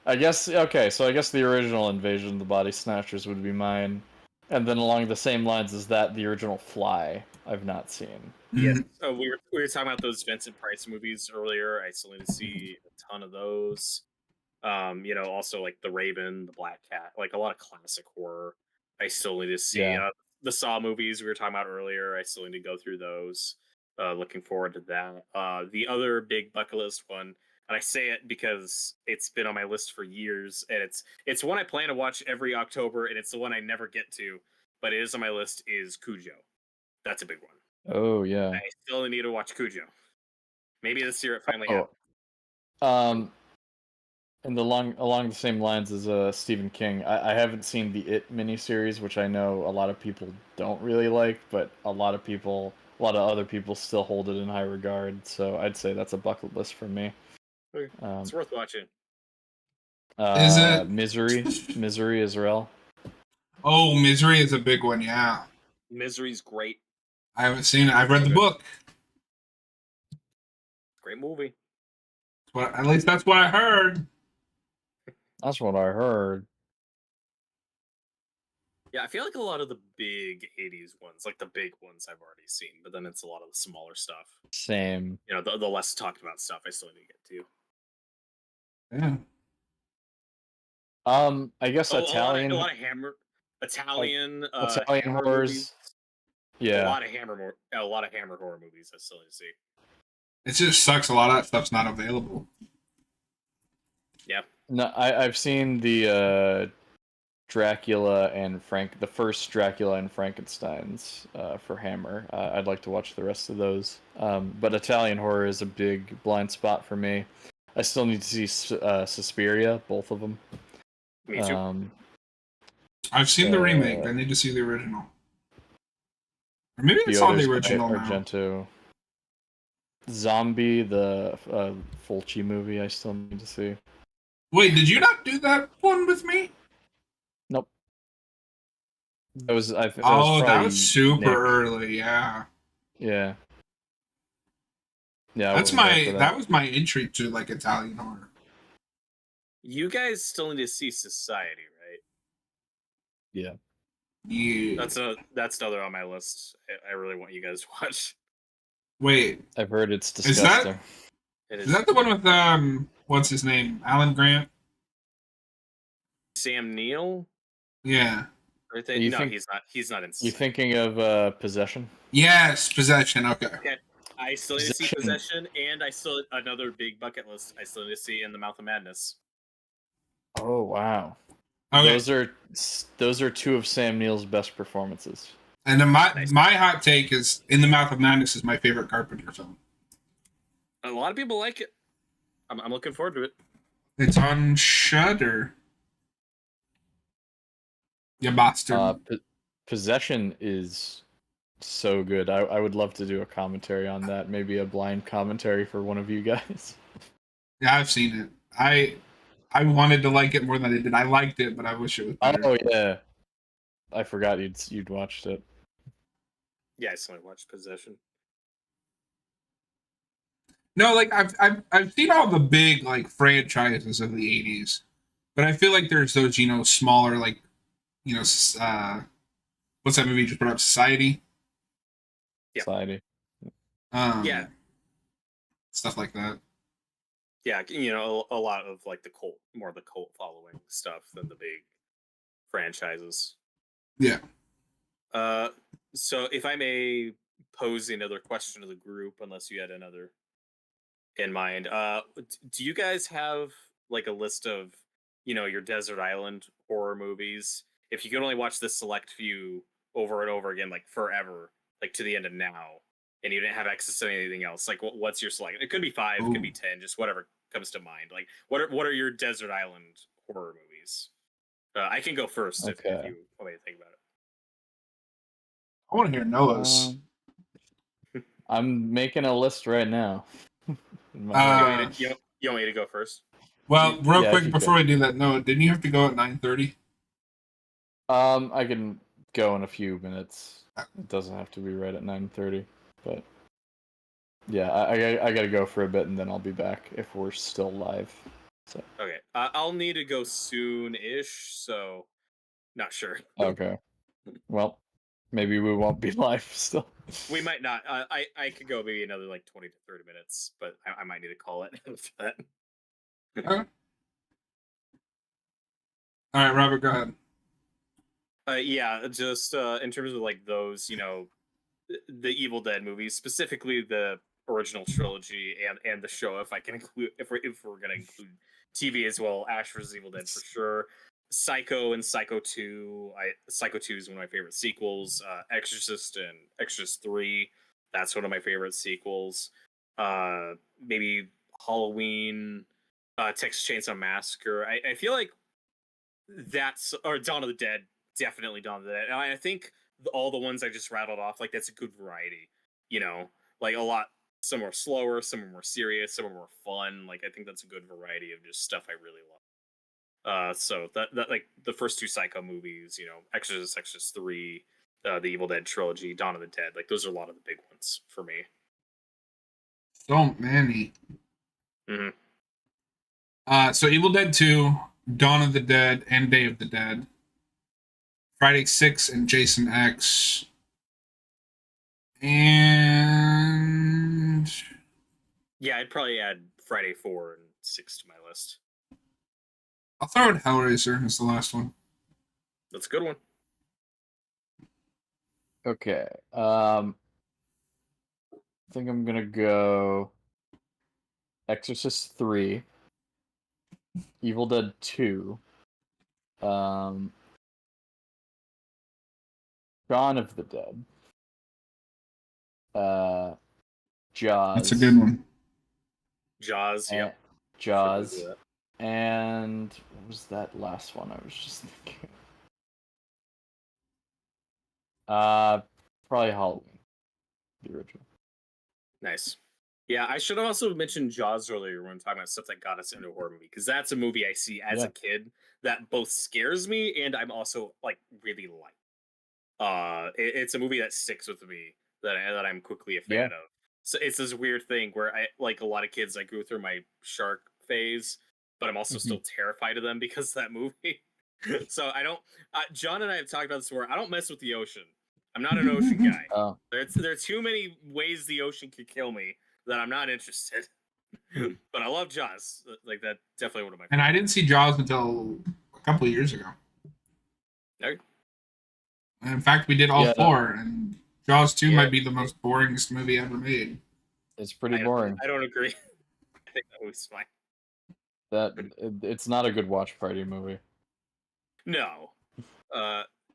I guess okay. So I guess the original Invasion of the Body Snatchers would be mine, and then along the same lines as that, the original Fly. I've not seen. Yes. So we were talking about those Vincent Price movies earlier. I still need to see a ton of those. Also like The Raven, The Black Cat, like a lot of classic horror. I still need to see the Saw movies we were talking about earlier. I still need to go through those. Looking forward to that. The other big bucket list one, and I say it because it's been on my list for years, and it's one I plan to watch every October, and it's the one I never get to, but it is on my list, is Cujo. That's a big one. Oh yeah. I still need to watch Cujo. Maybe this year it finally happens. And along the same lines as Stephen King, I haven't seen the It miniseries, which I know a lot of people don't really like, but a lot of other people still hold it in high regard. So I'd say that's a bucket list for me. It's worth watching. Is it Misery, Israel? Oh, Misery is a big one. Yeah, Misery's great. I haven't seen it. I've read the book. Great movie. Well, at least that's what I heard. That's what I heard. Yeah, I feel like a lot of the big 80s ones, like the big ones I've already seen, but then it's a lot of the smaller stuff. Same. The less talked about stuff I still need to get to. Yeah. I guess Italian. A lot of Italian horrors. Movies. Yeah. A lot of Hammer horror movies I still need to see. It just sucks. A lot of that stuff's not available. Yeah. No, I've seen the Dracula and the first Dracula and Frankenstein's for Hammer. I'd like to watch the rest of those. But Italian horror is a big blind spot for me. I still need to see Suspiria, both of them. Me too. I've seen the remake. I need to see the original. Or maybe it's on the original now. Argento. Zombie, the Fulci movie, I still need to see. Wait, did you not do that one with me? Nope. That was that was super early. Yeah. Yeah. Yeah. That was my entry to like Italian horror. You guys still need to see Society, right? Yeah. Yeah. That's another on my list. I really want you guys to watch. Wait, I've heard it's disgusting. Is that the one with what's his name? Alan Grant? Sam Neill? Yeah. He's not in Society. You thinking of Possession? Yes, Possession. Okay. I still need to see Possession, and another big bucket list. I still need to see In the Mouth of Madness. Oh wow! Okay. Those are two of Sam Neill's best performances. And then my hot take is In the Mouth of Madness is my favorite Carpenter film. A lot of people like it. I'm looking forward to it. It's on Shudder. You bastard. Possession is so good. I would love to do a commentary on that. Maybe a blind commentary for one of you guys. Yeah, I've seen it. I wanted to like it more than I did. I liked it, but I wish it was better. Oh yeah, I forgot you'd watched it. Yeah, I still watched Possession. No, like I've seen all the big like franchises of the '80s, but I feel like there's those smaller like what's that movie you just put up, Society? Yeah. Society. Yeah. Stuff like that. Yeah, a lot of like the cult following stuff than the big franchises. Yeah. So if I may pose another question to the group, unless you had another in mind, do you guys have like a list of your desert island horror movies? If you can only watch this select few over and over again, like forever, like to the end of now, and you didn't have access to anything else, like what's your select? It could be 5, it could be 10, just whatever comes to mind. Like what are your desert island horror movies? I can go first if you want me to think about it. I want to hear Noah's. I'm making a list right now. You want me to go first? Well, real quick before we do that, Noah, didn't you have to go at 9:30? I can go in a few minutes. It doesn't have to be right at 9:30, but yeah, I gotta go for a bit and then I'll be back if we're still live. So. Okay, I'll need to go soon-ish, so not sure. Okay, well, maybe we won't be live still. We might not. I could go maybe another like 20 to 30 minutes, but I might need to call it for that. Okay. All right, Robert, go ahead. Yeah, just in terms of like those, the Evil Dead movies, specifically the original trilogy and the show, if I can include, if we're gonna include TV as well, Ash vs. Evil Dead for sure. Psycho and Psycho 2. Psycho 2 is one of my favorite sequels. Exorcist and Exorcist 3. That's one of my favorite sequels. Maybe Halloween, Texas Chainsaw Massacre. I feel like or Dawn of the Dead. Definitely Dawn of the Dead. And I think all the ones I just rattled off, like that's a good variety. Like a lot. Some are slower, some are more serious, some are more fun. Like I think that's a good variety of just stuff I really love. So that like the first 2 Psycho movies, Exorcist, Exorcist 3, the Evil Dead trilogy, Dawn of the Dead, like those are a lot of the big ones for me. So many. Mm-hmm. So Evil Dead 2, Dawn of the Dead, and Day of the Dead. Friday 6 and Jason X. And yeah, I'd probably add Friday 4 and 6 to my list. I'll throw in Hellraiser as the last one. That's a good one. Okay. I think I'm gonna go Exorcist 3, Evil Dead 2, Dawn of the Dead, Jaws. That's a good one. Jaws, yeah. Jaws. And what was that last one I was just thinking? Probably Halloween, the original. Nice. Yeah, I should have also mentioned Jaws earlier when talking about stuff that got us into a horror movie, because that's a movie I see as a kid that both scares me and I'm also like really like. It's a movie that sticks with me that I'm quickly a fan of. So it's this weird thing where I, like a lot of kids, I go through my shark phase, but I'm also still terrified of them because of that movie. So I don't. John and I have talked about this before. I don't mess with the ocean. I'm not an ocean guy. There are too many ways the ocean could kill me that I'm not interested. But I love Jaws. Like that's definitely one of my favorites. And I didn't see Jaws until a couple of years ago. Okay. And in fact, we did all 4, and Jaws 2 might be the most boringest movie ever made. It's pretty boring. I don't agree. I think that movie's fine. It's not a good watch party movie. No.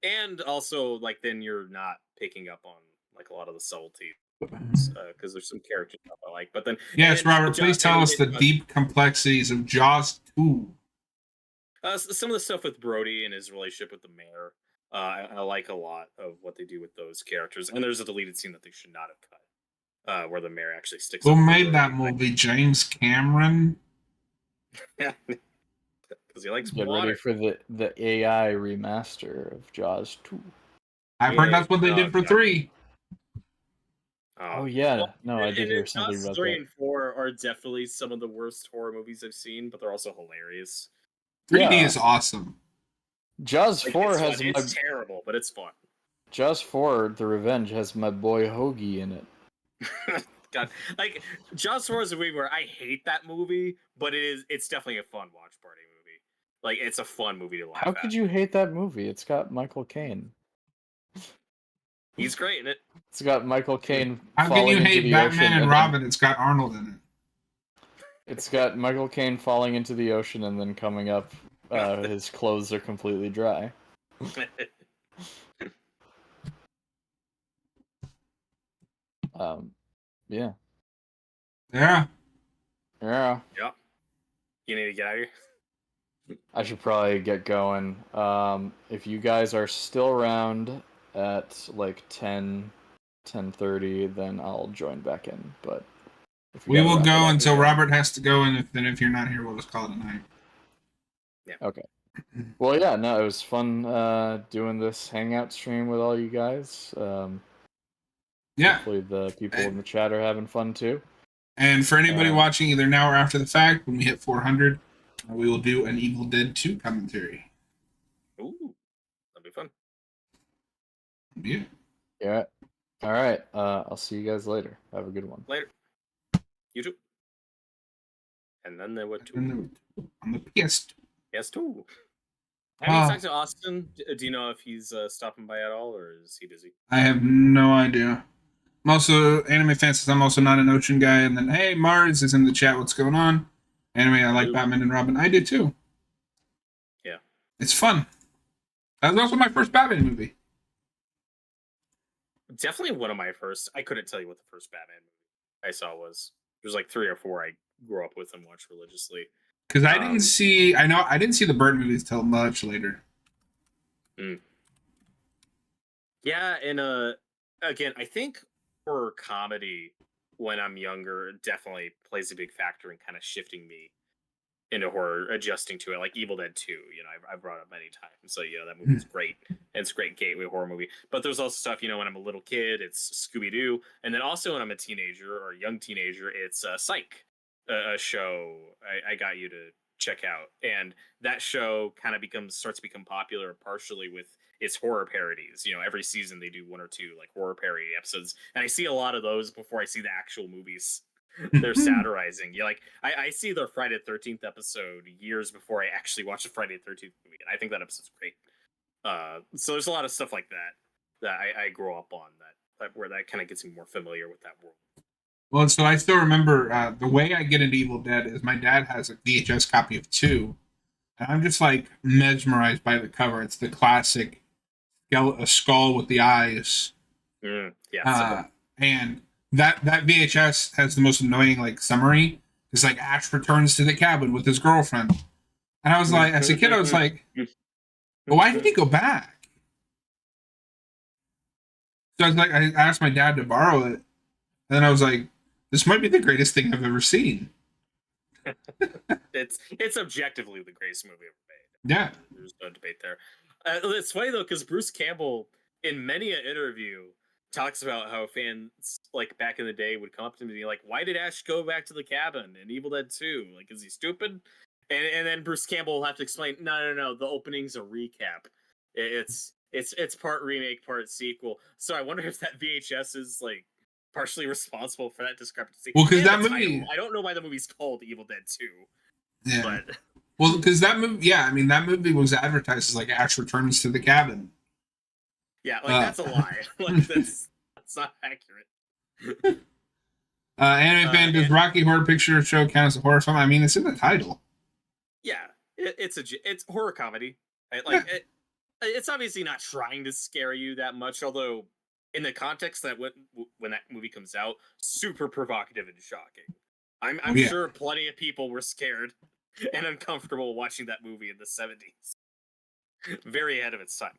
And also, like, then you're not picking up on like a lot of the subtleties because there's some character stuff I like. But then, Yes, and Robert, please Jaws, tell us the deep complexities of Jaws 2. some of the stuff with Brody and his relationship with the mayor. I like a lot of what they do with those characters. And there's a deleted scene that they should not have cut, where the mayor actually sticks. Who up for made that Brody. movie? James Cameron? Yeah, because he likes Get water. ready for the AI remaster of Jaws 2. I've heard that's what they did for yeah. 3. Oh yeah, no, I did hear Jaws something about 3 that. and 4 are definitely some of the worst horror movies I've seen, but they're also hilarious. 3D Yeah. is awesome. Jaws 4 has fun. It's terrible, but it's fun. Jaws 4: The Revenge has my boy Hoagie in it. God, like Jaws 4 is a movie where I hate that movie, but it's definitely a fun watch party movie. Like it's a fun movie to laugh How at. could you hate that movie? It's got Michael Caine. He's great in it. It's got Michael Caine. How can you hate Batman and Robin? It's got Arnold in it. It's got Michael Caine falling into the ocean and then coming up. His clothes are completely dry. Yeah. Yeah. Yeah. Yeah. You need to get out of here. I should probably get going. If you guys are still around at like 10:30, then I'll join back in. But we will go until Robert has to go, and if you're not here, we'll just call it a night. Yeah. Okay. Well, yeah, no, it was fun doing this hangout stream with all you guys. Yeah. Hopefully the people in the chat are having fun too. And for anybody watching either now or after the fact, when we hit 400, we will do an Evil Dead 2 commentary. Ooh, that'll be fun. Yeah. Yeah. All right. I'll see you guys later. Have a good one. Later. You too. And then there were two. On the PS2. PS2. Have you talked to Austin? Do you know if he's stopping by at all, or is he busy? I have no idea. I'm also Anime Fan says I'm also not an Ocean guy, and then hey, Mars is in the chat. What's going on? Anime, I like Batman and Robin. I do too. Yeah, it's fun. That was also my first Batman movie. Definitely one of my first. I couldn't tell you what the first Batman movie I saw was. There's like 3 or 4 I grew up with and watched religiously. Because I didn't see. I didn't see the Burton movies till much later. Yeah, and again, I think horror comedy when I'm younger definitely plays a big factor in kind of shifting me into horror, adjusting to it. Like Evil Dead 2, I've brought up many times. So that movie's great. And it's a great gateway horror movie. But there's also stuff, when I'm a little kid, it's Scooby-Doo, and then also when I'm a teenager or a young teenager, it's Psych, a show I got you to check out. And that show kind of starts to become popular partially with its horror parodies. Every season they do 1 or 2 like horror parody episodes, and I see a lot of those before I see the actual movies they're satirizing. I see their Friday the 13th episode years before I actually watch the Friday the 13th movie, and I think that episode's great. So there's a lot of stuff like that I grew up on that where that kind of gets me more familiar with that world. Well, so I still remember the way I get into Evil Dead is my dad has a VHS copy of 2, and I'm just like mesmerized by the cover. It's the classic a skull with the eyes. Yeah. And that VHS has the most annoying like summary. It's like Ash returns to the cabin with his girlfriend, and I was like, as a kid, I was like, well, why did he go back? So I was like, I asked my dad to borrow it, and then I was like, this might be the greatest thing I've ever seen. It's objectively the greatest movie ever made. Yeah, there's no debate there. It's funny though, because Bruce Campbell, in many an interview, talks about how fans like back in the day would come up to him and be like, "Why did Ash go back to the cabin in Evil Dead 2? Like, is he stupid?" And then Bruce Campbell will have to explain, "No, the opening's a recap. It's part remake, part sequel." So I wonder if that VHS is like partially responsible for that discrepancy. Well, because that movie, title, I don't know why the movie's called Evil Dead 2. Yeah. But well, because that movie, that movie was advertised as like Ash returns to the cabin. Yeah, that's a lie. Like that's not accurate. Anime Fan, does Rocky Horror Picture Show count as a horror film? I mean, it's in the title. Yeah, it's horror comedy. Right? It's obviously not trying to scare you that much, although in the context that when that movie comes out, super provocative and shocking. I'm Yeah. sure plenty of people were scared and uncomfortable watching that movie in the 70s. Very ahead of its time.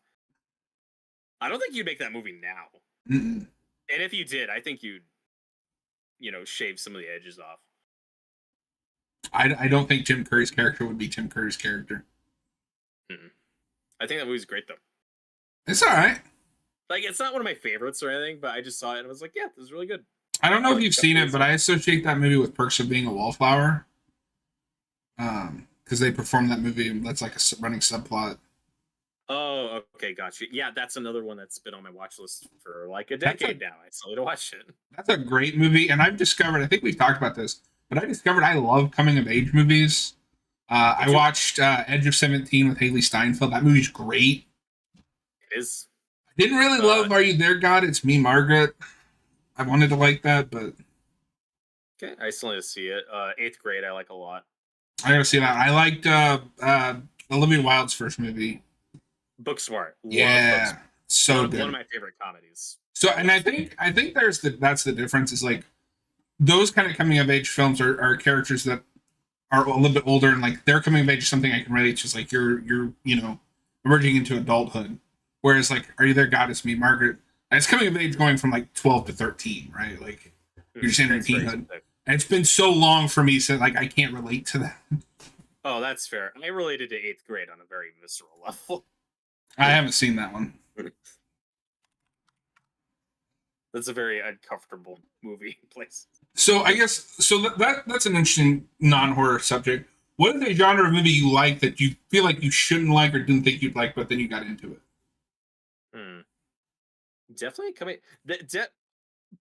I don't think you'd make that movie now. Mm-mm. And if you did, I think you'd, shave some of the edges off. I don't think Tim Curry's character would be Tim Curry's character. I think that movie's great, though. It's all right. Like, it's not one of my favorites or anything, but I just saw it and I was like, yeah, this is really good. I don't know if you've seen it, but I associate that movie with Perks of Being a Wallflower. Because they performed that movie, and that's like a running subplot. Oh, okay, gotcha. Yeah, that's another one that's been on my watch list for like a decade now. I still need to watch it. That's a great movie, and I've discovered, I think we've talked about this, but I discovered I love coming of age movies. I watched Edge of 17 with Haley Steinfeld. That movie's great. It is. I didn't really love Are You There, God? It's Me, Margaret. I wanted to like that, but... Okay, I still need to see it. 8th Grade, I like a lot. I gotta see that. I liked Olivia Wilde's first movie. Booksmart. Yeah, so good. One of my favorite comedies. So, and I think that's the difference is like those kind of coming of age films are characters that are a little bit older and like their coming of age is something I can relate to. It's like you're emerging into adulthood. Whereas like Are You There, God? It's Me, Margaret. And it's coming of age going from like 12 to 13, right? Like you're just entering teenhood. And it's been so long for me, so like I can't relate to that. Oh, that's fair. I related to 8th Grade on a very visceral level. I haven't seen that one. That's a very uncomfortable movie place. So I guess that's an interesting non-horror subject. What is a genre of movie you like that you feel like you shouldn't like or didn't think you'd like, but then you got into it? Definitely coming.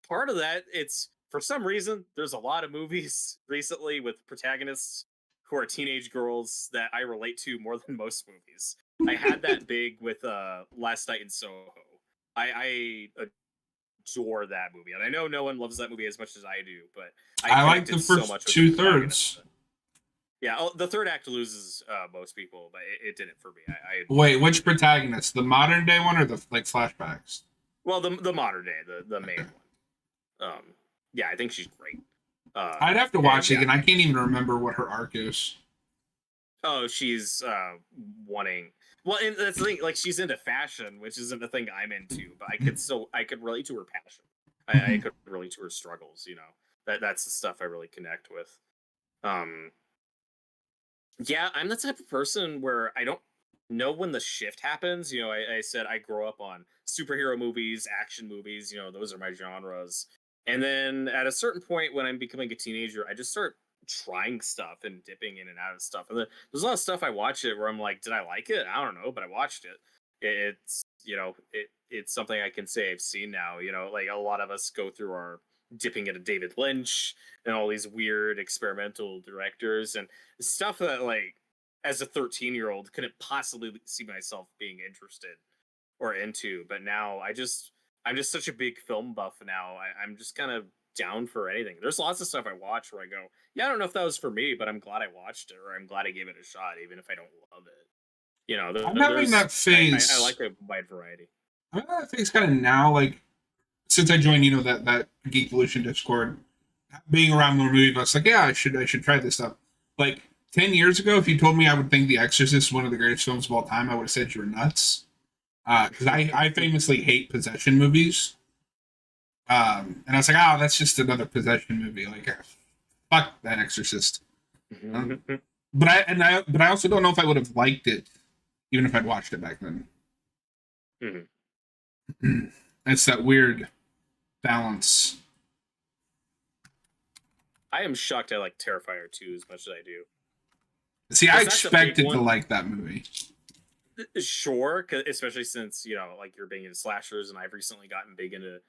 Part of that, it's for some reason there's a lot of movies recently with protagonists who are teenage girls that I relate to more than most movies. I had that big with Last Night in Soho. I adore that movie, and I know no one loves that movie as much as I do, but I like the first so much 2/3. Yeah, the third act loses most people, but it didn't for me. Wait, which protagonist? The modern day one or the like flashbacks? Well, the modern day, the main one. Yeah, I think she's great. I'd have to watch it again. I can't even remember what her arc is. Oh, she's wanting. Well, and that's the thing. Like, she's into fashion, which isn't a thing I'm into, but I could relate to her passion. I could relate to her struggles. That's the stuff I really connect with. Yeah, I'm the type of person where I don't know when the shift happens. I said I grow up on superhero movies, action movies. Those are my genres. And then at a certain point when I'm becoming a teenager, I just start trying stuff and dipping in and out of stuff. And there's a lot of stuff I watch it where I'm like, did I like it? I don't know, but I watched it. It's something I can say I've seen now. Like a lot of us go through our dipping into David Lynch and all these weird experimental directors and stuff that, like, as a 13-year-old couldn't possibly see myself being interested or into. But now I'm just such a big film buff now. I'm just kind of down for anything. There's lots of stuff I watch where I go, yeah, I don't know if that was for me, but I'm glad I watched it, or I'm glad I gave it a shot, even if I don't love it. I'm having that phase. I like a wide variety. I'm having that phase kind of now, like since I joined, that Geek Evolution Discord, being around more movie buffs, like, yeah, I should try this stuff. Like 10 years ago, if you told me I would think The Exorcist is one of the greatest films of all time, I would have said you were nuts. Because I famously hate possession movies. And I was like, oh, that's just another possession movie. Like, fuck that Exorcist. But I also don't know if I would have liked it, even if I'd watched it back then. It's that weird balance. I am shocked I like Terrifier 2 as much as I do. See, I expected to like that movie. Sure, especially since, like, you're big into slashers, and I've recently gotten big into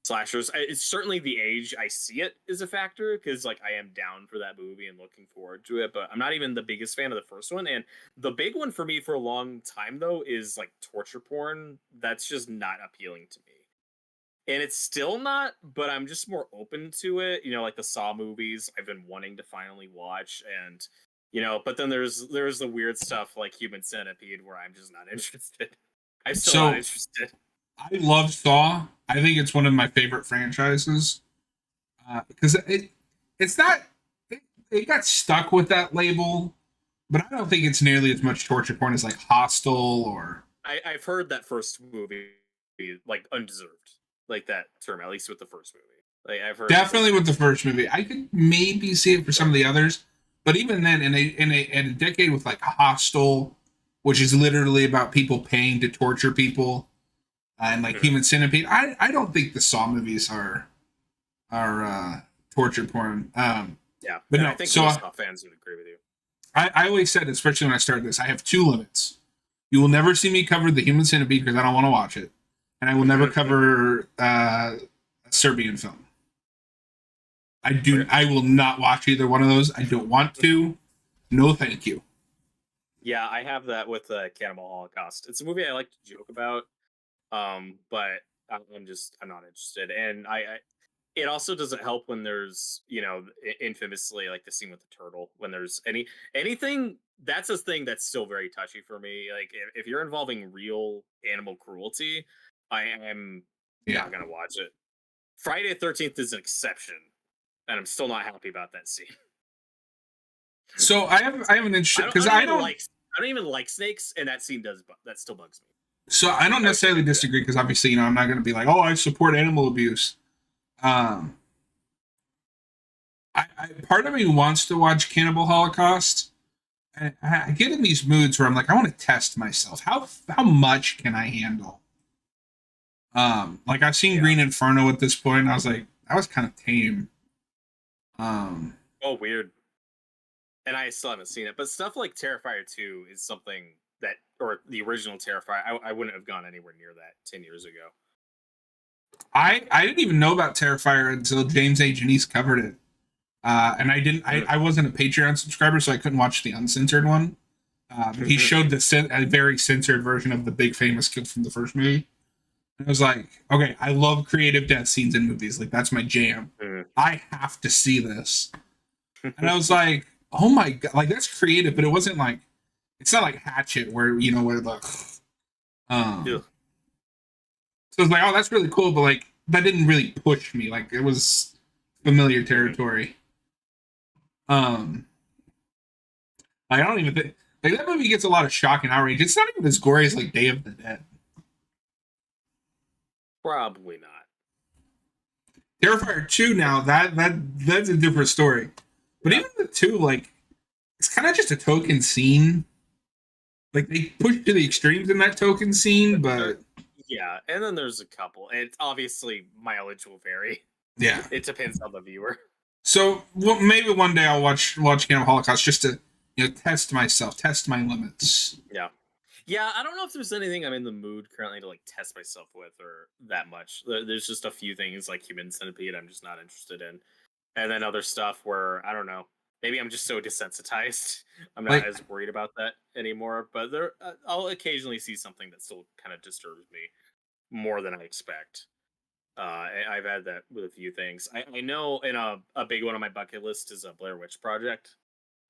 slashers. It's certainly the age I see it is a factor, because, like, I am down for that movie and looking forward to it, but I'm not even the biggest fan of the first one. And the big one for me for a long time, though, is, like, torture porn. That's just not appealing to me. And it's still not, but I'm just more open to it. Like the Saw movies I've been wanting to finally watch, and but then there's the weird stuff like Human Centipede where I'm just not interested. I'm still not interested. I love Saw. I think it's one of my favorite franchises because it's not it got stuck with that label, but I don't think it's nearly as much torture porn as like Hostel or I've heard that first movie like undeserved, like that term, at least with the first movie. Like I've heard definitely with the first movie. I could maybe see it for some of the others, but even then, in a decade with like Hostel, which is literally about people paying to torture people, and like Mhm. Human Centipede, I don't think the Saw movies are torture porn. Yeah, But and I no, think so most Saw fans would agree with you. I always said, especially when I started this, I have two limits. You will never see me cover the Human Centipede because I don't want to watch it, and I will never cover a Serbian film. Okay. I will not watch either one of those. I don't want to. No, thank you. Yeah, I have that with Cannibal Holocaust. It's a movie I like to joke about, but I'm not interested, and it also doesn't help when there's infamously like the scene with the turtle when there's anything that's a thing that's still very touchy for me. Like if you're involving real animal cruelty, I am Yeah. not gonna watch it. Friday the 13th is an exception, and I'm still not happy about that scene. So I have an interesting because I don't even like snakes, and that scene that still bugs me. so I don't I wish I necessarily could do that. disagree because obviously I'm not going to be like, oh, I support animal abuse. Um, I part of me wants to watch Cannibal Holocaust. I get in these moods where I'm like, I want to test myself. How much can I handle? Like I've seen Yeah. Green Inferno at this point, and I was like, that was kind of tame. Oh, weird. And I still haven't seen it, but stuff like Terrifier 2 is something that, or the original Terrifier, I wouldn't have gone anywhere near that 10 years ago. I didn't even know about Terrifier until James A. Janice covered it. And I wasn't a Patreon subscriber, so I couldn't watch the uncensored one. He showed a very censored version of the big famous kill from the first movie. And I was like, okay, I love creative death scenes in movies. Like, that's my jam. I have to see this. And I was like, oh my God, like, that's creative, but it wasn't like, it's not like Hatchet where, where the, Ugh. so it's like, oh, that's really cool, but like, that didn't really push me. Like, it was familiar territory. I don't even think like that movie gets a lot of shock and outrage. It's not even as gory as like Day of the Dead. Probably not. Terrifier 2 now, that's a different story. But even the 2, like, it's kind of just a token scene. Like they push to the extremes in that token scene, but Yeah, and then there's a couple. And obviously mileage will vary. yeah. It depends on the viewer. So well, maybe one day I'll watch Cannibal Holocaust just to test myself, test my limits. Yeah. Yeah, I don't know if there's anything I'm in the mood currently to like test myself with or that much. There's just a few things like Human Centipede I'm just not interested in. And then other stuff where I don't know. Maybe I'm just so desensitized. I'm not Like as worried about that anymore. But I'll occasionally see something that still kind of disturbs me more than I expect. I've had that with a few things. I know, in a big one on my bucket list is a Blair Witch Project,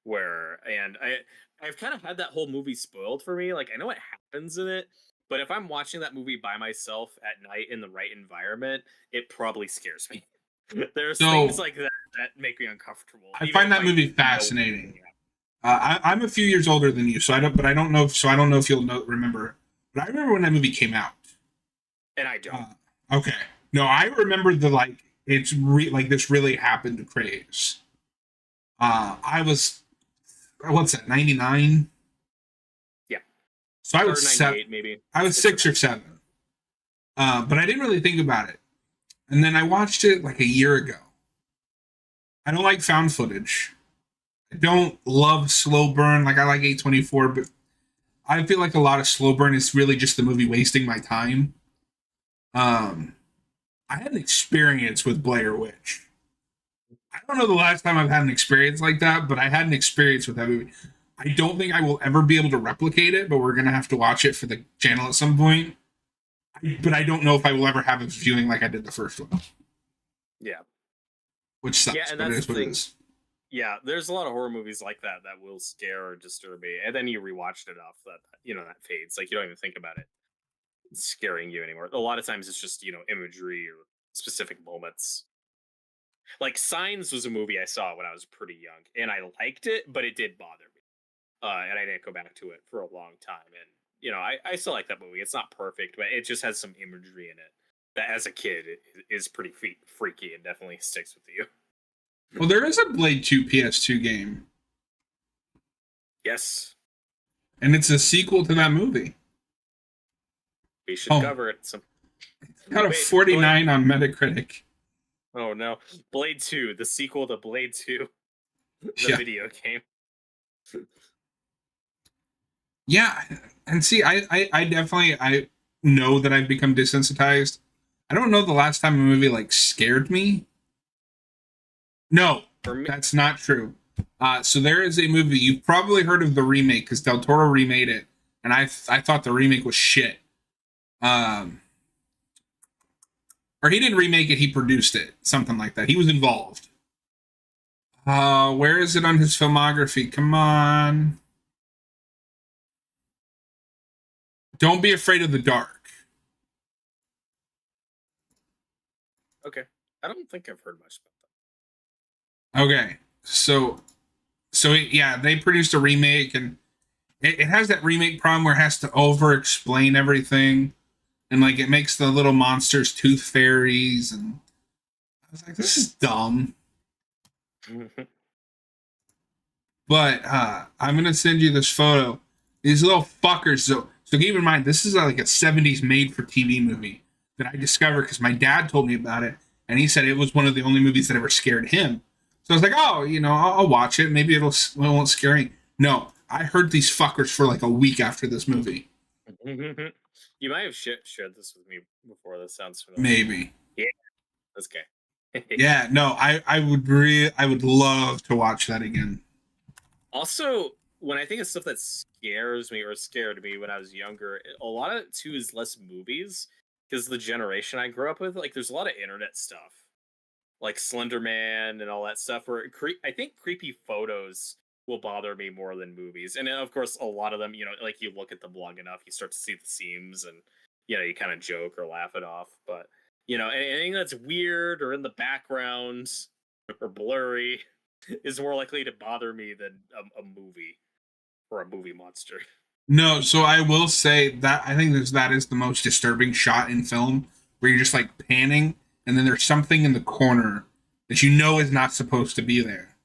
where and I've kind of had that whole movie spoiled for me. Like I know what happens in it, but if I'm watching that movie by myself at night in the right environment, it probably scares me. There's things so like that make me uncomfortable. I even find if that movie know fascinating. I'm a few years older than you, so I don't know if you'll remember. But I remember when that movie came out. and I don't. Okay, no, I remember the like like this really happened craze. I was what's that 99? Yeah, So I or was 98 maybe. I was 6 or 7. But I didn't really think about it, and then I watched it like a year ago. I don't like found footage. I don't love slow burn. Like I like A24, but I feel like a lot of slow burn is really just the movie wasting my time. Um, I had an experience with Blair Witch. I don't know the last time I've had an experience like that, but I had an experience with that movie. I don't think I will ever be able to replicate it, but we're gonna have to watch it for the channel at some point. But I don't know if I will ever have a viewing like I did the first one, Yeah, which sucks. yeah, and But it that's is the what it thing. is. Yeah, there's a lot of horror movies like that that will scare or disturb me, and then you rewatch it enough that that fades. Like you don't even think about it. scaring you anymore. A lot of times it's just, imagery or specific moments. Like Signs was a movie I saw when I was pretty young, and I liked it, but it did bother me. And I didn't go back to it for a long time. And I still like that movie. It's not perfect, but it just has some imagery in it that, as a kid, it is pretty freaky and definitely sticks with you. Well, there is a Blade 2 PS2 game, Yes, and it's a sequel to that movie. we should Oh. cover it. It's got a Wait, 49 on Metacritic. Oh no, Blade 2, the sequel to Blade 2, the Yeah. video game. Yeah, and see, I definitely I know that I've become desensitized. I don't know the last time a movie like scared me. No, For me, that's not true. So there is a movie you've probably heard of the remake because Del Toro remade it, and I thought the remake was shit. Or he didn't remake it; he produced it, something like that. He was involved. Where is it on his filmography? Come on. Don't Be Afraid of the Dark. okay, I don't think I've heard much about Okay, so yeah, they produced a remake, and it has that remake problem where it has to over explain everything, and like it makes the little monsters tooth fairies, and I was like, this is dumb. that. But I'm gonna send you this photo. These little fuckers. So keep in mind, this is like a '70s made-for-TV movie that I discovered because my dad told me about it, and he said it was one of the only movies that ever scared him. So I was like, oh, I'll watch it. Maybe it won't scare me. No, I heard these fuckers for like a week after this movie. You might have shared this with me before. This sounds familiar. Maybe. That's okay. Yeah. No, I would love to watch that again. Also, when I think of stuff that scares me or scared me when I was younger, a lot of it too is less movies because the generation I grew up with, like, there's a lot of internet stuff, like Slender Man and all that stuff. Where I think creepy photos will bother me more than movies, and of course, a lot of them, like you look at them long enough, you start to see the seams, and you kind of joke or laugh it off. But anything that's weird or in the background or blurry is more likely to bother me than a movie or a movie monster. No, so I will say that I think that is the most disturbing shot in film, where you're just like panning, and then there's something in the corner that you know is not supposed to be there.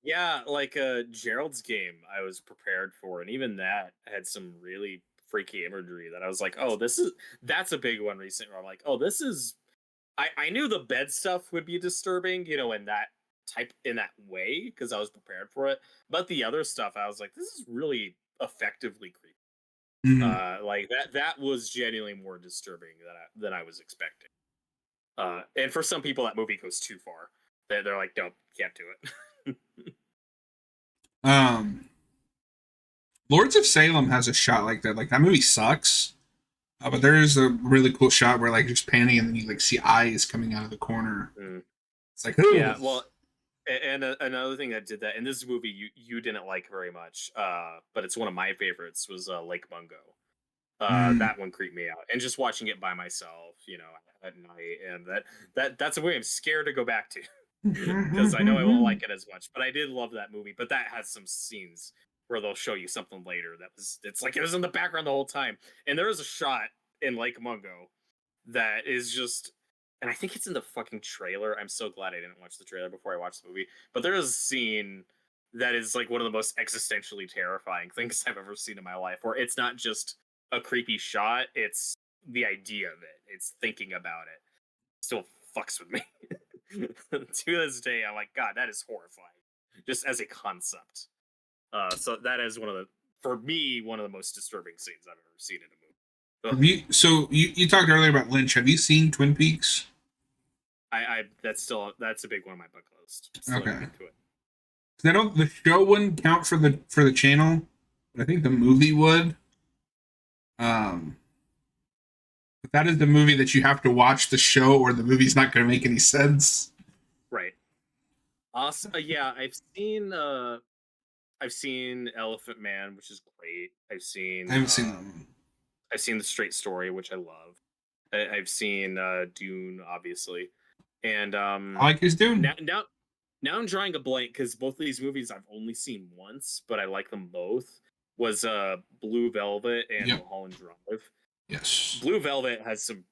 Yeah, like Gerald's Game, I was prepared for, and even that had some really freaky imagery that I was like, oh, that's a big one recently. Where I'm like, oh, this is. I knew the bed stuff would be disturbing, in that way because I was prepared for it. But the other stuff, I was like, this is really effectively creepy. Like that was genuinely more disturbing than I was expecting. And for some people, that movie goes too far. They're like, no, can't do it. Lords of Salem has a shot like that. Like that movie sucks, but there is a really cool shot where like just panning and then you like see eyes coming out of the corner. It's like, ooh. Yeah, well, and another thing that did that, and this movie you didn't like very much, but it's one of my favorites, was Lake Mungo. That one creeped me out, and just watching it by myself, at night, and that's a movie I'm scared to go back to because I know I won't like it as much. But I did love that movie. But that has some scenes where they'll show you something later it's like it was in the background the whole time, and there was a shot in Lake Mungo that is just. And I think it's in the fucking trailer. I'm so glad I didn't watch the trailer before I watched the movie. But there is a scene that is like one of the most existentially terrifying things I've ever seen in my life, where it's not just a creepy shot, it's the idea of it. It's thinking about it. Still fucks with me. To this day, I'm like, God, that is horrifying. Just as a concept. So that is for me, one of the most disturbing scenes I've ever seen in a movie. You talked earlier about Lynch. Have you seen Twin Peaks? That's a big one on my bucket list. Okay. The show wouldn't count for the channel, but I think the movie would. But that is the movie that you have to watch the show, or the movie's not going to make any sense. Right. Awesome. Yeah, I've seen Elephant Man, which is great. I haven't seen that one. I've seen The Straight Story, which I love. I've seen Dune, obviously, and I like his Dune. now I'm drawing a blank because both of these movies I've only seen once, but I like them both. Was Blue Velvet and Yep. Mulholland Drive. Yes. Blue Velvet has some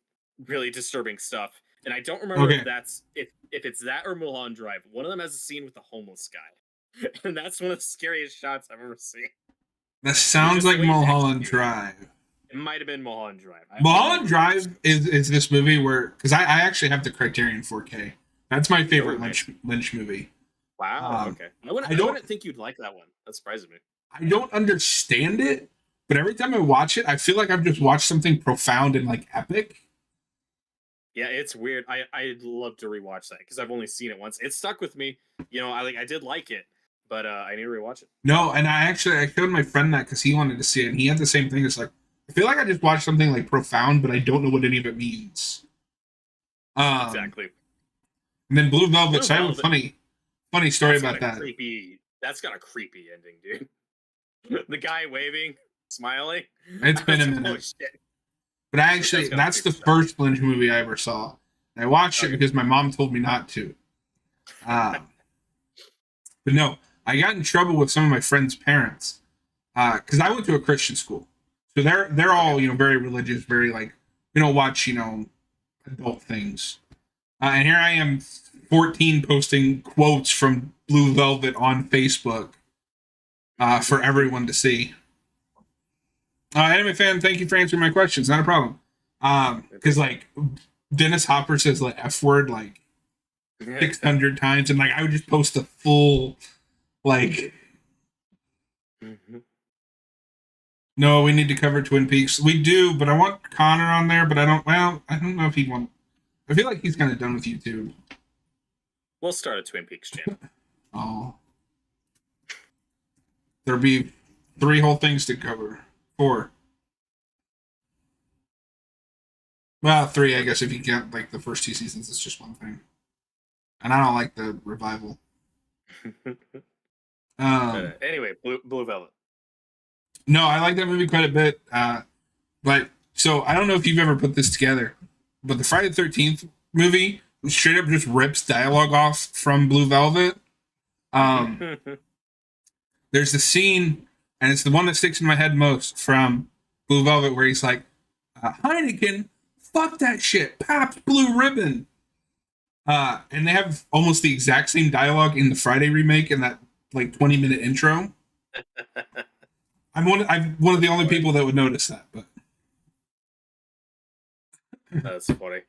really disturbing stuff, and I don't remember Okay. if that's if it's that or Mulholland Drive. One of them has a scene with a homeless guy, and that's one of the scariest shots I've ever seen. That sounds Just like the way it's Mulholland executed. Drive. It might have been Mulholland Drive. Mulholland Drive is this movie where, because I actually have the Criterion 4K. That's my favorite Lynch movie. Wow. Okay. I I don't- wouldn't think you'd like that one. That surprises me. I don't understand it, but every time I watch it, I feel like I've just watched something profound and like epic. Yeah, it's weird. I'd love to rewatch that because I've only seen it once. It stuck with me. You know, I did like it, but I need to rewatch it. No, and I showed my friend that because he wanted to see it, and he had the same thing. It's like, I feel like I just watched something like profound, but I don't know what any of it means. Exactly. And then Blue Velvet. Blue So I have a Velvet. funny story That's got about a that. That's got a creepy ending, dude. The guy waving, smiling. It's been a Holy minute, shit. but that's the first Lynch movie I ever saw. And I watched it because my mom told me not to. But no, I got in trouble with some of my friends' parents because I went to a Christian school, so they're all very religious, very like we don't watch adult things. And here I am, 14, posting quotes from Blue Velvet on Facebook for everyone to see. Anime fan, thank you for answering my questions. Not a problem. Because like Dennis Hopper says the F word like 600 times, and like I would just post a full like. No, we need to cover Twin Peaks. We do, but I want Connor on there. But I don't. Well, I don't know if he wants. I feel like he's kind of done with YouTube. We'll start a Twin Peaks channel. Oh, there'll be 3 whole things to cover. 4. Well, 3, I guess, if you count like the first 2 seasons, it's just one thing. And I don't like the revival. Anyway, Blue Velvet. No, I like that movie quite a bit. But so I don't know if you've ever put this together, but the Friday the 13th movie straight up just rips dialogue off from Blue Velvet. There's the scene, and it's the one that sticks in my head most from Blue Velvet, where he's like, Heineken, fuck that shit, Pabst Blue Ribbon. And they have almost the exact same dialogue in the Friday remake in that like 20-minute intro. I'm one of the only people that would notice that, but That's funny.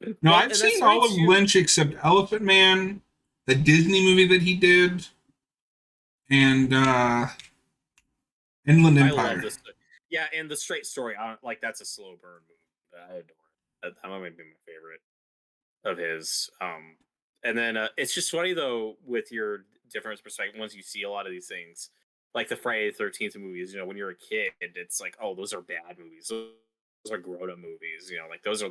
no, Well, I've and seen that's all right, of too. Lynch except Elephant Man, the Disney movie that he did, and Inland I Empire. love this. Yeah, and The Straight Story. I don't like that's a slow burn movie. I adore it. That might be my favorite of his. And then it's just funny though with your different perspective. Once you see a lot of these things, like the Friday the 13th movies, when you're a kid, it's like, oh, those are bad movies. Those are grown-up movies. Like those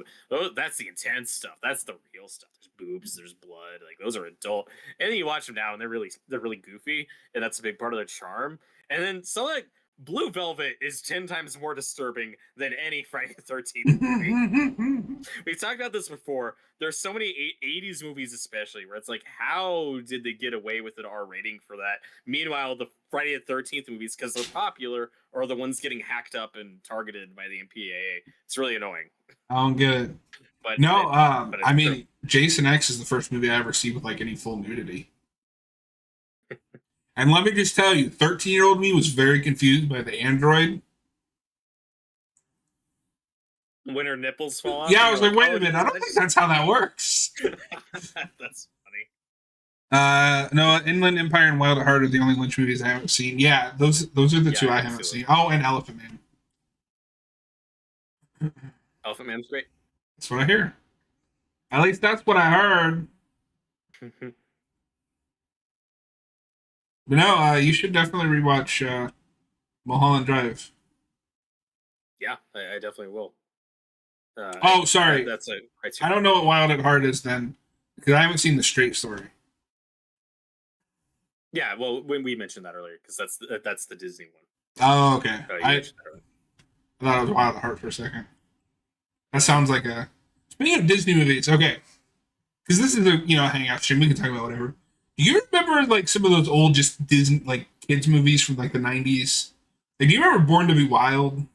that's the intense stuff. That's the real stuff. There's boobs, there's blood. Like those are adult. And then you watch them now, and they're really goofy, and that's a big part of their charm. And then so like Blue Velvet is 10 times more disturbing than any Friday the 13th movie. We've talked about this before. There's so many 80s movies, especially, where it's like, how did they get away with an R rating for that? Meanwhile, the Friday the 13th movies, because they're popular, are the ones getting hacked up and targeted by the MPAA. It's really annoying. I don't get it. But No, but it's I mean, true. Jason X is the first movie I ever see with like any full nudity. And let me just tell you, 13-year-old me was very confused by the android. When her nipples fall off. Yeah, I was you're like, wait oh, a minute, I don't think that's how that works. That's funny. No, Inland Empire and Wild at Heart are the only Lynch movies I haven't seen. Yeah, those are the Yeah, 2 I haven't absolutely. seen. Oh, and Elephant Man. Elephant Man's great. That's what I hear. At least that's what I heard. But no, you should definitely rewatch Mulholland Drive. Yeah, I definitely will. Oh, sorry. That's a I criteria. don't know what Wild at Heart is then, because I haven't seen The Straight Story. Yeah, well, when we mentioned that earlier, because that's the Disney one. Oh, okay. You I mentioned that earlier. I thought it was Wild at Heart for a second. That sounds like a. Speaking of Disney movies, okay, because this is a hangout stream. We can talk about whatever. Do you remember like some of those old just Disney like kids movies from like the '90s? Like, do you remember Born to Be Wild?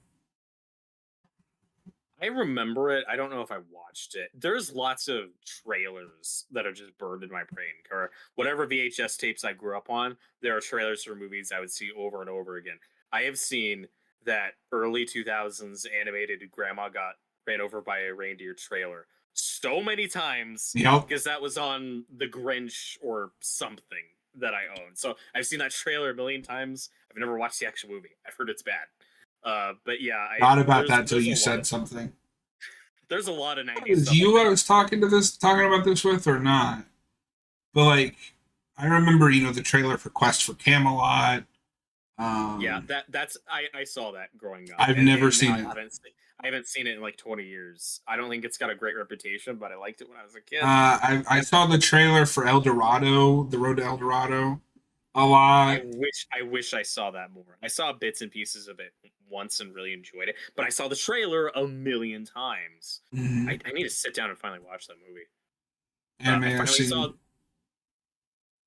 I remember it. I don't know if I watched it. There's lots of trailers that are just burned in my brain, or whatever VHS tapes I grew up on. There are trailers for movies I would see over and over again. I have seen that early 2000s animated Grandma Got Ran Over by a Reindeer trailer so many times Yep. because that was on The Grinch or something that I own. So I've seen that trailer a million times. I've never watched the actual movie. I've heard it's bad. But yeah, Thought about that there's until you a said lot something. there's a lot of 90s Was stuff. you like I that. was talking about this with or not? But like, I remember the trailer for Quest for Camelot. Yeah, that's I saw that growing up. I've never now seen I it. haven't seen it in like 20 years. I don't think it's got a great reputation, but I liked it when I was a kid. I saw the trailer for El Dorado, The Road to El Dorado, a lot. I wish I saw that more. I saw bits and pieces of it once and really enjoyed it, but I saw the trailer a million times. Mhm. I need to sit down and finally watch that movie. And I man, finally saw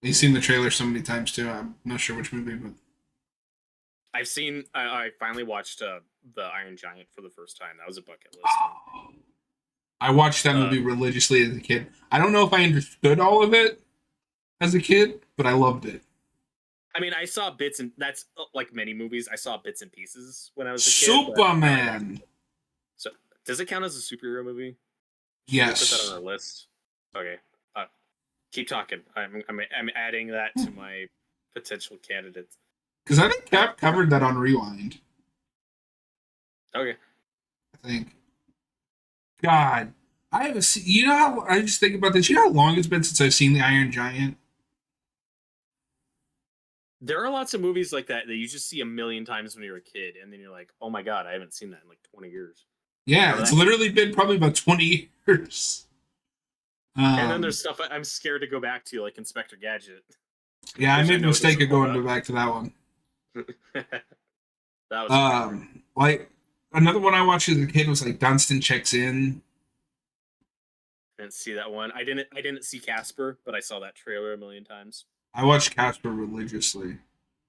I've seen the trailer so many times too. I'm not sure which movie, but I finally watched the Iron Giant for the first time. That was a bucket list. I watched that movie religiously as a kid. I don't know if I understood all of it as a kid, but I loved it. I mean, I saw bits and that's like many movies. I saw bits and pieces when I was a kid. Superman. So does it count as a superhero movie? Yes. Put that on our list. Okay. Keep talking. I'm adding that to my potential candidates. Because I think Cap covered that on Rewind. Okay. I think. God, I haven't seen. How I just think about this. You know how long it's been since I've seen the Iron Giant? There are lots of movies like that you just see a million times when you're a kid, and then you're like, "Oh my god, I haven't seen that in like 20 years." Yeah, it's literally been probably about 20 years. And then there's stuff I'm scared to go back to, like Inspector Gadget. Yeah, I made the mistake of going up. back to that one. That was like another one I watched as a kid was like Dunstan Checks In. I didn't see that one. I didn't see Casper, but I saw that trailer a million times. I watched Casper religiously.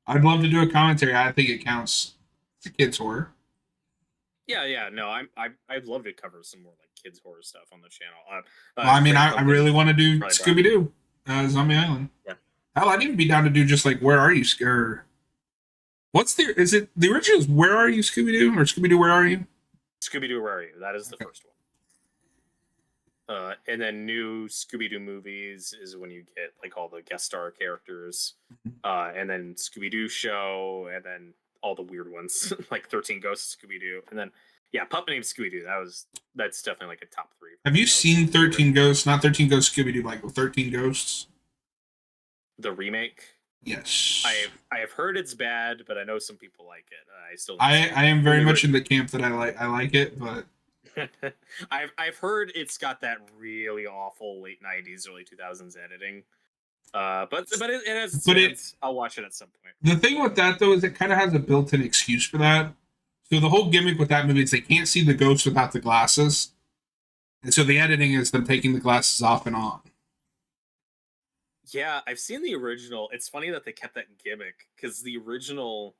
I'd love to do a commentary. I think it counts. It's a kid's horror. Yeah. No, I'd love to cover some more like kids horror stuff on the channel. Well, I mean, I really want to do Scooby Doo, Zombie Island. Yeah. Hell, I'd even be down to do just like Where Are You, is it the original is Where Are You, Scooby Doo, or Scooby Doo Where Are You? Scooby Doo Where Are You? That is the first one. And then new Scooby Doo movies is when you get like all the guest star characters, and then Scooby Doo show, and then all the weird ones like 13 Ghosts of Scooby Doo, and then Pup Named Scooby Doo. That's definitely like a top 3. Have you seen 13 Ghosts? Not 13 Ghosts Scooby Doo, like 13 Ghosts. The remake. Yes. I have heard it's bad, but I know some people like it. I am very much in the camp that I like it, but I've heard it's got that really awful late 90s, early 2000s editing. But it has its chance. I'll watch it at some point. The thing with that though is it kind of has a built-in excuse for that. So the whole gimmick with that movie is they can't see the ghost without the glasses, and so the editing is them taking the glasses off and on. Yeah, I've seen the original. It's funny that they kept that gimmick because the original,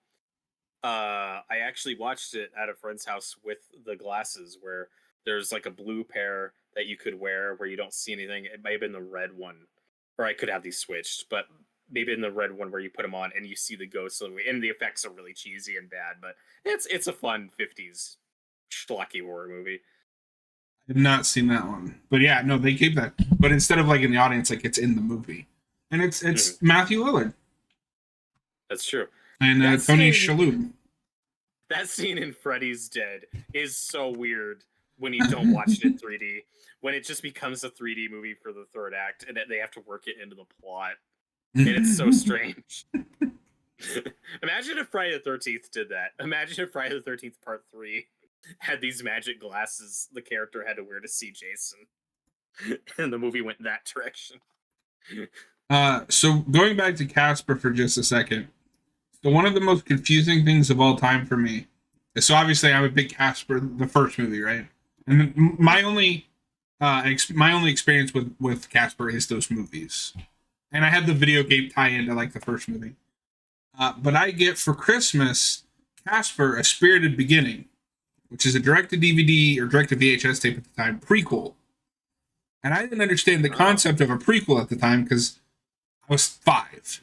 I actually watched it at a friend's house with the glasses where there's like a blue pair that you could wear where you don't see anything. It may have been the red one, or I could have these switched, but maybe in the red one where you put them on and you see the ghost, and the effects are really cheesy and bad, but it's a fun 50s schlocky horror movie. I've not seen that one, but yeah, no, they keep that, but instead of like in the audience, like it's in the movie. And it's Matthew Lillard. That's true. And Tony Shalhoub. That scene in Freddy's Dead is so weird when you don't watch it in 3D. When it just becomes a 3D movie for the third act, and they have to work it into the plot, and it's so strange. Imagine if Friday the 13th did that. Imagine if Friday the 13th Part 3 had these magic glasses the character had to wear to see Jason, and the movie went that direction. So going back to Casper for just a second. So one of the most confusing things of all time for me So obviously, I'm a big Casper, the first movie, right? And my only experience with Casper is those movies, and I had the video game tie into like the first movie. But I get for Christmas Casper: A Spirited Beginning, which is a direct to DVD or direct to VHS tape at the time prequel, and I didn't understand the Oh. concept of a prequel at the time because I was 5.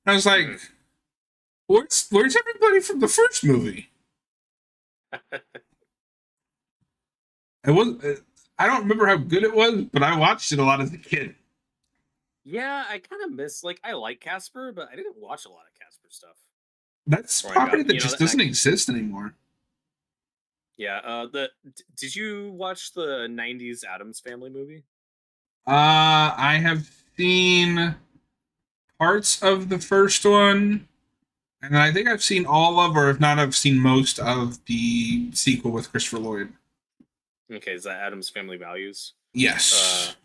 And I was like, where's everybody from the first movie? It was. I don't remember how good it was, but I watched it a lot as a kid. Yeah, I kind of miss like I like Casper, but I didn't watch a lot of Casper stuff. That's Growing property up, that you know, just doesn't exist anymore. Yeah, did you watch the '90s Adams Family movie? I have seen parts of the first one, and I think I've seen all of, or if not, I've seen most of the sequel with Christopher Lloyd. Okay, is that Adams Family Values? Yes,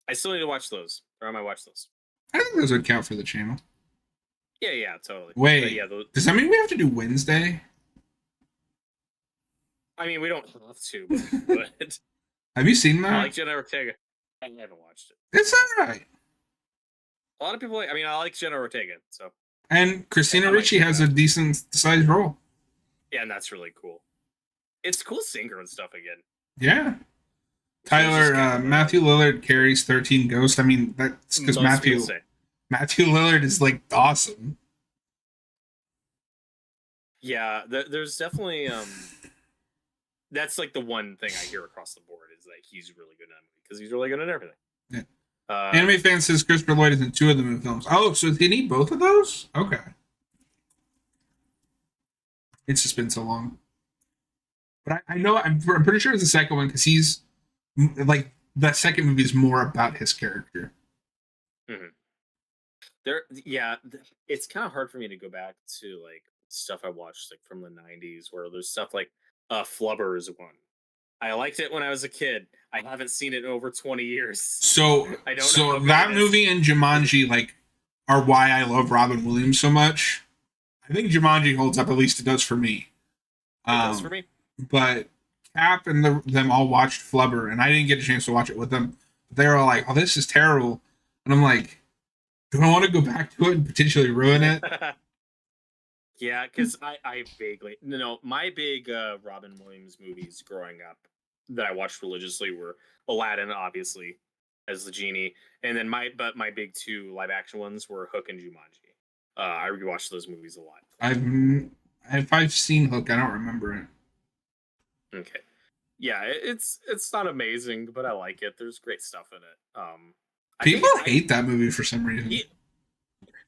I still need to watch those. Or I might watch those. I think those would count for the channel. Yeah, totally. Wait, But yeah, does that mean we have to do Wednesday? I mean, we don't have to, but Have you seen I that? like Jenna Ortega. I haven't watched it. It's alright. A lot of people, I mean, I like Jenna Ortega, so And Christina I might Ricci check has it a out. decent sized role. Yeah, and that's really cool. It's cool seeing her and stuff again. Yeah. She was Tyler, just kind of, Matthew Lillard carries 13 Ghosts. I mean, that's because most people say. Matthew Lillard is like awesome. Yeah, there's definitely that's like the one thing I hear across the board is like he's really good in that movie because he's really good in everything. Yeah. Uh, Anime fan says Christopher Lloyd is in 2 of the movie films. Oh, so did he need both of those? Okay. It's just been so long. But I know, I'm pretty sure it's the second one because he's like, the second movie is more about his character. it's kind of hard for me to go back to like stuff I watched like from the '90s where there's stuff like Flubber is one. I liked it when I was a kid. I haven't seen it in over 20 years. So, I don't know so how good that it is. movie and Jumanji like are why I love Robin Williams so much. I think Jumanji holds up, at least it does for me. It does for me. But Cap and them all watched Flubber, and I didn't get a chance to watch it with them. They were all like, "Oh, this is terrible," and I'm like, "Do I want to go back to it and potentially ruin it?" Yeah, because I vaguely no my big Robin Williams movies growing up that I watched religiously were Aladdin, obviously, as the genie, and then my big 2 live action ones were Hook and Jumanji. I rewatched those movies a lot. If I've seen Hook, I don't remember it. Okay, yeah, it's not amazing, but I like it. There's great stuff in it. I think People hate that movie for some reason.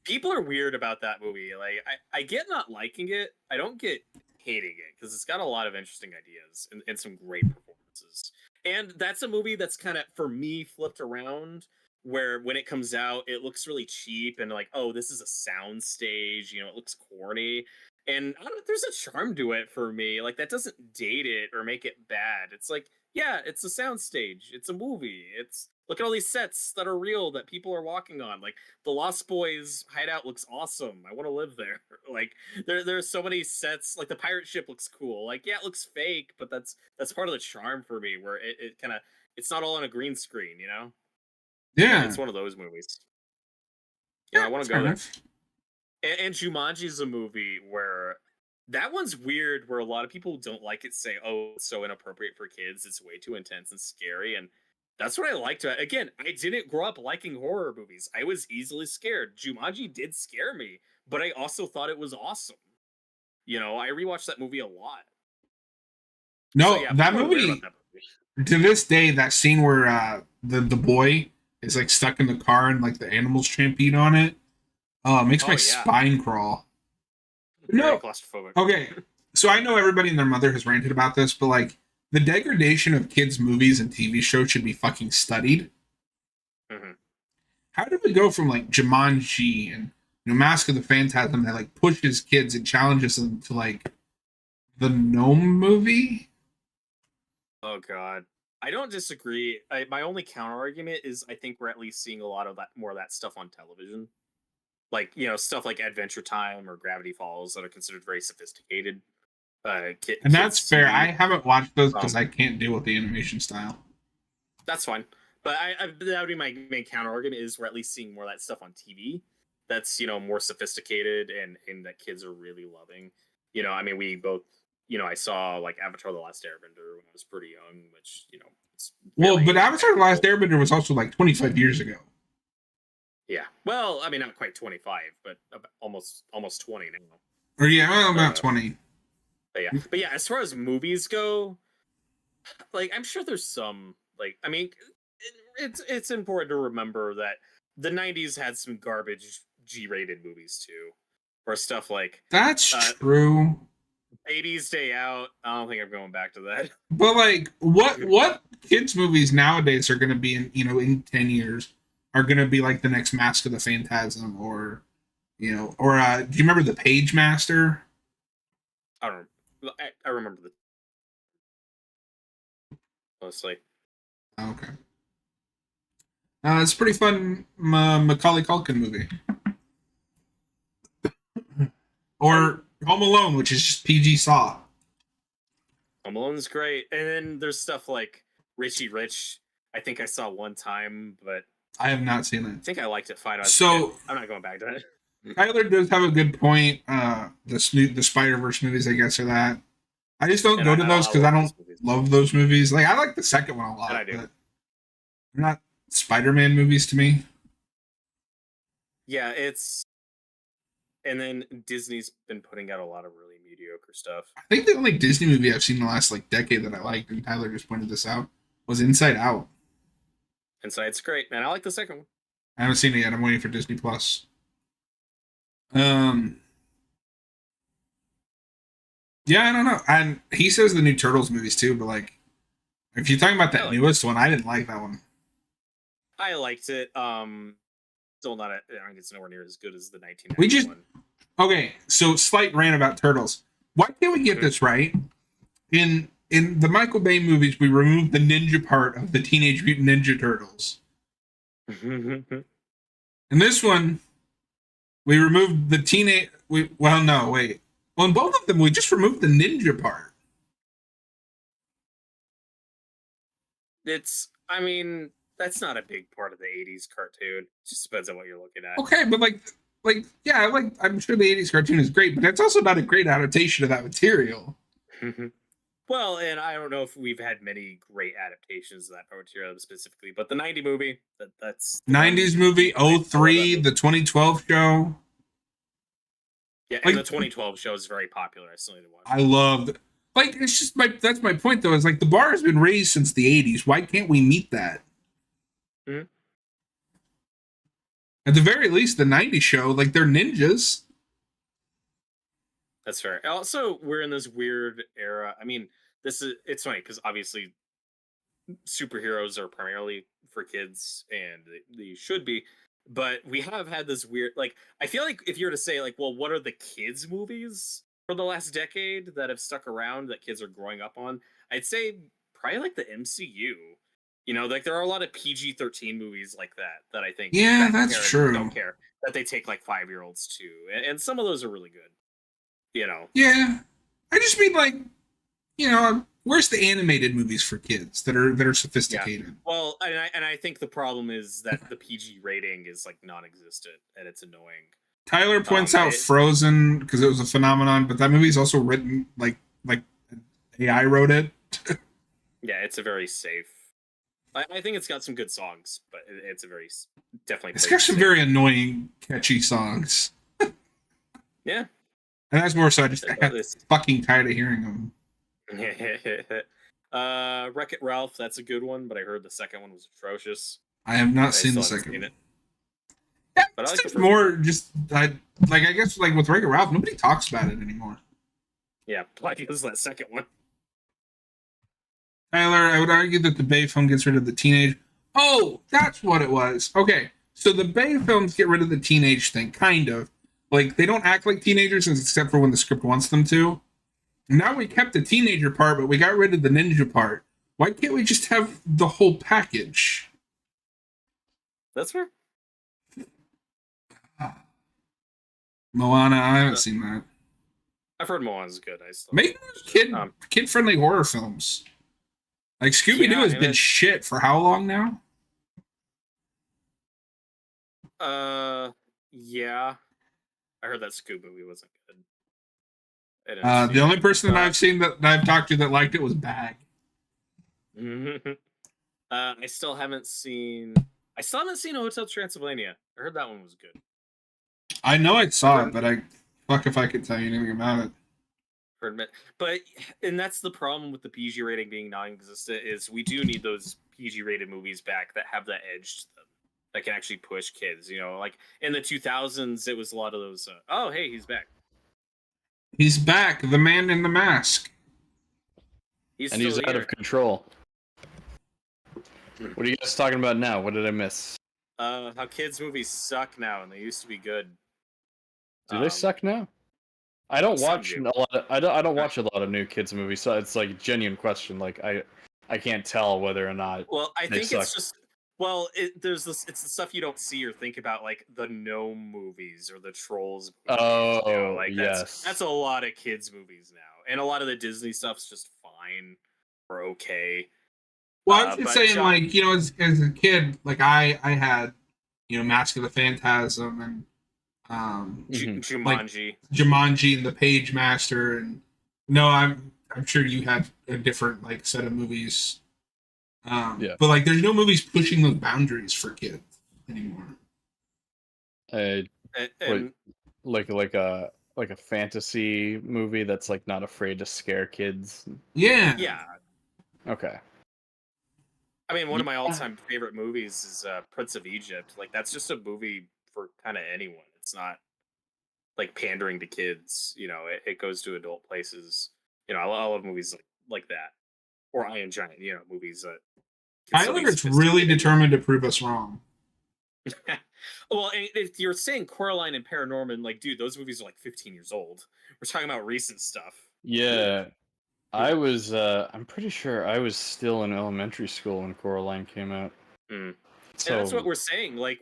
people are weird about that movie. Like I get not liking it. I don't get hating it because it's got a lot of interesting ideas and some great performances. And that's a movie that's kind of for me flipped around where when it comes out it looks really cheap and like, oh, this is a sound stage, it looks corny. And I don't know, there's a charm to it for me. Like that doesn't date it or make it bad. It's like, yeah, it's a sound stage. It's a movie. It's look at all these sets that are real that people are walking on. Like the Lost Boys hideout looks awesome. I want to live there. Like there's so many sets. Like the pirate ship looks cool. Like yeah, it looks fake, but that's part of the charm for me. Where it kind of it's not all on a green screen. Yeah, It's one of those movies. Yeah, I want to go there. And Jumanji is a movie where that one's weird. Where a lot of people don't like it. Say, oh, it's so inappropriate for kids. It's way too intense and scary. And that's what I liked about it. Again, I didn't grow up liking horror movies. I was easily scared. Jumanji did scare me, but I also thought it was awesome. I rewatched that movie a lot. No, So, yeah, that people are weird movie. about that movie. To this day, that scene where the boy is like stuck in the car and like the animals trampede on it, makes my yeah. spine crawl. Very No, claustrophobic. okay. So I know everybody and their mother has ranted about this, but like the degradation of kids' movies and TV shows should be fucking studied. Mm-hmm. How did we go from like Jumanji and Mask of the Phantasm that like pushes kids and challenges them to like the Gnome movie? Oh God, I don't disagree. My only counter argument is I think we're at least seeing a lot of that, more of that stuff on television, like stuff like Adventure Time or Gravity Falls that are considered very sophisticated. And that's kids fair. I TV. haven't watched those because Um, I can't deal with the animation style. That's fine. But that would be my main counter argument is we're at least seeing more of that stuff on TV. That's more sophisticated and that kids are really loving. I mean, we both. I saw like Avatar: The Last Airbender when I was pretty young, which it's Well, fairly but Avatar: The Last technical. Airbender was also like 25 years ago. Yeah. Well, I mean, not quite 25, but almost 20 now. Or yeah, well, about Uh, 20. but yeah, as far as movies go, like I'm sure there's some like I mean, it's important to remember that the '90s had some garbage G-rated movies too, or stuff like That's uh, true. Baby's Day Out. I don't think I'm going back to that. But like, what kids movies nowadays are going to be in 10 years are going to be like the next Mask of the Phantasm or do you remember the Page Master? I don't. I remember the mostly. Okay. It's a pretty fun Macaulay Culkin movie. Or Home Alone, which is just PG Saw. Home Alone's great, and then there's stuff like Richie Rich. I think I saw one time, but I have not seen I it. think I liked it fine. So I'm not going back to it. Tyler does have a good point. The Spider Verse movies, I guess, are that. I just don't And go to those because I love don't those movies. love those movies. Like I like the second one a lot, And I do. but they're not Spider-Man movies to me. Yeah, and then Disney's been putting out a lot of really mediocre stuff. I think the only Disney movie I've seen in the last like decade that I liked, and Tyler just pointed this out, was Inside Out. And so it's great, man. I like the second one. I haven't seen it yet. I'm waiting for Disney Plus. Um, yeah, I don't know. And he says the new Turtles movies too, but like, if you're talking about that newest one, I didn't like that one. I liked it. Still not. I think it's nowhere near as good as the 1991. We just okay. So slight rant about Turtles. Why can't we get this right? In the Michael Bay movies, we removed the ninja part of the Teenage Mutant Ninja Turtles. In this one, we removed the teenage. No, wait. Well, in both of them, we just removed the ninja part. I mean, that's not a big part of the 80s cartoon. It just depends on what you're looking at. Okay, but yeah, I'm sure the 80s cartoon is great, but that's also not a great adaptation of that material. Well, and I don't know if we've had many great adaptations of that material specifically, but the 90 movie, that's 90s movie, 03, the 2012 show. Yeah, and the 2012 show is very popular. I still need to watch it. I loved it's just that's my point though, is like the bar has been raised since the 80s. Why can't we meet that? Mm-hmm. At the very least, the 90s show, like they're ninjas. That's fair. Also, we're in this weird era. I mean, it's funny because obviously superheroes are primarily for kids and they should be, but we have had this weird, like, I feel like if you were to say like, well, what are the kids movies for the last decade that have stuck around that kids are growing up on, I'd say probably like the MCU. Like there are a lot of PG-13 movies like that I think that's true. Don't care that they take like 5-year-olds to, and some of those are really good. Yeah, I just mean like, where's the animated movies for kids that are sophisticated? Yeah. Well, and I think the problem is that the PG rating is like non-existent, and it's annoying. Tyler points out Frozen because it was a phenomenon, but that movie's also written like AI wrote it. Yeah, it's a very safe. I think it's got some good songs, but it's a very definitely. It's got some very annoying, catchy songs. Yeah. And that's more so I just got fucking tired of hearing them. Wreck-It Ralph, that's a good one, but I heard the second one was atrocious. I have not seen the second one. Yeah, but I like the more just I guess like with Wreck-It Ralph, nobody talks about it anymore. Yeah, like it was that second one. Tyler, I would argue that the Bay film gets rid of the teenage. Oh, that's what it was. Okay, so the Bay films get rid of the teenage thing, kind of. Like, they don't act like teenagers except for when the script wants them to. Now we kept the teenager part, but we got rid of the ninja part. Why can't we just have the whole package? That's fair. Moana, I haven't seen that. I've heard Moana's good. I still Make kid friendly horror films. Like Scooby Doo Yeah, has and been it- shit for how long now? Yeah. I heard that Scoob movie wasn't good. I didn't see The only it. person that I've seen that I've talked to that liked it was Bag. I still haven't seen. I still haven't seen Hotel Transylvania. I heard that one was good. I know I saw it, but fuck if I could tell you anything about it. For admit, but and that's the problem with the PG rating being non-existent is we do need those PG rated movies back that have that edge to them that can actually push kids. You know, like in the 2000s, it was a lot of those. Oh, hey, he's back. He's back, the man in the mask. He's And still he's here. out of control. What are you guys talking about now? What did I miss? How kids movies suck now and they used to be good. Do they suck now? I don't some watch do. a lot. I don't watch a lot of new kids movies, so it's like a genuine question. Like I can't tell whether or not. Well, I They think suck. it's just there's this. It's the stuff you don't see or think about, like the Gnome movies or the Trolls. Movies, Oh, like yes. that's a lot of kids movies now, and a lot of the Disney stuff's just fine or okay. Well, I'm just but saying, John- like, you know, as a kid, like I had, you know, Mask of the Phantasm and Mhm. Jumanji. Jumanji and the Page Master, and no, I'm sure you had a different like set of movies. Yeah. But like, there's no movies pushing those boundaries for kids anymore. and, Like a fantasy movie that's like not afraid to scare kids. Yeah, yeah, Okay. I mean, one of my Yeah. all-time favorite movies is Prince of Egypt. Like that's just a movie for kind of anyone. It's not like pandering to kids. You know, it goes to adult places. You know, I love movies like that, or Iron Giant. You know, movies that. can still be Tyler's really sophisticated. determined to prove us wrong. Well, and if you're saying Coraline and Paranorman, like, dude, those movies are like 15 years old. We're talking about recent stuff. Yeah. I was I'm pretty sure I was still in elementary school when Coraline came out. Mm. So And that's what we're saying. Like,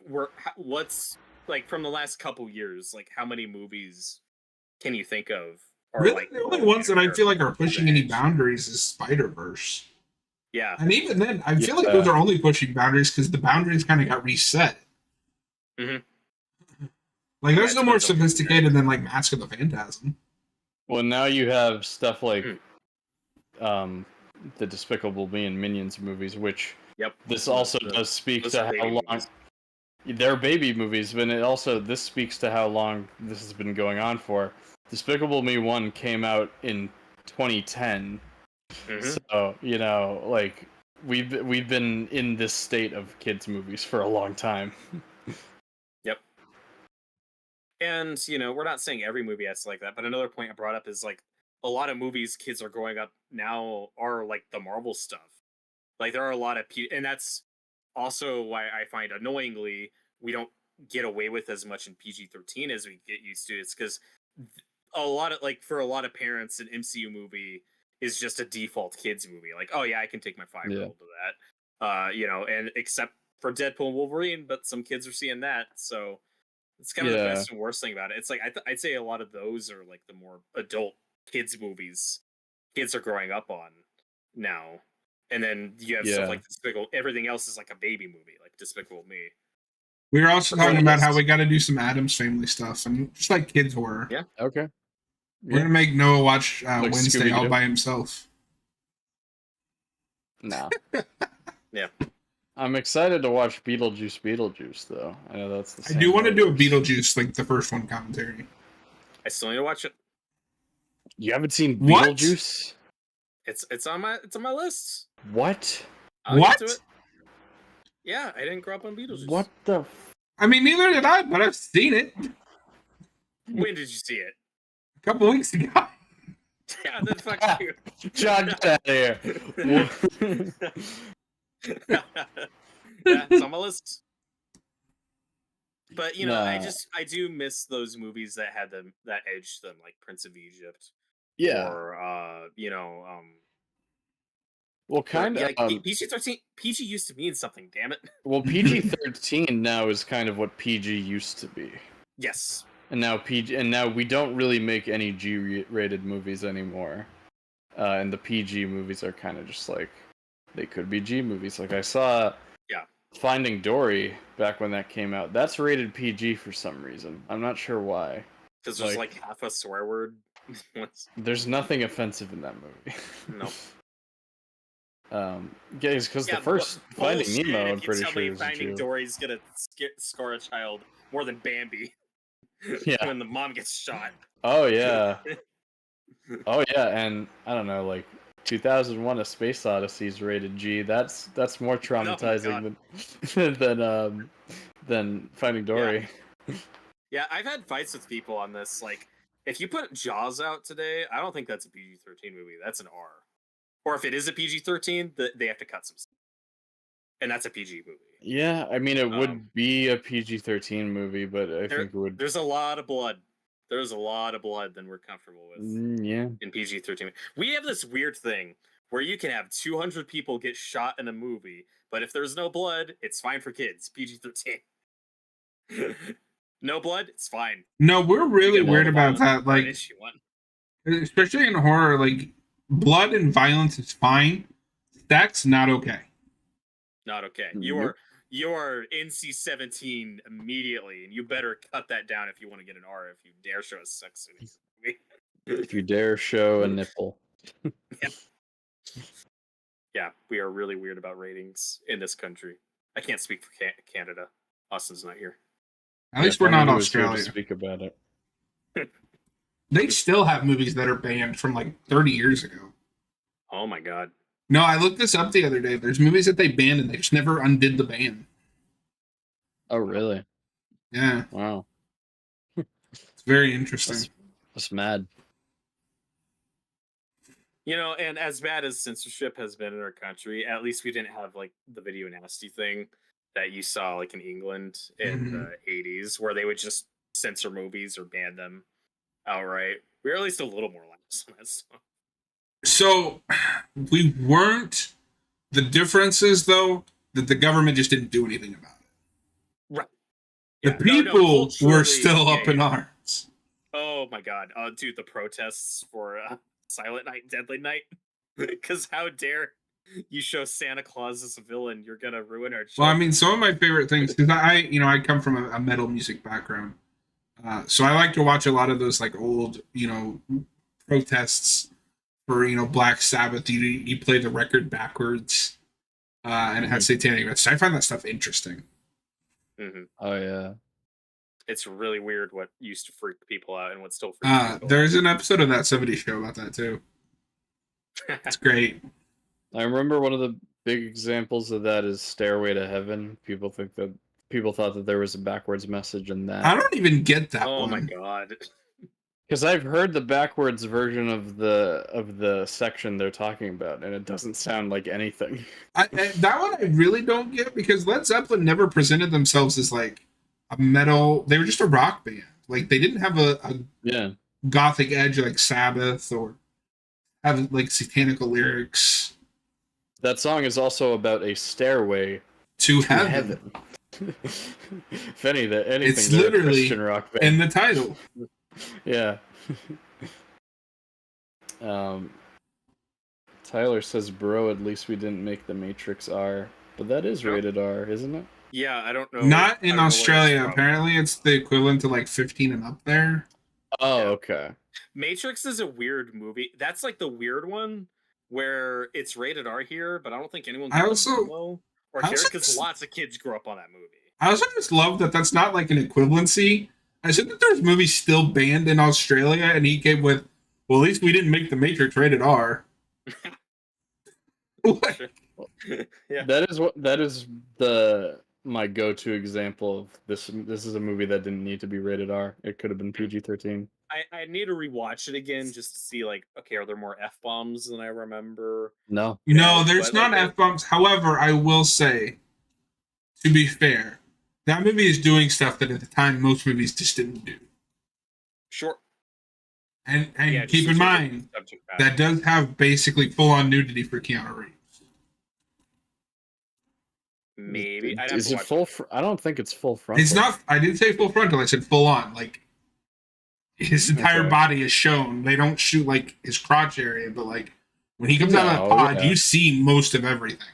what's like from the last couple years? Like, how many movies can you think of? Are Really, like the only ones that I feel like are pushing any edge? boundaries is Spider-Verse. Yeah. And even then, I feel like Yeah. those are only pushing boundaries because the boundaries kind of got reset. Mhm. Like, that's Yeah, no more it's been sophisticated than like Mask of the Phantasm. well, now you have stuff like Mm. the Despicable Me and Minions movies, which Yep. this also The- does speak those to are how baby long movies. they're baby movies, but this speaks to how long this has been going on for. Despicable Me 1 came out in 2010. Mhm. So, you know, like we've been in this state of kids movies for a long time. And you know, we're not saying every movie has to like that, but another point I brought up is like a lot of movies kids are growing up now are like the Marvel stuff. Like there are a lot of and that's also why I find annoyingly we don't get away with as much in PG-13 as we get used to. It's because a lot of like for a lot of parents, an MCU movie is just a default kids movie. Like, oh yeah, I can take my 5-year-old to that. You know, and except for Deadpool and Wolverine, but some kids are seeing that, so it's kind of the Yeah. best and worst thing about it. It's like I'd say a lot of those are like the more adult kids movies kids are growing up on now. And then you have Yeah. stuff like Despicable. Everything else is like a baby movie, like Despicable Me. We were also talking Oh, about yes. how we got to do some Adams Family stuff and just like kids horror. Yeah. Okay. We're gonna make Noah watch Like Wednesday all Scooby-Doo? by himself. No. Yeah. I'm excited to watch Beetlejuice though. I know that's the I same do want to do a writers. Beetlejuice, like the first one commentary. I still need to watch it. You haven't seen What? Beetlejuice? It's on my list. What? I'll What? get to it. Yeah, I didn't grow up on Beetlejuice. What the I mean, neither did I, but I've seen it When did you see it? a couple weeks ago. Yeah, then fuck you. John, get out of here. Yeah, it's on my list. But you know, Nah. I do miss those movies that had that edge to them, like Prince of Egypt, Yeah. or you know, Well, kind of. yeah, PG-13. PG used to mean something. Damn it. Well, PG-13 now is kind of what PG used to be. Yes. And now we don't really make any G-rated movies anymore. And the PG movies are kind of just like they could be G movies. Like I saw Finding Dory back when that came out. That's rated PG for some reason. I'm not sure why. Because there's like half a swear word. There's nothing offensive in that movie. Nope. Because the first Finding Nemo, I'm pretty sure is Finding Dory's gonna score a child more than Bambi. Yeah. When the mom gets shot. Oh yeah. Oh yeah, and I don't know, like 2001: A Space Odyssey is rated G. That's more traumatizing than Finding Dory. Yeah, I've had fights with people on this. Like, if you put Jaws out today, I don't think that's a PG-13 movie. That's an R. Or if it is a PG-13, they have to cut some stuff. And that's a PG movie. Yeah, I mean, it would be a PG-13 movie, but I think it would... There's a lot of blood. There's a lot of blood than we're comfortable with in PG-13. We have this weird thing where you can have 200 people get shot in a movie, but if there's no blood, it's fine for kids. PG-13. No blood, it's fine. No, we're really weird about that. Like, especially in horror, like blood and violence is fine. That's not okay. Not okay. You are NC-17 immediately, and you better cut that down if you want to get an R. If you dare show a sex scene. If you dare show a nipple. Yeah, we are really weird about ratings in this country. I can't speak for Canada. Austin's not here. At least we're not Australia. To speak about it. They still have movies that are banned from like 30 years ago. Oh my god. No, I looked this up the other day. There's movies that they banned and they just never undid the ban. Oh, really? Yeah. Wow. It's very interesting. That's mad. You know, and as bad as censorship has been in our country, at least we didn't have like the video nasty thing that you saw like in England in the 80s, where they would just censor movies or ban them outright. We were at least a little more lax on that stuff. So we weren't. The difference is, though, that the government just didn't do anything about it. Right. The people were still up in arms. Oh my god. Oh, dude, the protests for Silent Night, Deadly Night. Because how dare you show Santa Claus as a villain? You're gonna ruin our show. Well, I mean, some of my favorite things, because I come from a metal music background, so I like to watch a lot of those like old, protests for Black Sabbath. You play the record backwards, and it has satanic messages. I find that stuff interesting. Mm-hmm. Oh yeah, it's really weird what used to freak people out and what still freaks people there's an episode of That 70s Show about that too. It's great. I remember one of the big examples of that is Stairway to Heaven. People thought that there was a backwards message in that. I don't even get that one. Oh my god. Because I've heard the backwards version of the section they're talking about, and it doesn't sound like anything. That one I really don't get, because Led Zeppelin never presented themselves as like a metal. They were just a rock band. Like they didn't have a gothic edge like Sabbath or have like satanical lyrics. That song is also about a stairway to heaven. If anything, it's literally a Christian rock band in the title. Yeah. Tyler says, "Bro, at least we didn't make the Matrix R," but that is rated R, isn't it? Yeah, I don't know. Not in Australia. Apparently, it's the equivalent to like 15 and up there. Oh, okay. Matrix is a weird movie. That's like the weird one where it's rated R here, but I don't think anyone care because lots of kids grew up on that movie. I also just love that that's not like an equivalency. I said that there's movies still banned in Australia, and he came with, well, at least we didn't make the Matrix rated R. Yeah. That is my go-to example of this. This is a movie that didn't need to be rated R. It could have been PG-13. I need to rewatch it again just to see, like, okay, are there more F-bombs than I remember? No. No, there's not F-bombs. However, I will say, to be fair, that movie is doing stuff that at the time most movies just didn't do. Sure. And keep in mind, that does have basically full-on nudity for Keanu Reeves. Maybe. Is it full? I don't think it's full frontal. It's not. I didn't say full frontal. I said full-on. Like, his entire Okay. body is shown. They don't shoot like his crotch area, but like when he comes out of that No, pod, yeah. you see most of everything.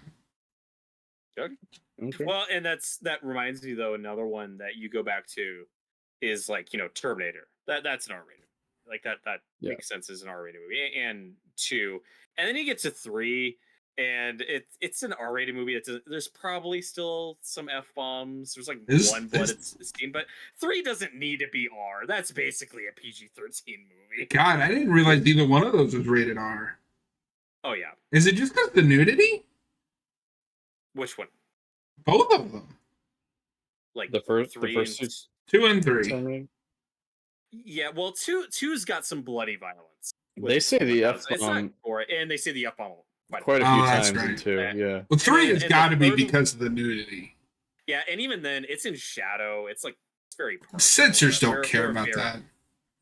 Okay. Well, and that reminds me though, another one that you go back to is like, Terminator. That's an R-rated. Like that Yeah. makes sense as an R-rated movie. And 2. And then you get to 3 and it's an R-rated movie. There's probably still some F-bombs. There's like one blooded scene, but 3 doesn't need to be R. That's basically a PG-13 movie. God, I didn't realize either one of those was rated R. Oh yeah. Is it just because the nudity? Which one? Both of them. Like The first 3 two 2 and 3. Terminator? Yeah, well, two's got some bloody violence. They say the It's not F-bomb gore, and they say the F-bomb quite a Oh, few that's times in right. 2, yeah. Well, 3 has and got the to be third- because of the nudity. Yeah, and even then, it's in shadow. It's like it's very partial. Censors don't We're- care we're about very- that.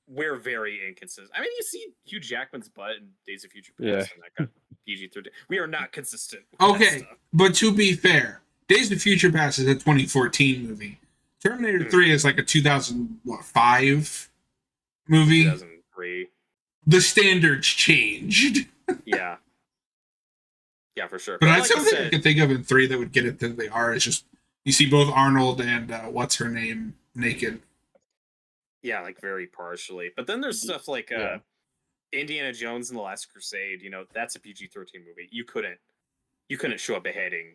We're very inconsistent. I mean, you see Hugh Jackman's butt in Days of Future Past, Yeah. and that got PG-13. We are not consistent. with that Okay, stuff. but to be fair, Days of Future Past is a 2014 movie. Terminator 3 is like a 2005 movie. 2003. The standards changed. Yeah. Yeah, for sure. But like that's I something I said, could think of in 3 that would get it that they are. It's just you see both Arnold and what's her name naked. yeah, like very partially. But then there's stuff like Yeah. Indiana Jones and the Last Crusade. That's a PG-13 movie. You couldn't show a beheading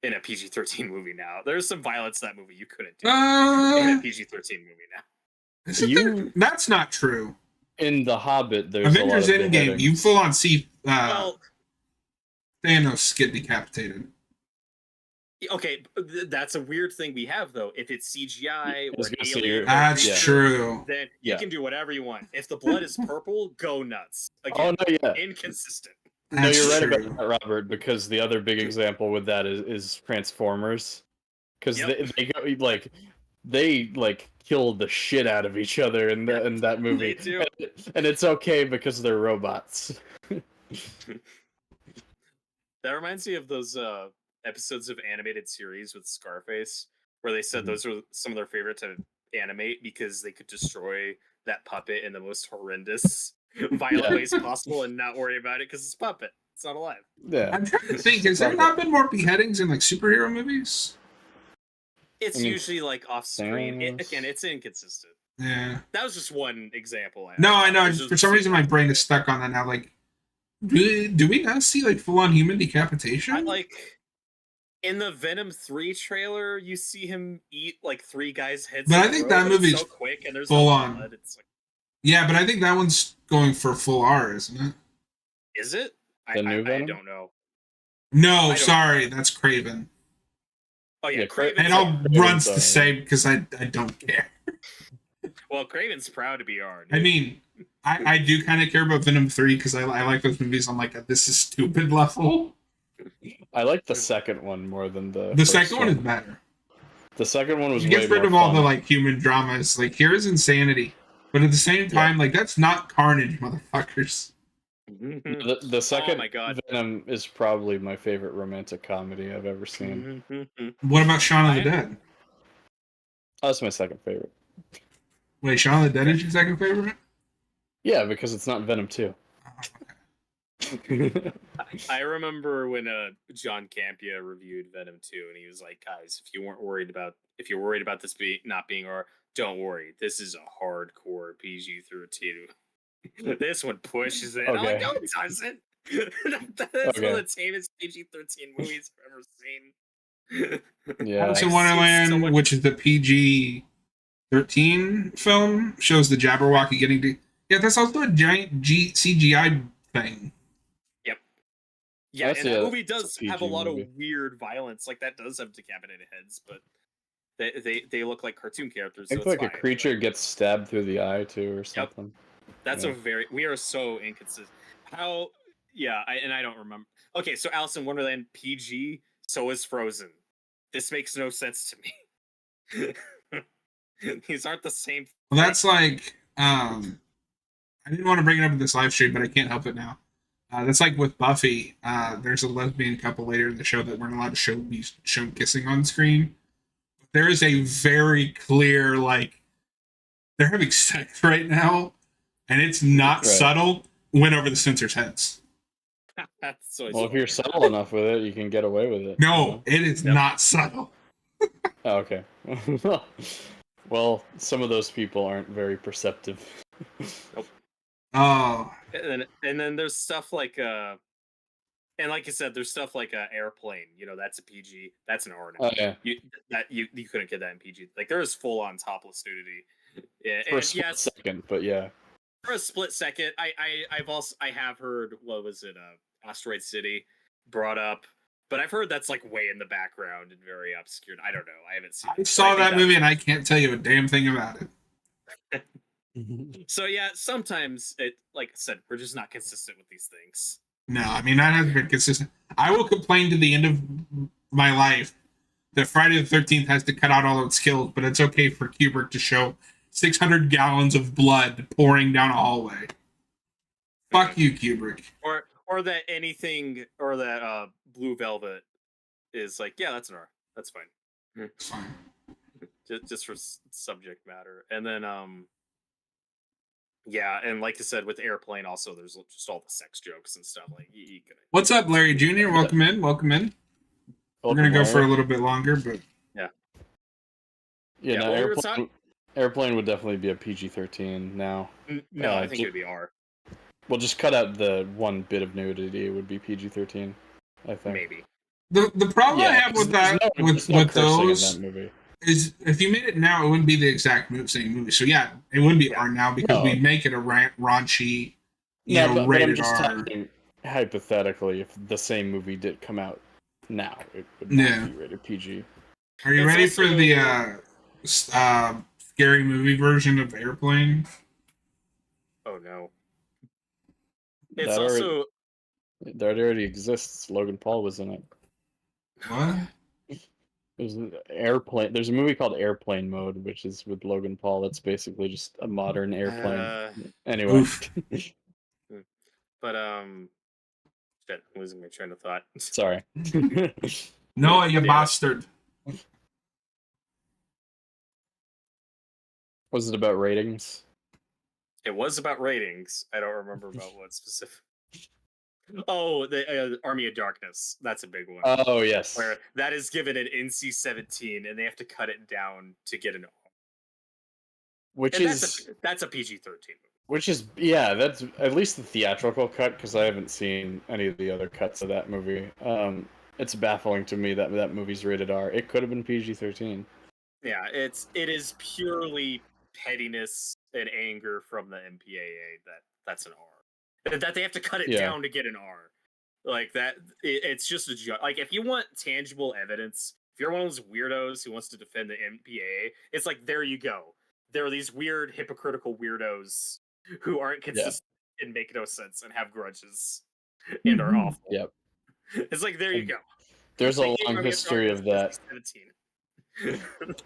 in a PG-13 movie now. There's some violence in that movie you couldn't do in a PG-13 movie now. Isn't You- there- that's not true. In The Hobbit, there's Avengers a lot of Endgame, beheadings. you full on see Well, Thanos get decapitated. okay, that's a weird thing we have though. If it's CGI or was an gonna say, alien, or a That's Yeah. creature, true. then Yeah. you can do whatever you want. If the blood is purple, go nuts. Oh, Again, no, yeah. inconsistent. No, That's you're right true. about that, Robert, because the other big example with that is Transformers. Because Yep. they kill the shit out of each other in that movie. They do. And it's okay because they're robots. That reminds me of those episodes of animated series with Scarface, where they said Mhm. those are some of their favorite to animate because they could destroy that puppet in the most horrendous, violent Yeah. ways possible and not worry about it because it's a puppet. It's not alive. Yeah. I'm trying to think, has there not been more beheadings in like superhero movies? It's I mean, usually like off screen. Thanos. Again, it's inconsistent. Yeah. That was just one example. No, I know. There's For just- some reason, my brain is stuck on that now. Like, do we not see like full on human decapitation? I like in the Venom 3 trailer, you see him eat like 3 guys' heads. But in I a think row, that but it's movie's so quick and there's full no on. blood. It's like, Yeah, but I think that one's going for full R, isn't it? is it? The new I Venom? don't know. No, don't- sorry, that's Craven. Oh yeah, Yeah, Craven's And I'll Craven's runs on the it. same because I don't care. well, Craven's proud to be R. I mean, I do kind of care about Venom 3 because I like those movies on like a this is stupid level. I like the second one more than the The first second one is better. The second one was It way gets rid more of all fun. the like human dramas. Like here is insanity, but at the same time, like that's not Carnage, motherfuckers. The second my God. Venom is probably my favorite romantic comedy I've ever seen. What about Shaun of the I- Dead? Oh, that's my second favorite. Wait, Shaun of the Dead is your second favorite? Yeah, because it's not Venom 2. I remember when John Campia reviewed Venom 2, and he was like, "Guys, if you're worried about this not being R, don't worry. This is a hardcore PG-13. This one pushes it." I'm like, Okay. "No, it doesn't." That's one Okay. of the tamest PG-13 movies I've ever seen. Yeah. Alice in I've seen Wonderland, so much- which is the PG-13 film, shows the Jabberwocky getting to. Yeah, that's also a giant CGI thing. Yeah, That's and that a- movie it's a does have a PG lot movie. of weird violence. Like that does have decapitated heads, but they look like cartoon characters. I So think it's like a fine. creature gets stabbed through the eye too or something. That's Yeah. a very we are so inconsistent. How yeah, I don't remember. Okay, so Alice in Wonderland PG, so is Frozen. This makes no sense to me. These aren't the same. Well, that's like I didn't want to bring it up in this live stream, but I can't help it now. That's like with Buffy. There's a lesbian couple later in the show that weren't allowed to be shown kissing on screen. There is a very clear like they're having sex right now, and it's not Right. subtle, went over the censors' heads. That's always Well, if you're funny. subtle enough with it, you can get away with it. No, it is Yep. not subtle. Oh, okay. Well, some of those people aren't very perceptive. Oh, And then there's stuff like and like you said, there's stuff like airplane. You know, that's a PG. That's an R now. Oh yeah. You couldn't get that in PG. Like there is full on topless nudity. Yeah, For a and split yes, second, but yeah. for a split second, I have heard, what was it, Asteroid City brought up, but I've heard that's like way in the background and very obscure. I don't know. I haven't seen. I it, saw but that think movie and I can't tell you a damn thing about it. So yeah, sometimes it, like I said, we're just not consistent with these things. No, I mean that has been consistent. I will complain to the end of my life that Friday the 13th has to cut out all its kills, but it's okay for Kubrick to show 600 gallons of blood pouring down a hallway. Fuck you, Kubrick. Or that anything, or that Blue Velvet is like, yeah, that's an R. That's fine. It's fine. Just for subject matter. And then yeah, and like I said, with Airplane also, there's just all the sex jokes and stuff. Like you could. What's up, Larry Jr.? Welcome in. Welcome in. We're gonna go for a little bit longer, but Yeah, Yeah, no, well, we were airplane would definitely be a PG-13 now. No, I think it would be R. We'll just cut out the one bit of nudity. It would be PG-13, I think. Maybe. the problem I have with that with those in that movie. is if you made it now, it wouldn't be the exact same movie. So yeah, it wouldn't be R now because No. we make it a raunchy, But I'm rated just R. talking hypothetically, if the same movie did come out now, it would Yeah. not be rated PG. Are you It's ready also- for the scary movie version of Airplane? Oh no. It's That already- also That already exists. Logan Paul was in it. What? There's an airplane. There's a movie called Airplane Mode, which is with Logan Paul. That's basically just a modern airplane. Anyway, Oof. but shit, I'm losing my train of thought. sorry. No, you Yeah. bastard. Was it about ratings? It was about ratings. I don't remember about what specific. Oh, the Army of Darkness. That's a big one. Oh yes. Where that is given an NC-17, and they have to cut it down to get an R. Which And is that's a PG-13 movie. yeah, that's at least the theatrical cut because I haven't seen any of the other cuts of that movie. It's baffling to me that that movie's rated R. It could have been PG-13. Yeah, it is purely pettiness and anger from the MPAA that's an R. That they have to cut it Yeah. down to get an R. Like that, it's just a joke. Like if you want tangible evidence, if you're one of those weirdos who wants to defend the MPAA, it's like there you go. There are these weird hypocritical weirdos who aren't consistent and make no sense and have grudges and are awful. Yep. It's like there you go. There's a Thank you, long Army of history of that. Darkness 17.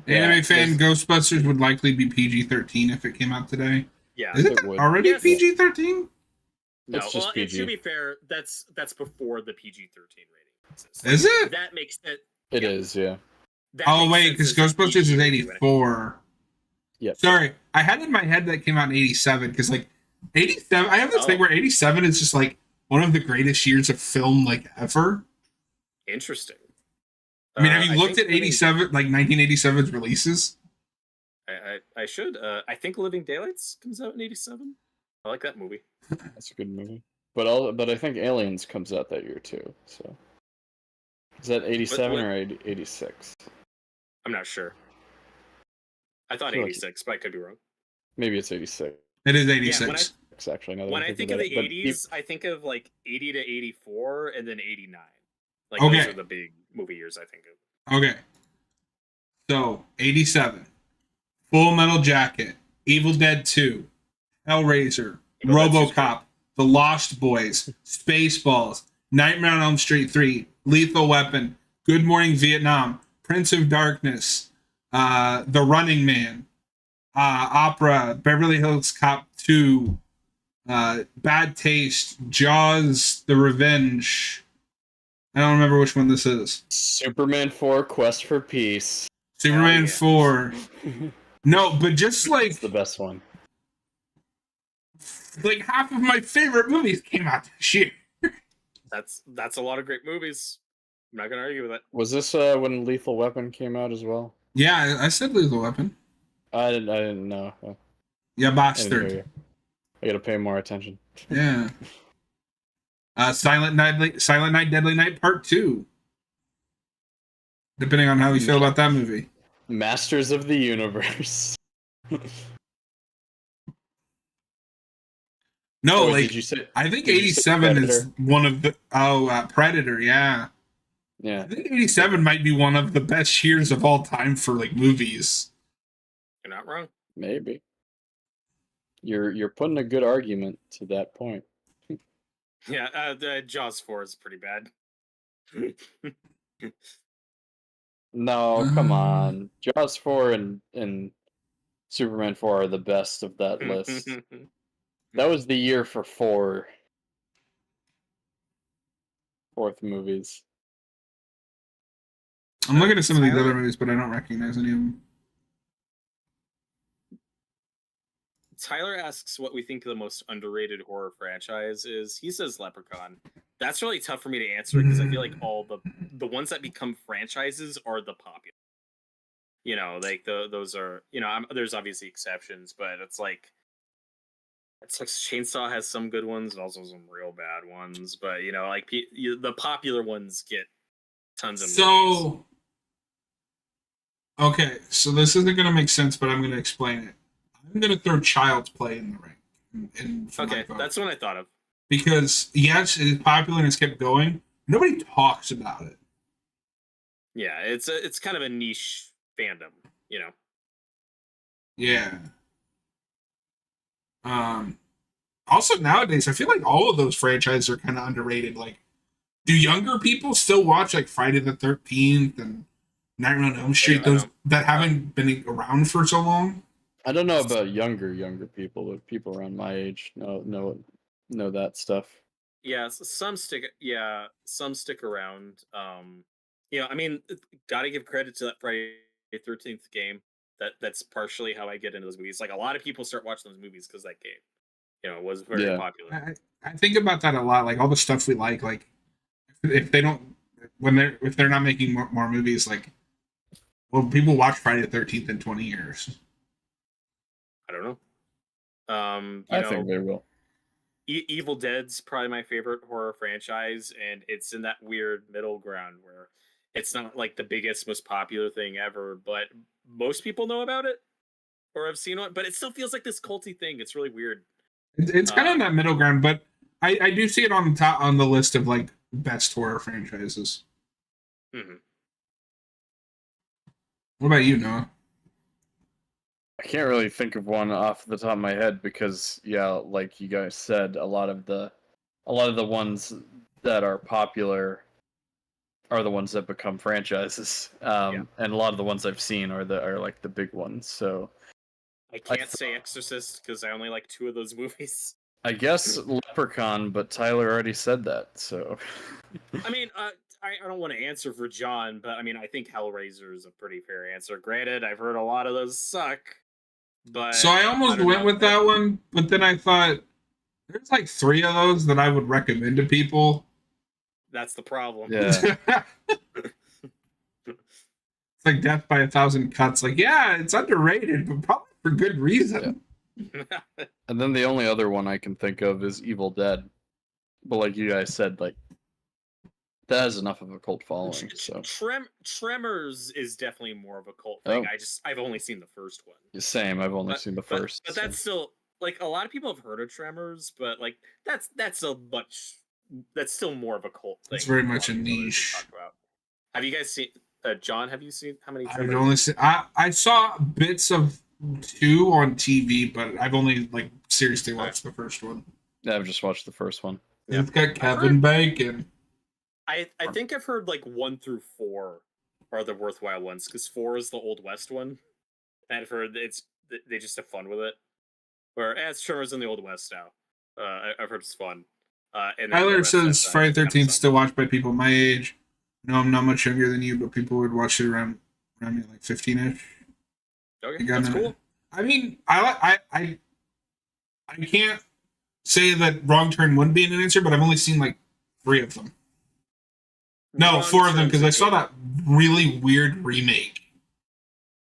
Anime fan, there's- Ghostbusters would likely be PG-13 if it came out today. Yeah. Is it It would. already Yes. PG-13? No, It's just well, PG. to be fair, that's before the PG-13 rating. So Is it? that makes it. It Yeah. is, yeah. That Oh, makes wait, sense because as a Ghostbusters is PG rating. 84. Yep. Sorry, I had in my head that came out in 87 because, like, 87, I have this thing Oh. where 87 is just, like, one of the greatest years of film, like, ever. Interesting. I mean, have you I looked think at 87, like, 1987's releases? I should. I think Living Daylights comes out in 87. I like that movie. That's a good movie. But I think Aliens comes out that year too. So is that 87 what- or 86? I'm not sure. I thought feel like- 86, but I could be wrong. Maybe it's 86. It is Yeah, 86. Actually, now that when I'm I think thinking of about the it. But 80s, I think of like 80 to 84 and then 89. Like Okay. those are the big movie years I think of. Okay. So, 87. Full Metal Jacket, Evil Dead 2, Hellraiser, Evil Dead 2 's RoboCop, The Lost Boys, Spaceballs, Nightmare on Elm Street 3, Lethal Weapon, Good Morning Vietnam, Prince of Darkness, The Running Man, Opera, Beverly Hills Cop 2, Bad Taste, Jaws, The Revenge. I don't remember which one this is. Superman 4: Quest for Peace. Superman yeah. 4. No, but just It's the best one. like half of my favorite movies came out this year. That's a lot of great movies. I'm not gonna argue with it. Was this when Lethal Weapon came out as well? Yeah, I said Lethal Weapon. I didn't know. Yeah, I didn't hear bastard. you. I gotta pay more attention. Yeah. Silent Night, Deadly Night Part 2. Depending on how you feel about that movie. Masters of the Universe. No, Or like did you say? I think did you say 87 is Predator? one of the Predator, yeah. I Yeah, think 87 might be one of the best years of all time for like movies. You're not wrong. maybe. You're putting a good argument to that point. Yeah, the Jaws 4 is pretty bad. No, come on. Jaws 4 and Superman 4 are the best of that list. That was the year for fourth movies. I'm looking at some of these Tyler- other movies, but I don't recognize any of them. Tyler asks what we think the most underrated horror franchise is. He says Leprechaun. That's really tough for me to answer because I feel like all the ones that become franchises are the popular. You know, like those are, you know, there's obviously exceptions, but it's like Chainsaw has some good ones and also some real bad ones. But you know, like the popular ones get tons of movies. So, okay, so this isn't going to make sense, but I'm going to explain it. I'm going to throw Child's Play in the ring. For my Okay, vote. that's what I thought of. Because, yes, it is popular and it's kept going. Nobody talks about it. Yeah, it's kind of a niche fandom, you know. Yeah. Also, nowadays, I feel like all of those franchises are kind of underrated. Like, do younger people still watch, like, Friday the 13th and Nightmare on Elm Street, I those don't. that haven't been around for so long? I don't know about younger people, but people around my age know that stuff. Yeah, some stick. Yeah, some stick around. You know, I mean, gotta give credit to that Friday the 13th game. That's partially how I get into those movies. Like a lot of people start watching those movies because that game, you know, was very Yeah. popular. I think about that a lot. Like, all the stuff we like if they don't, if they're not making more movies, like, well, people watch Friday the 13th in 20 years. I don't know. I think they will. Evil Dead's probably my favorite horror franchise, and it's in that weird middle ground where it's not like the biggest, most popular thing ever, but most people know about it or have seen it, but it still feels like this culty thing. It's really weird. It's kind of in that middle ground, but I do see it on top on the list of like best horror franchises. Mhm. What about you, Noah? I can't really think of one off the top of my head because, yeah, like you guys said, a lot of the ones that are popular are the ones that become franchises, and a lot of the ones I've seen are like the big ones. So I can't say Exorcist because I only like 2 of those movies. I guess Leprechaun, but Tyler already said that. So I mean, I don't want to answer for John, but I mean, I think Hellraiser is a pretty fair answer. Granted, I've heard a lot of those suck, but So I almost don't went know. with that one, but then I thought there's like 3 of those that I would recommend to people. That's the problem. yeah, It's like Death by a Thousand Cuts. Like, yeah, it's underrated, but probably for good reason. and then the only other one I can think of is Evil Dead, but like you guys said, like that has enough of a cult following. So Tremors is definitely more of a cult thing. Oh. I've only seen the first one. same. I've only seen the first. But so. that's still like a lot of people have heard of Tremors, but like that's still more of a cult thing. It's very than much a lot of people niche. talk about. Have you guys seen John? Have you seen how many? I've Tremors? only seen, I saw bits of 2 on TV, but I've only like seriously watched the first one. Yeah, I've just watched the first one. Yeah. It's got Kevin Bacon. I think I've heard like 1 through 4 are the worthwhile ones because 4 is the Old West one, and I've heard they just have fun with it. Where it's Tremors in the Old West now. I've heard it's fun. And then the Tyler rest says is, Friday 13th Amazon. still watched by people my age. No, I'm not much younger than you, but people would watch it around me like 15ish. Okay, got that's it. cool. I mean, I can't say that Wrong Turn wouldn't be an answer, but I've only seen like 3 of them. No, Wrong 4 of them Turn's because a I saw game. that really weird remake.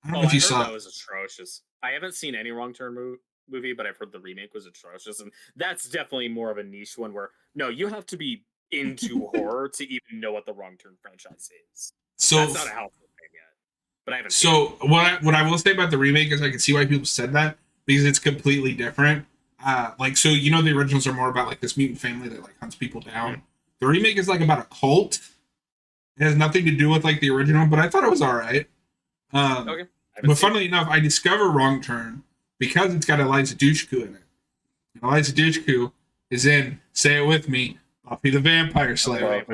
I don't Oh, know if I you heard saw that it. was atrocious. I haven't seen any Wrong Turn movie, but I've heard the remake was atrocious, and that's definitely more of a niche one. Where no, you have to be into horror to even know what the Wrong Turn franchise is. So, That's not a household name yet, but I haven't seen so what I will say about the remake is I can see why people said that because it's completely different. Like so, you know, the originals are more about like this mutant family that like hunts people down. The remake is like about a cult. It has nothing to do with like the original, but I thought it was all right. it. Okay, I haven't But seen it. funnily enough, I discover Wrong Turn because it's got Eliza Dushku in it. And Eliza Dushku is in, say it with me, Buffy the Vampire Slayer.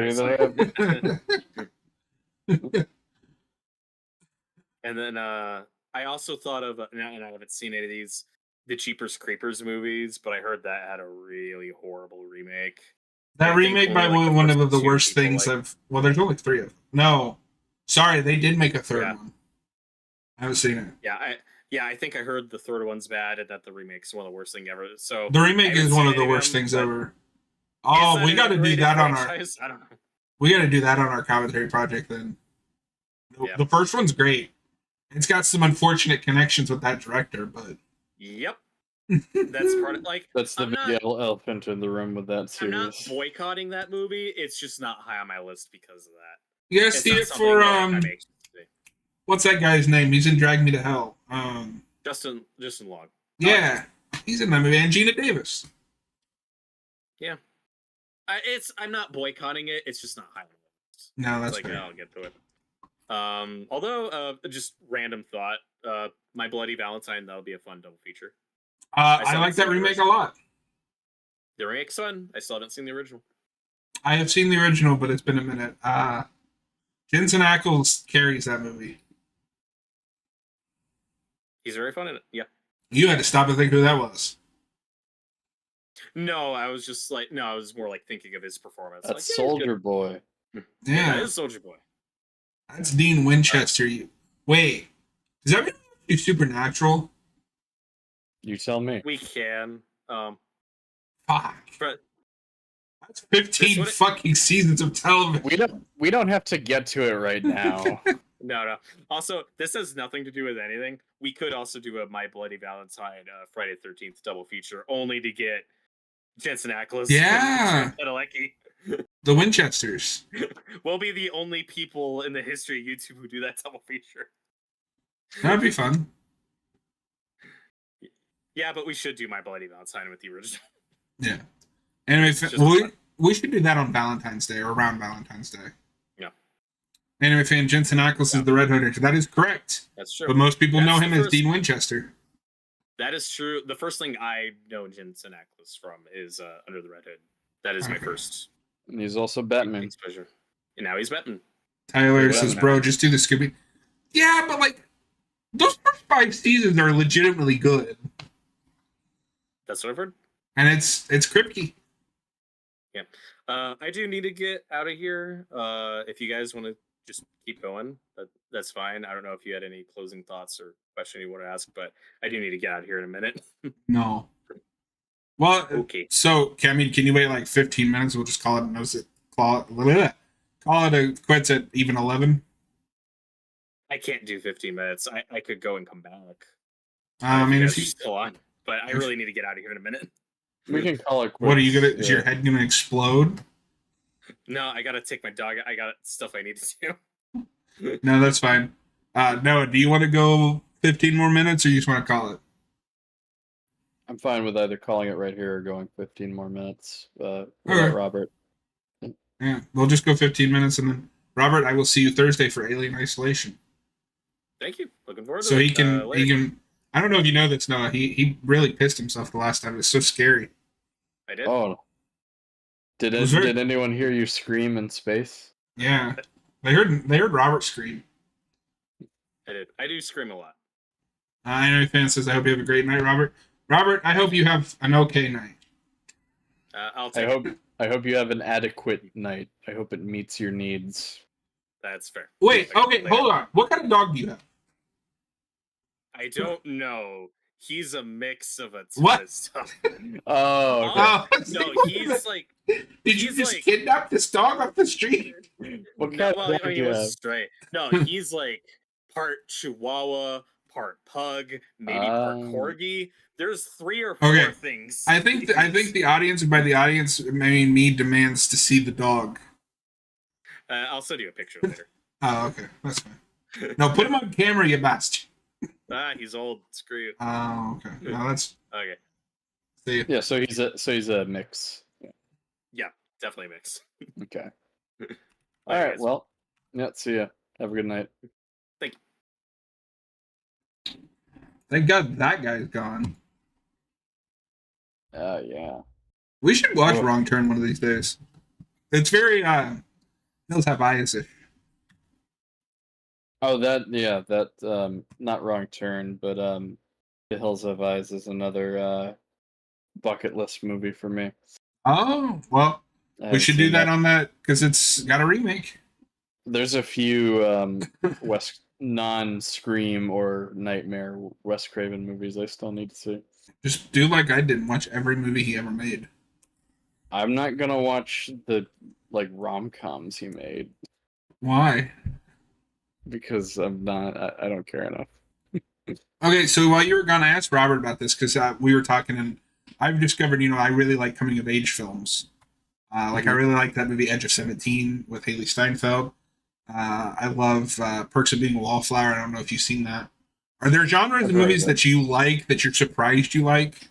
And then I also thought of, and I haven't seen any of these, the Jeepers Creepers movies, but I heard that had a really horrible remake. That I think remake by only, like, the one first of the 2 worst people things like- I've. Well, there's only 3 of them. No, sorry, they did make a 3rd Yeah. one. I haven't seen it. I think I heard the 3rd one's bad and that the remake's one of the worst thing ever. So The remake I haven't is one seen of the any worst them, things but ever. is Oh, that we an got to do underrated that on our. franchise? I don't know. We got to do that on our commentary project then. Yeah. The first one's great. It's got some unfortunate connections with that director, but Yep, that's part of like. That's the I'm big not- elephant in the room with that I'm not series. boycotting that movie. It's just not high on my list because of that. you gotta It's see not it something for that, like, I'm anxious to see. what's that guy's name? He's in Drag Me to Hell. Justin Long. Yeah, he's in that movie. And Gina Davis. I'm not boycotting it. It's just not high on the list. No, that's It's like fair. I'll get to it. Although just random thought, My Bloody Valentine, that'll be a fun double feature. I still like haven't that seen the remake a original. lot. The remake's fun. I still haven't seen the original. I have seen the original, but it's been a minute. Jensen Ackles carries that movie. He's very fun in it. Yeah. You had to stop and think who that was. No, I was just like, no, I was more like thinking of his performance. That's like, yeah, he's good. Soldier Boy. Yeah, Yeah, that is Soldier Boy. that's Dean Winchester. Wait, does that mean you Supernatural? You tell me. We can. Fuck. But That's 15 would- fucking seasons of television. We don't have to get to it right now. no. Also, this has nothing to do with anything. We could also do a My Bloody Valentine Friday the 13th double feature, only to get Jensen Ackles. Yeah. and Padalecki. The Winchesters. We'll be the only people in the history of YouTube who do that double feature. That'd be fun. Yeah, but we should do My Bloody Valentine with the original. Yeah. Anyway, Just we should do that on Valentine's Day or around Valentine's Day. Yeah. Anyway, fan, Jensen Ackles is the Red Hood. That is correct. That's true. But most people know That's him the as first- Dean Winchester. That is true. The first thing I know Jensen Ackles from is Under the Red Hood. That is my Okay. first And he's also Batman. exposure. And now he's Batman. Tyler Yeah, says, man. bro, just do the Scooby. Yeah, but like, those first 5 seasons are legitimately good. That's what I've heard. And it's Kripke. I do need to get out of here. If you guys want to just keep going, that's fine. I don't know if you had any closing thoughts or question you want to ask, but I do need to get out of here in a minute. No. Well, Okay. so, can you wait like 15 minutes? We'll just call it a quits at even 11. I can't do 15 minutes. I could go and come back. I mean, if if you, you're still on, but I really need to get out of here in a minute. We can call it. what are you gonna? quits, Is your head gonna explode? No, I gotta take my dog. I got stuff I need to do. No, that's fine. Noah, do you want to go 15 more minutes, or you just want to call it? I'm fine with either calling it right here or going 15 more minutes. What Okay. about Robert? Yeah, we'll just go 15 minutes, and then Robert, I will see you Thursday for Alien Isolation. Thank you. Looking forward to So it. he can Later. I don't know if you know this, Noah. He really pissed himself the last time. It was so scary. I did. Oh. Did Was there- did anyone hear you scream in space? Yeah, they heard Robert scream. I did. I do scream a lot. Anyway, fan says, I hope you have a great night, Robert. Robert, I hope you have an okay night. I'll take it. I hope you have an adequate night. I hope it meets your needs. That's fair. Wait, I'll okay, take it later. hold on. What kind of dog do you have? I don't know. He's a mix of a ton What? of stuff. Oh, okay. Oh, No, he's like Did you he's just like- kidnap this dog off the street? What no, kind well, of I mean, do it you was have? stray. No, he's like part Chihuahua, part Pug, maybe part Corgi. There's 3 or 4 Okay. things. I think the audience, and by the audience, I mean me, demands to see the dog. I'll send you a picture later. Oh, okay, that's fine. No, put him on camera, you bastard. He's old. Screw you. Oh, okay. No, that's Okay. see. Yeah, so he's a mix. Yeah, definitely mix. Okay. Later, All right. guys. Well, yeah. See ya. Have a good night. Thank God that guy's gone. Yeah. We should watch Oh. Wrong Turn one of these days. It's very Hills Have Eyes-ish. Oh, that not Wrong Turn, but The Hills Have Eyes is another bucket list movie for me. Oh, well, I we haven't should do seen that on that because it's got a remake. There's a few non-Scream or Nightmare Wes Craven movies I still need to see. Just do like I did and watch every movie he ever made. I'm not gonna watch the rom-coms he made Why? because I'm not. I don't care enough. Okay, so while you were gone, I asked Robert about this because we were talking, and I've discovered, I really like coming of age films. I really like that movie Edge of 17 with Haley Steinfeld. I love Perks of Being a Wallflower. I don't know if you've seen that. Are there genres of I've heard movies of it. that you like that you're surprised you like?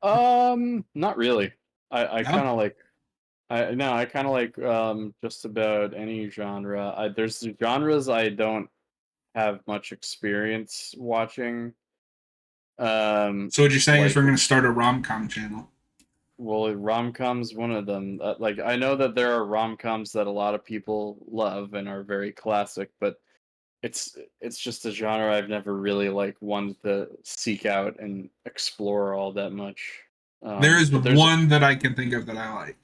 Not really. I No? kind of like. I kind of like just about any genre. There's genres I don't have much experience watching. So what you're saying is Like- we're going to start a rom-com channel. Well, rom-com's one of them. I know that there are rom-coms that a lot of people love and are very classic, but it's just a genre I've never really wanted to seek out and explore all that much. There is but there's one that I can think of that I like.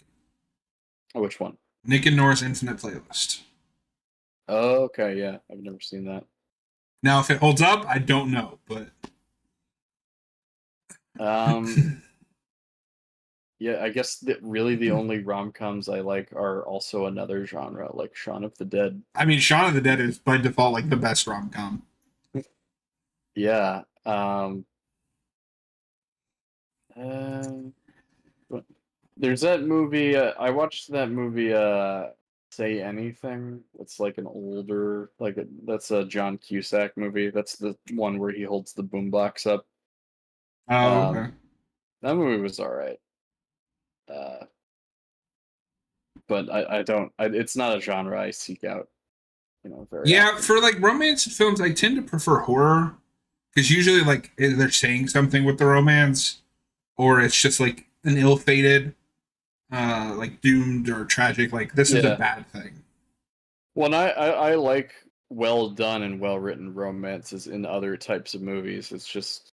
which one? Nick and Nora's Infinite Playlist. Oh, okay, yeah, I've never seen that. Now, if it holds up, I don't know, but Yeah, I guess that really the only rom-coms I like are also another genre, like Shaun of the Dead. I mean, Shaun of the Dead is by default like the best rom-com. Yeah. But there's that movie. I watched that movie. Say Anything. It's like an older, that's a John Cusack movie. That's the one where he holds the boombox up. Oh, okay. That movie was all right. But I don't. It's not a genre I seek out. Very Yeah, often. for like romance films, I tend to prefer horror because usually like they're saying something with the romance, or it's just like an ill-fated, like doomed or tragic. Like this is Yeah. a bad thing. Well, and I like well done and well written romances in other types of movies. It's just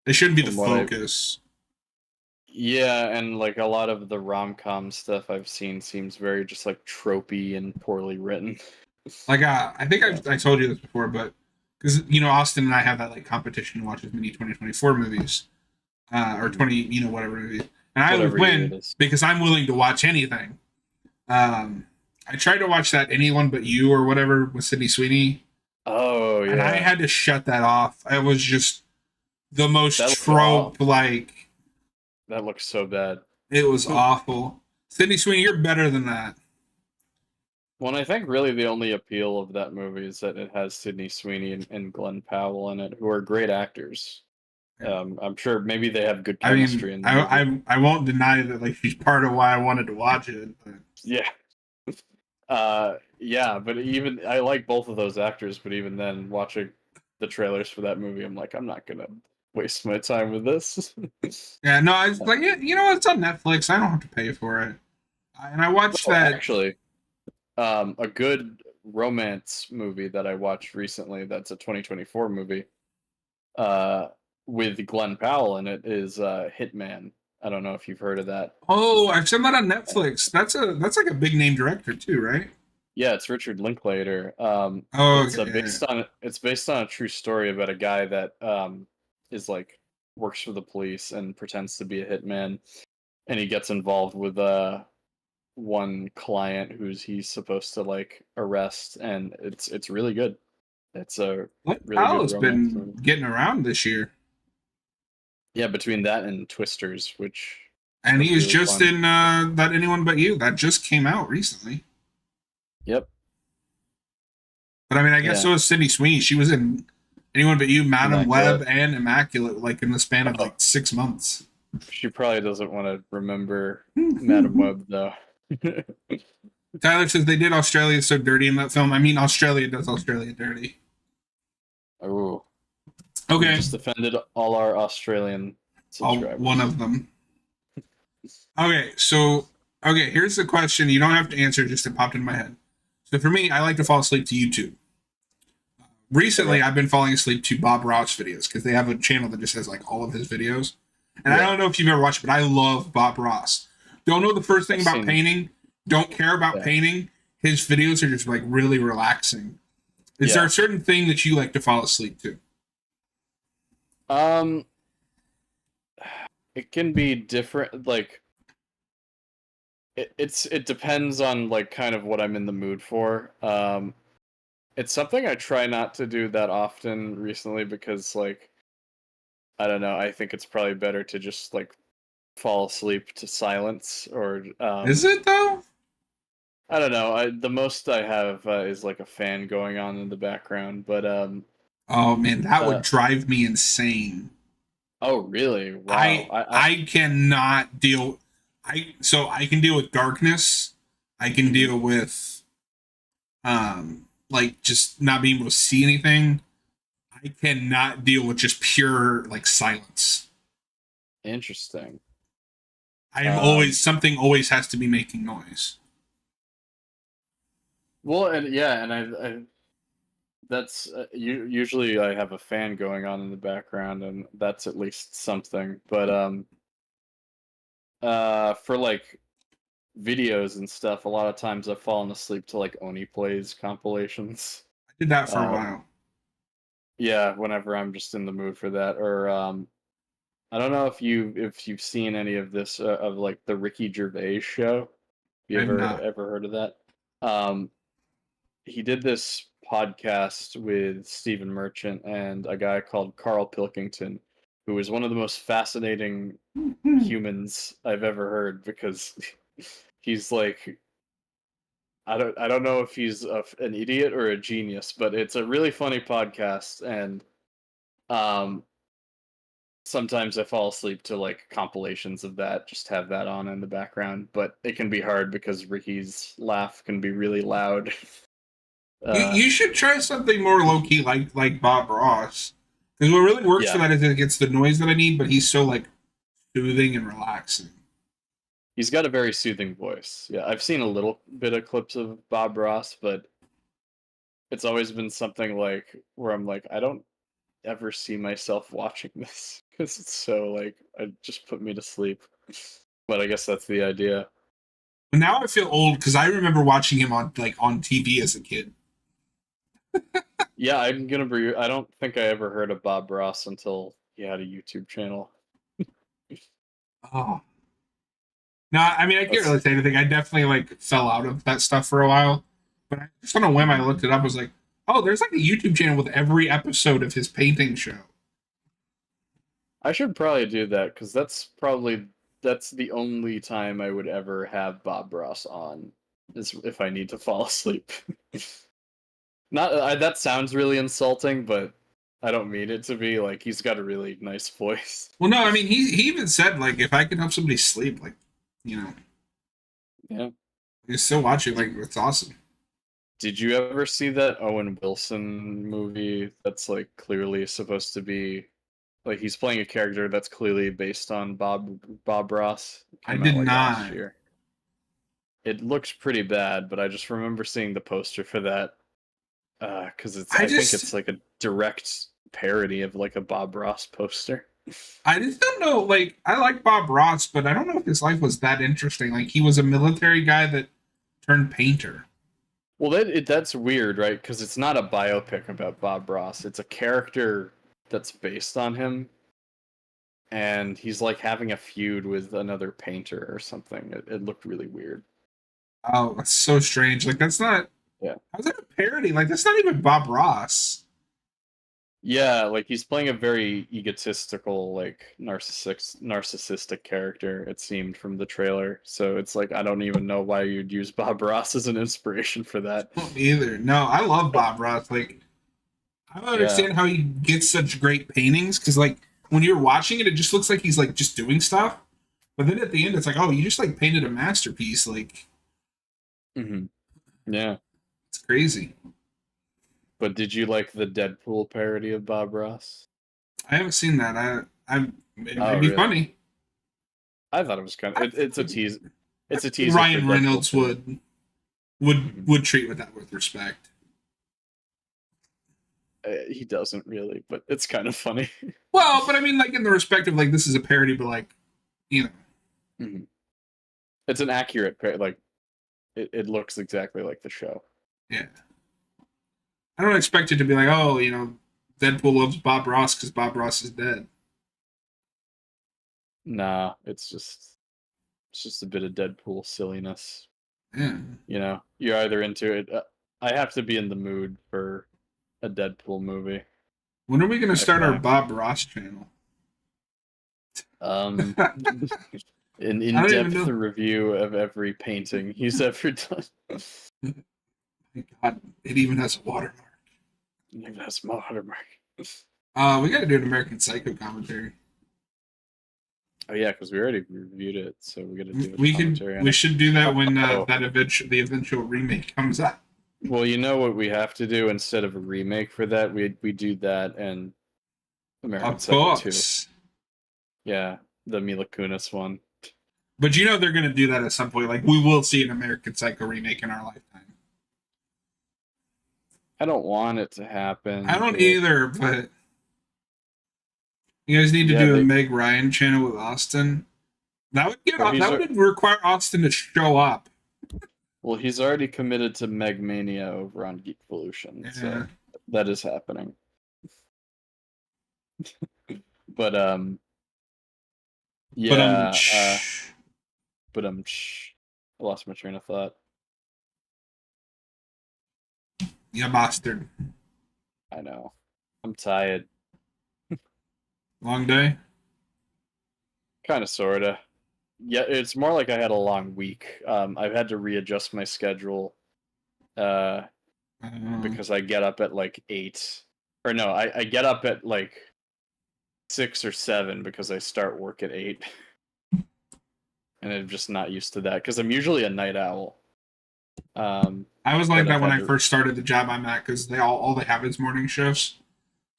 It shouldn't be the From what I- focus. yeah, and a lot of the rom-com stuff I've seen seems very just tropey and poorly written. Like I think I told you this before, but because Austin and I have that like competition to watch as many 2024 movies, or 20 whatever movies, and I always Whatever year win it is. because I'm willing to watch anything. I tried to watch that Anyone But You or whatever with Sydney Sweeney, Oh yeah. and I had to shut that off. It was just the most That looked trope like. That looks so bad. It was awful. Sydney Sweeney, you're better than that. Well, and I think really the only appeal of that movie is that it has Sydney Sweeney and Glenn Powell in it, who are great actors. I'm sure maybe they have good I chemistry in mean, the movie. I won't deny that like she's part of why I wanted to watch it. But. Yeah. Yeah, but even I like both of those actors, but even then, watching the trailers for that movie, I'm like, I'm not gonna waste my time with this. Yeah, no, I was like, yeah, it's on Netflix. I don't have to pay for it. And I watched that. Actually, a good romance movie that I watched recently. That's a 2024 movie. With Glenn Powell in it is Hitman. I don't know if you've heard of that. Oh, I've seen that on Netflix. That's like a big name director too, right? Yeah, it's Richard Linklater. Oh, It's okay, yeah. based on a true story about a guy that is like works for the police and pretends to be a hitman, and he gets involved with one client he's supposed to like arrest, and it's really good. It's a What really Powell good has romance been movie. getting around this year, Yeah, between that and Twisters, which and he looks was really just fun. in that Anyone But You that just came out recently. Yep. But I mean, I guess Yeah. so was Sydney Sweeney. She was in Anyone But You, Madam Web, Immaculate. and Immaculate, like in the span of Oh, like 6 months. she probably doesn't want to remember Madam Web though. Tyler says they did Australia so dirty in that film. I mean, Australia does Australia dirty. Oh, we Okay, just offended all our Australian subscribers. one of them. Okay, so here's the question. You don't have to answer; just it popped in my head. So for me, I like to fall asleep to YouTube. Recently, Okay. I've been falling asleep to Bob Ross videos because they have a channel that just has like all of his videos. And I Yeah. don't know if you've ever watched it, but I love Bob Ross. Don't know the first thing I've about seen- painting. Don't care about Yeah. painting. His videos are just like really relaxing. Is there Yeah. a certain thing that you like to fall asleep to? Um, it can be different. Like it depends on like kind of what I'm in the mood for. It's something I try not to do that often recently because like I don't know. I think it's probably better to just like fall asleep to silence or Is it though? I don't know. The most I have is like a fan going on in the background, but Oh man, that would uh, drive me insane. oh really? Wow. I cannot deal. I can deal with darkness. I can deal with like just not being able to see anything. I cannot deal with just pure like silence. Interesting. I am Um, always something always has to be making noise. Well, and yeah, and I that's usually I have a fan going on in the background, and that's at least something. But for like videos and stuff, a lot of times I've fallen asleep to like Oni Plays compilations. I did that for a Uh, while. yeah, whenever I'm just in the mood for that, or I don't know if you've seen any of this of like the Ricky Gervais show. You I'm not. ever heard of that? Um, he did this podcast with Stephen Merchant and a guy called Carl Pilkington, who is one of the most fascinating humans I've ever heard because he's like I don't know if he's an idiot or a genius, but it's a really funny podcast and um sometimes I fall asleep to like compilations of that, just have that on in the background, but it can be hard because Ricky's laugh can be really loud. You should try something more low key like Bob Ross. Because what really works for Yeah. that is it gets the noise that I need, but he's so like soothing and relaxing. He's got a very soothing voice. Yeah, I've seen a little bit of clips of Bob Ross, but it's always been something like where I'm like, I don't ever see myself watching this because it's so like it just put me to sleep. But I guess that's the idea. But now I feel old because I remember watching him on TV as a kid. Yeah, I'm gonna be. I don't think I ever heard of Bob Ross until he had a YouTube channel. Oh. No, I mean I can't really say anything. I definitely like fell out of that stuff for a while. But just on a whim I looked it up, I was like, oh, there's like a YouTube channel with every episode of his painting show. I should probably do that because that's the only time I would ever have Bob Ross on is if I need to fall asleep. Not that sounds really insulting, but I don't mean it to be. Like he's got a really nice voice. Well, no, I mean he even said like if I can help somebody sleep, like Yeah. you still watch it, like it's awesome. Did you ever see that Owen Wilson movie that's like clearly supposed to be like he's playing a character that's clearly based on Bob Ross? It I came out, did like, not. last year. It looks pretty bad, but I just remember seeing the poster for that because I think it's like a direct parody of like a Bob Ross poster. I just don't know. Like, I like Bob Ross, but I don't know if his life was that interesting. Like, he was a military guy that turned painter. Well, that's weird, right? Because it's not a biopic about Bob Ross. It's a character that's based on him, and he's like having a feud with another painter or something. It looked really weird. Oh, that's so strange. Like that's not. Yeah. How's that a parody? Like that's not even Bob Ross. Yeah, like he's playing a very egotistical, like narcissistic character, it seemed from the trailer. So it's like I don't even know why you'd use Bob Ross as an inspiration for that. Well, either. No, I love Bob Ross. Like I don't Yeah. understand how he gets such great paintings because like when you're watching it, it just looks like he's like just doing stuff. But then at the end, it's like, oh, you just like painted a masterpiece. Like Hmm. Yeah. it's crazy. But did you like the Deadpool parody of Bob Ross? I haven't seen that. It Oh, might be really? funny. I thought it was kind of it's a tease. It's a teaser. Ryan for Reynolds Deadpool 2. would treat with that with respect. He doesn't really, but it's kind of funny. Well, but I mean, like in the respect of like this is a parody, but like you know, Mhm. It's an accurate like it looks exactly like the show. yeah. I don't expect it to be like, oh, Deadpool loves Bob Ross because Bob Ross is dead. Nah, it's just a bit of Deadpool silliness. Yeah. You're either into it. I have to be in the mood for a Deadpool movie. When are we going to start our Okay. Bob Ross channel? Um, an I don't even in-depth know. review of every painting he's ever done. My God, it even has a watermark. That's my watermark. We got to do an American Psycho commentary. Oh yeah, because we already reviewed it, so we got to do a We commentary on we it. should do that when Oh. the eventual remake comes out. Well, you know what we have to do instead of a remake for that? We do that and American Of Psycho 2. course. Yeah, the Mila Kunis one. But they're going to do that at some point. Like, we will see an American Psycho remake in our lifetime. I don't want it to happen. I don't but- either, but you guys need to Yeah, do a they- Meg Ryan channel with Austin. That Well, he's would require Austin to show up. Well, he's already committed to Megmania over on Geekvolution, Yeah. so that is happening. But yeah, I lost my train of thought. yeah, bastard. I know. I'm tired. Long day. Kind of, sorta. Yeah, it's more like I had a long week. I've had to readjust my schedule because I get up at like 8. Or no, I get up at like 6 or 7 because I start work at 8. And I'm just not used to that because I'm usually a night owl. I was like But that I've when had I to- first started the job I'm at because all they have is morning shifts.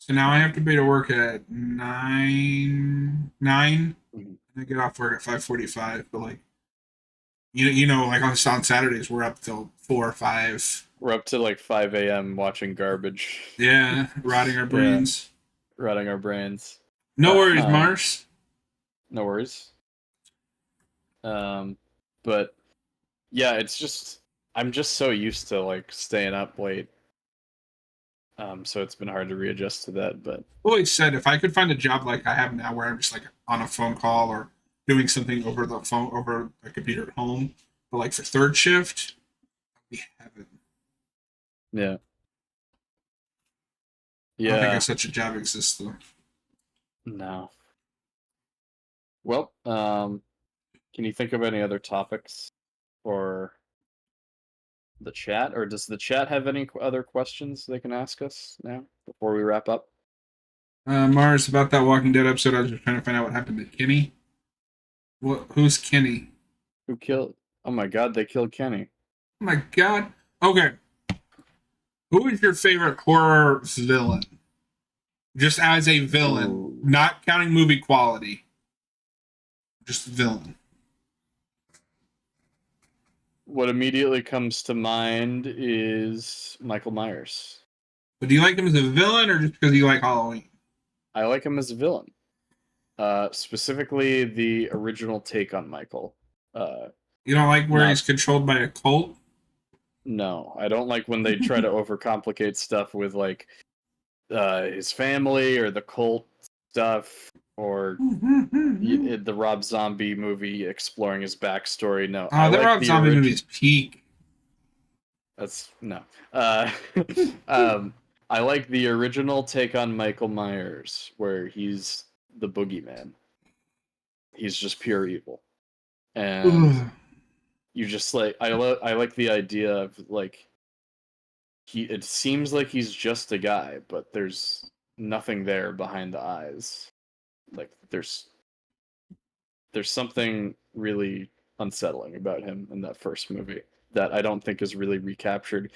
So now I have to be to work at 9, Mhm. and I get off work at 5:45. But like, like on Saturdays we're up till 4 or 5. We're up to like 5 a.m. watching garbage, Yeah, rotting our brains. rotting our brains. No worries, Uh-huh. Mars. No worries. But yeah, I'm just so used to like staying up late. So it's been hard to readjust to that, but Always said if I could find a job like I have now, where I'm just like on a phone call or doing something over the phone over a computer at home, but like for third shift, that'd be heaven. yeah. I don't think Yeah. such a job exists though. No. Well, can you think of any other topics for the chat, or does the chat have any other questions they can ask us now before we wrap up? Mars, about that Walking Dead episode, I was just trying to find out what happened to Kenny. Who's Kenny? Who killed? Oh my God, they killed Kenny. Oh my God. Okay. Who is your favorite horror villain? Just as a villain, Ooh. not counting movie quality. Just villain. What immediately comes to mind is Michael Myers. But do you like him as a villain or just because you like Halloween? I like him as a villain. Specifically, the original take on Michael. You don't like where Not- he's controlled by a cult? No, I don't like when they try to overcomplicate stuff with like his family or the cult stuff or the Rob Zombie movie exploring his backstory. No, I The like Rob the Zombie original. movies peak. That's no. Uh, um, I like the original take on Michael Myers, where he's the boogeyman. He's just pure evil, and Ugh. you just like I like the idea of like he. It seems like he's just a guy, but there's nothing there behind the eyes. Like there's something really unsettling about him in that first movie that I don't think is really recaptured.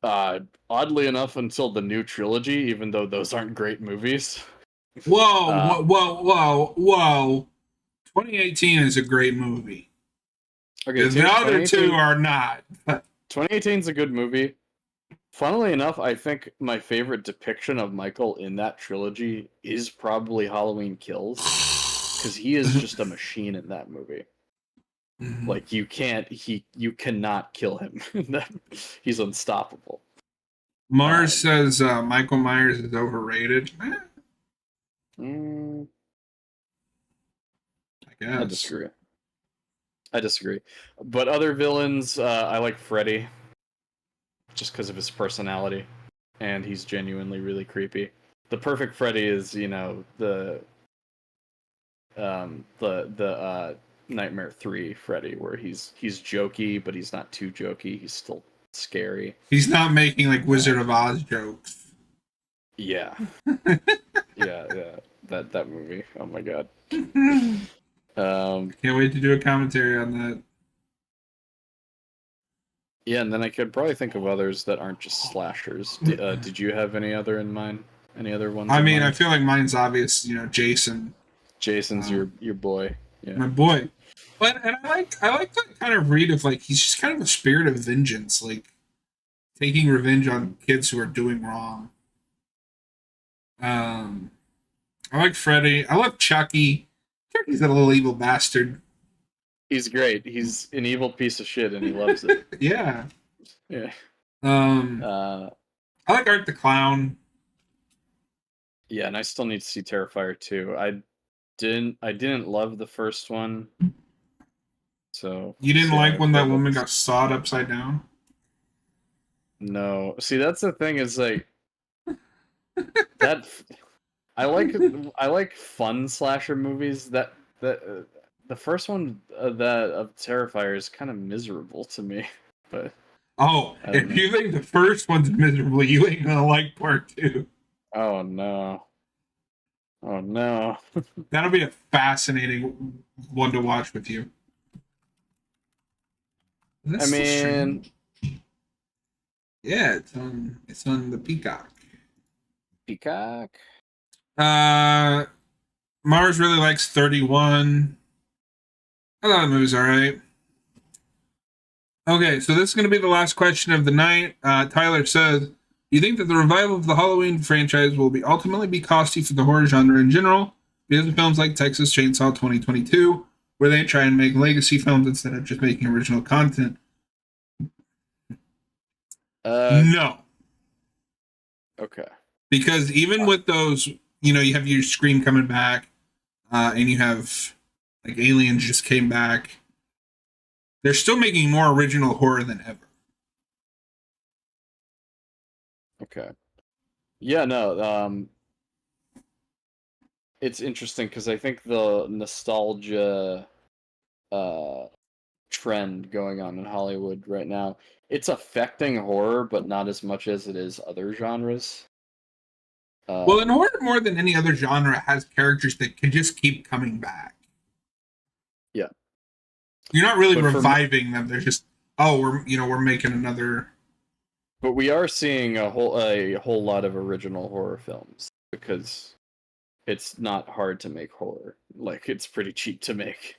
Oddly enough, until the new trilogy, even though those aren't great movies. Whoa, Uh, whoa, whoa, whoa, whoa. 2018 is a great movie. okay, The other two are not. 2018 is a good movie. Funnily enough, I think my favorite depiction of Michael in that trilogy is probably Halloween Kills, because he is just a machine in that movie. Like you cannot kill him. He's unstoppable. Mars says Michael Myers is overrated. Mm, I guess. I disagree. But other villains, I like Freddy, just because of his personality, and he's genuinely really creepy. The perfect Freddy is, the Nightmare 3 Freddy, where he's jokey, but he's not too jokey. He's still scary. He's not making like Wizard of Oz jokes. Yeah. yeah. That movie. Oh my god. Can't wait to do a commentary on that. Yeah, and then I could probably think of others that aren't just slashers. Did you have any other in mind? Any other ones? I mean, mind? I feel like mine's obvious. Jason. Jason's your boy. Yeah. My boy. But and I like that kind of read of like he's just kind of a spirit of vengeance, like taking revenge on kids who are doing wrong. I like Freddy. I love Chucky. Chucky's a little evil bastard. He's great. He's an evil piece of shit, and he loves it. Yeah. Yeah. I like Art the Clown. Yeah, and I still need to see Terrifier 2. I didn't love the first one. So you didn't like when that woman got sawed upside down? No. See, that's the thing is like that I like fun slasher movies that the first one that of Terrifier is kind of miserable to me, but if you think the first one's miserable, you ain't gonna like part 2. Oh no. That'll be a fascinating one to watch with you. I mean, yeah, it's on the Peacock. Mars really likes 31. I thought the movie's alright. Okay, so this is going to be the last question of the night. Tyler says, do you think that the revival of the Halloween franchise will ultimately be costly for the horror genre in general because of films like Texas Chainsaw 2022, where they try and make legacy films instead of just making original content? No. Okay. Because even with those, you have your Scream coming back, and you have like Aliens just came back. They're still making more original horror than ever. Okay. Yeah, no, it's interesting because I think the nostalgia trend going on in Hollywood right now, it's affecting horror, but not as much as it is other genres. Well, in horror, more than any other genre, has characters that can just keep coming back. Yeah. You're not really reviving them. They're just, we're making another. But we are seeing a whole lot of original horror films because it's not hard to make horror. Like, it's pretty cheap to make.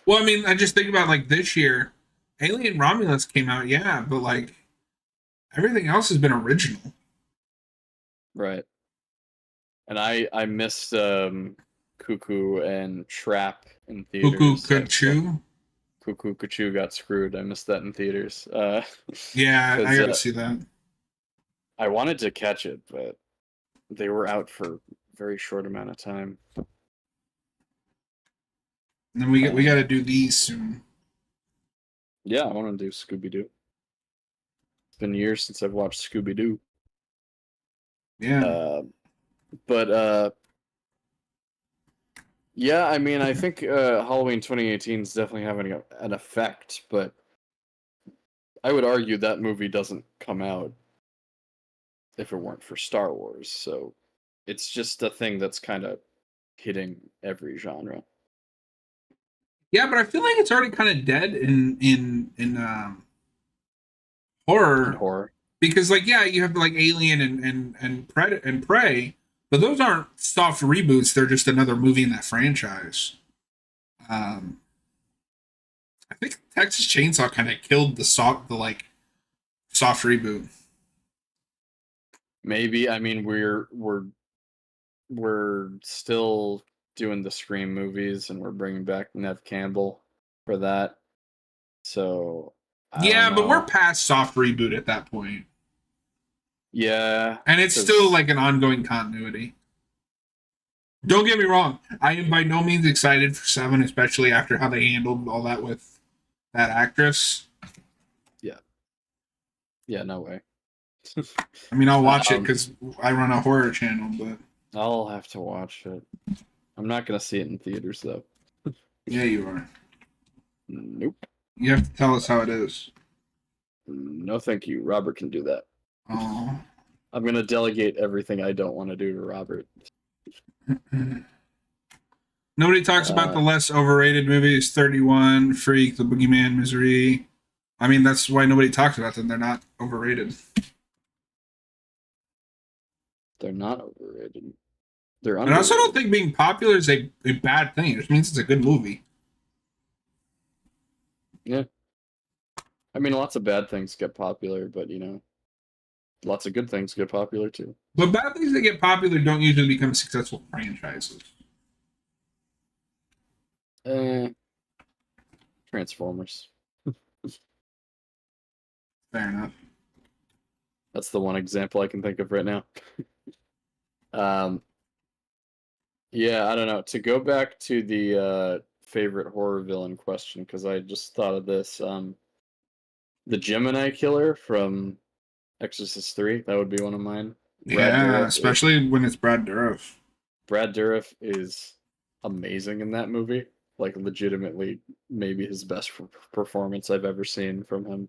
Well, I mean, I just think about like this year, Alien Romulus came out, yeah, but like everything else has been original. Right. And I missed Cuckoo and Trap in theaters. Cuckoo. Cuckoo Cuckoo got screwed. I missed that in theaters. Yeah, I 'Cause, gotta see that. I wanted to catch it, but they were out for a very short amount of time. And then we got to do these soon. Yeah, I want to do Scooby Doo. It's been years since I've watched Scooby Doo. Yeah. But yeah, I mean, I think Halloween 2018 is definitely having an effect, but I would argue that movie doesn't come out if it weren't for Star Wars. So it's just a thing that's kind of hitting every genre. Yeah, but I feel like it's already kind of dead in In horror horror. because like yeah, you have like Alien and Predator and Prey, but those aren't soft reboots. They're just another movie in that franchise. Um, I think Texas Chainsaw kind of killed the like soft reboot. Maybe, I mean, we're still doing the Scream movies, and we're bringing back Nev Campbell for that. So I Yeah, don't but we're know. past soft reboot at that point, Yeah, and it's still 'cause like an ongoing continuity. Don't get me wrong. I am by no means excited for Seven, especially after how they handled all that with that actress. yeah, no way. I mean, I'll watch it Um, because I run a horror channel, but I'll have to watch it. I'm not gonna see it in theaters though. yeah, you are. Nope. You have to tell us how it is. No, thank you. Robert can do that. Oh. I'm gonna delegate everything I don't want to do to Robert. Nobody talks about the less overrated movies 31, Freak, The Boogeyman, Misery. I mean, that's why nobody talks about them. They're not overrated. They're not overrated. They're And I also don't underrated. think being popular is a bad thing. It just means it's a good movie. Yeah. I mean, lots of bad things get popular, but lots of good things get popular too. But bad things that get popular don't usually become successful franchises. Eh, Transformers. Fair enough. That's the one example I can think of right now. Um, yeah, I don't know. To go back to the favorite horror villain question, because I just thought of this. The Gemini Killer from Exorcist 3, that would be one of mine. Yeah, especially when it's Brad Dourif. Brad Dourif is amazing in that movie. Like, legitimately, maybe his best performance I've ever seen from him.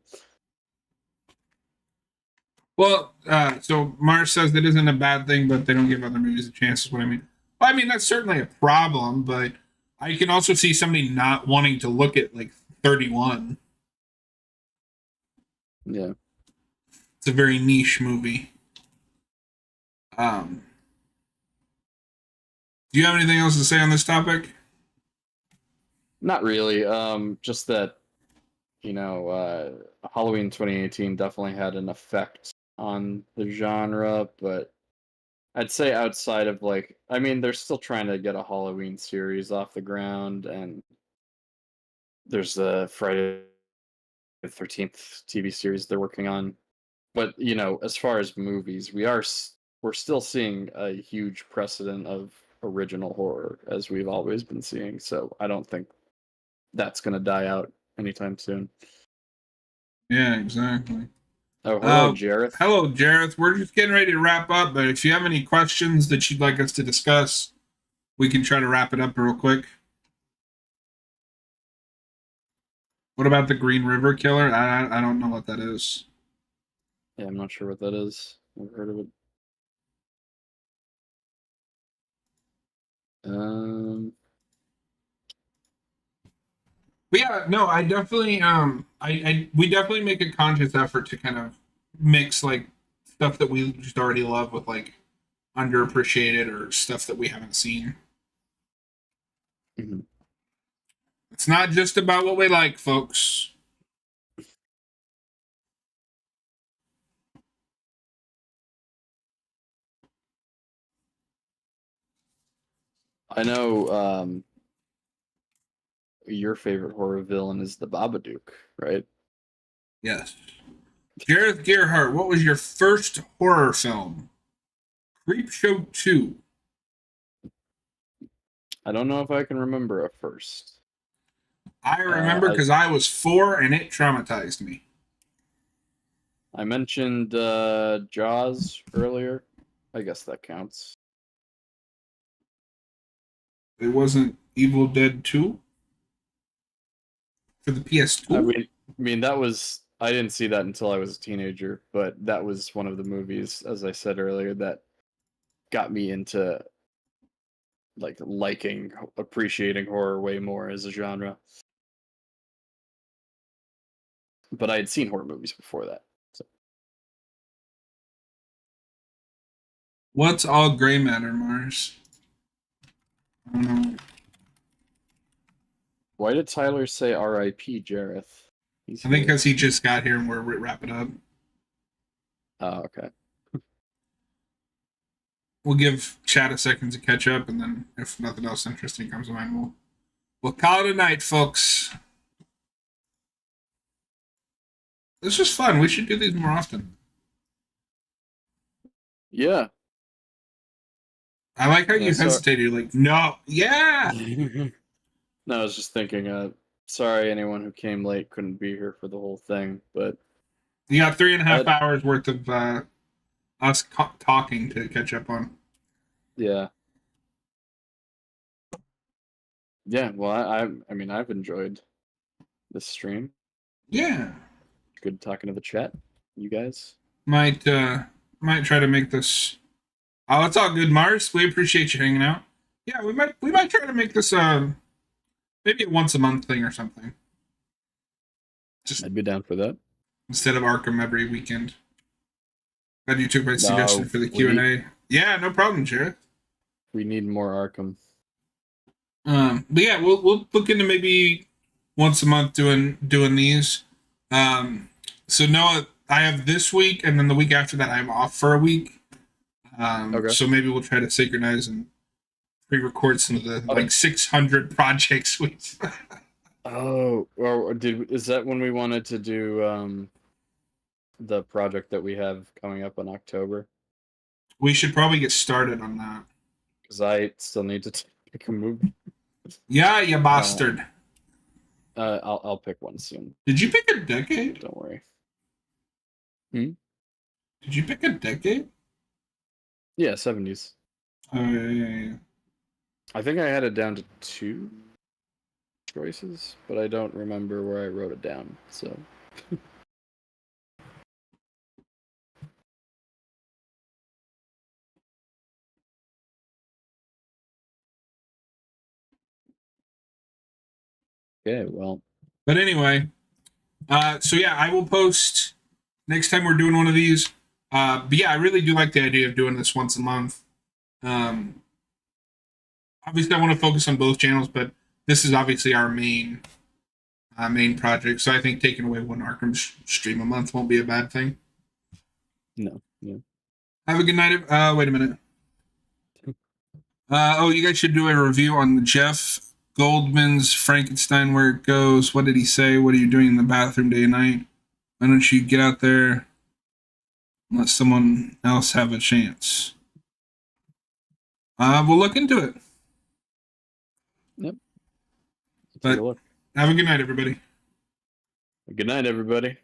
Well, so Mars says that isn't a bad thing, but they don't give other movies a chance. Is what I mean. Well, I mean that's certainly a problem, but I can also see somebody not wanting to look at like 31. Yeah. It's a very niche movie. Um, do you have anything else to say on this topic? Not really. Just that, Halloween 2018 definitely had an effect on the genre, but I'd say outside of I mean, they're still trying to get a Halloween series off the ground, and there's the Friday the 13th TV series they're working on. But, as far as movies, we're still seeing a huge precedent of original horror as we've always been seeing. So I don't think that's going to die out anytime soon. Yeah, exactly. Oh, hello, Jareth. Hello, Jareth. We're just getting ready to wrap up, but if you have any questions that you'd like us to discuss, we can try to wrap it up real quick. What about the Green River Killer? I don't know what that is. Yeah, I'm not sure what that is. Never heard of it. But yeah, no, I definitely we definitely make a conscious effort to kind of mix like stuff that we just already love with like underappreciated or stuff that we haven't seen. Mhm. It's not just about what we like, folks. I know your favorite horror villain is the Babadook, right? Yes. Gareth Gerhardt, what was your first horror film? Creepshow 2. I don't know if I can remember a first. I remember because I was 4 and it traumatized me. I mentioned Jaws earlier. I guess that counts. It wasn't Evil Dead 2 for the PS2. I mean that was, I didn't see that until I was a teenager, but that was one of the movies, as I said earlier, that got me into like liking, appreciating horror way more as a genre. But I had seen horror movies before that. So. What's all gray matter, Mars? I don't know. Why did Tyler say R.I.P. Jareth? I think because he just got here and we're wrapping up. Oh, okay. We'll give chat a second to catch up, and then if nothing else interesting comes to mind, we'll call it a night, folks. This was fun. We should do these more often. Yeah. I like how you hesitated. You're like, no, yeah. No, I was just thinking, sorry anyone who came late couldn't be here for the whole thing, but... You got 3.5 hours worth of us talking to catch up on. Yeah. Yeah, well, I mean, I've enjoyed this stream. Yeah. Good talking to the chat, you guys. Might try to make this... Oh, it's all good, Mars. We appreciate you hanging out. Yeah, we might try to make this maybe a once a month thing or something. Just I'd be down for that. Instead of Arkham every weekend. Glad you took my suggestion for the Q&A. Yeah, no problem, Jared. We need more Arkham. But yeah, we'll look into maybe once a month doing these. So Noah, I have this week, and then the week after that, I'm off for a week. Okay. So maybe we'll try to synchronize and pre-record some of the like 600 projects we've. Oh, or is that when we wanted to do the project that we have coming up in October? We should probably get started on that. Because I still need to pick a movie. Yeah, you bastard. I'll pick one soon. Did you pick a decade? Don't worry. Did you pick a decade? Yeah, 70s. Oh, yeah. I think I had it down to 2 choices, but I don't remember where I wrote it down, so... Okay, well... But anyway, so yeah, I will post next time we're doing one of these. But yeah, I really do like the idea of doing this once a month. Obviously, I want to focus on both channels, but this is obviously our main project. So I think taking away one Arkham stream a month won't be a bad thing. No, yeah. Have a good night. Wait a minute. You guys should do a review on Jeff Goldman's Frankenstein, Where It Goes. What did he say? What are you doing in the bathroom day and night? Why don't you get out there and let someone else have a chance? We'll look into it. Yep. But have a good night, everybody. Good night, everybody.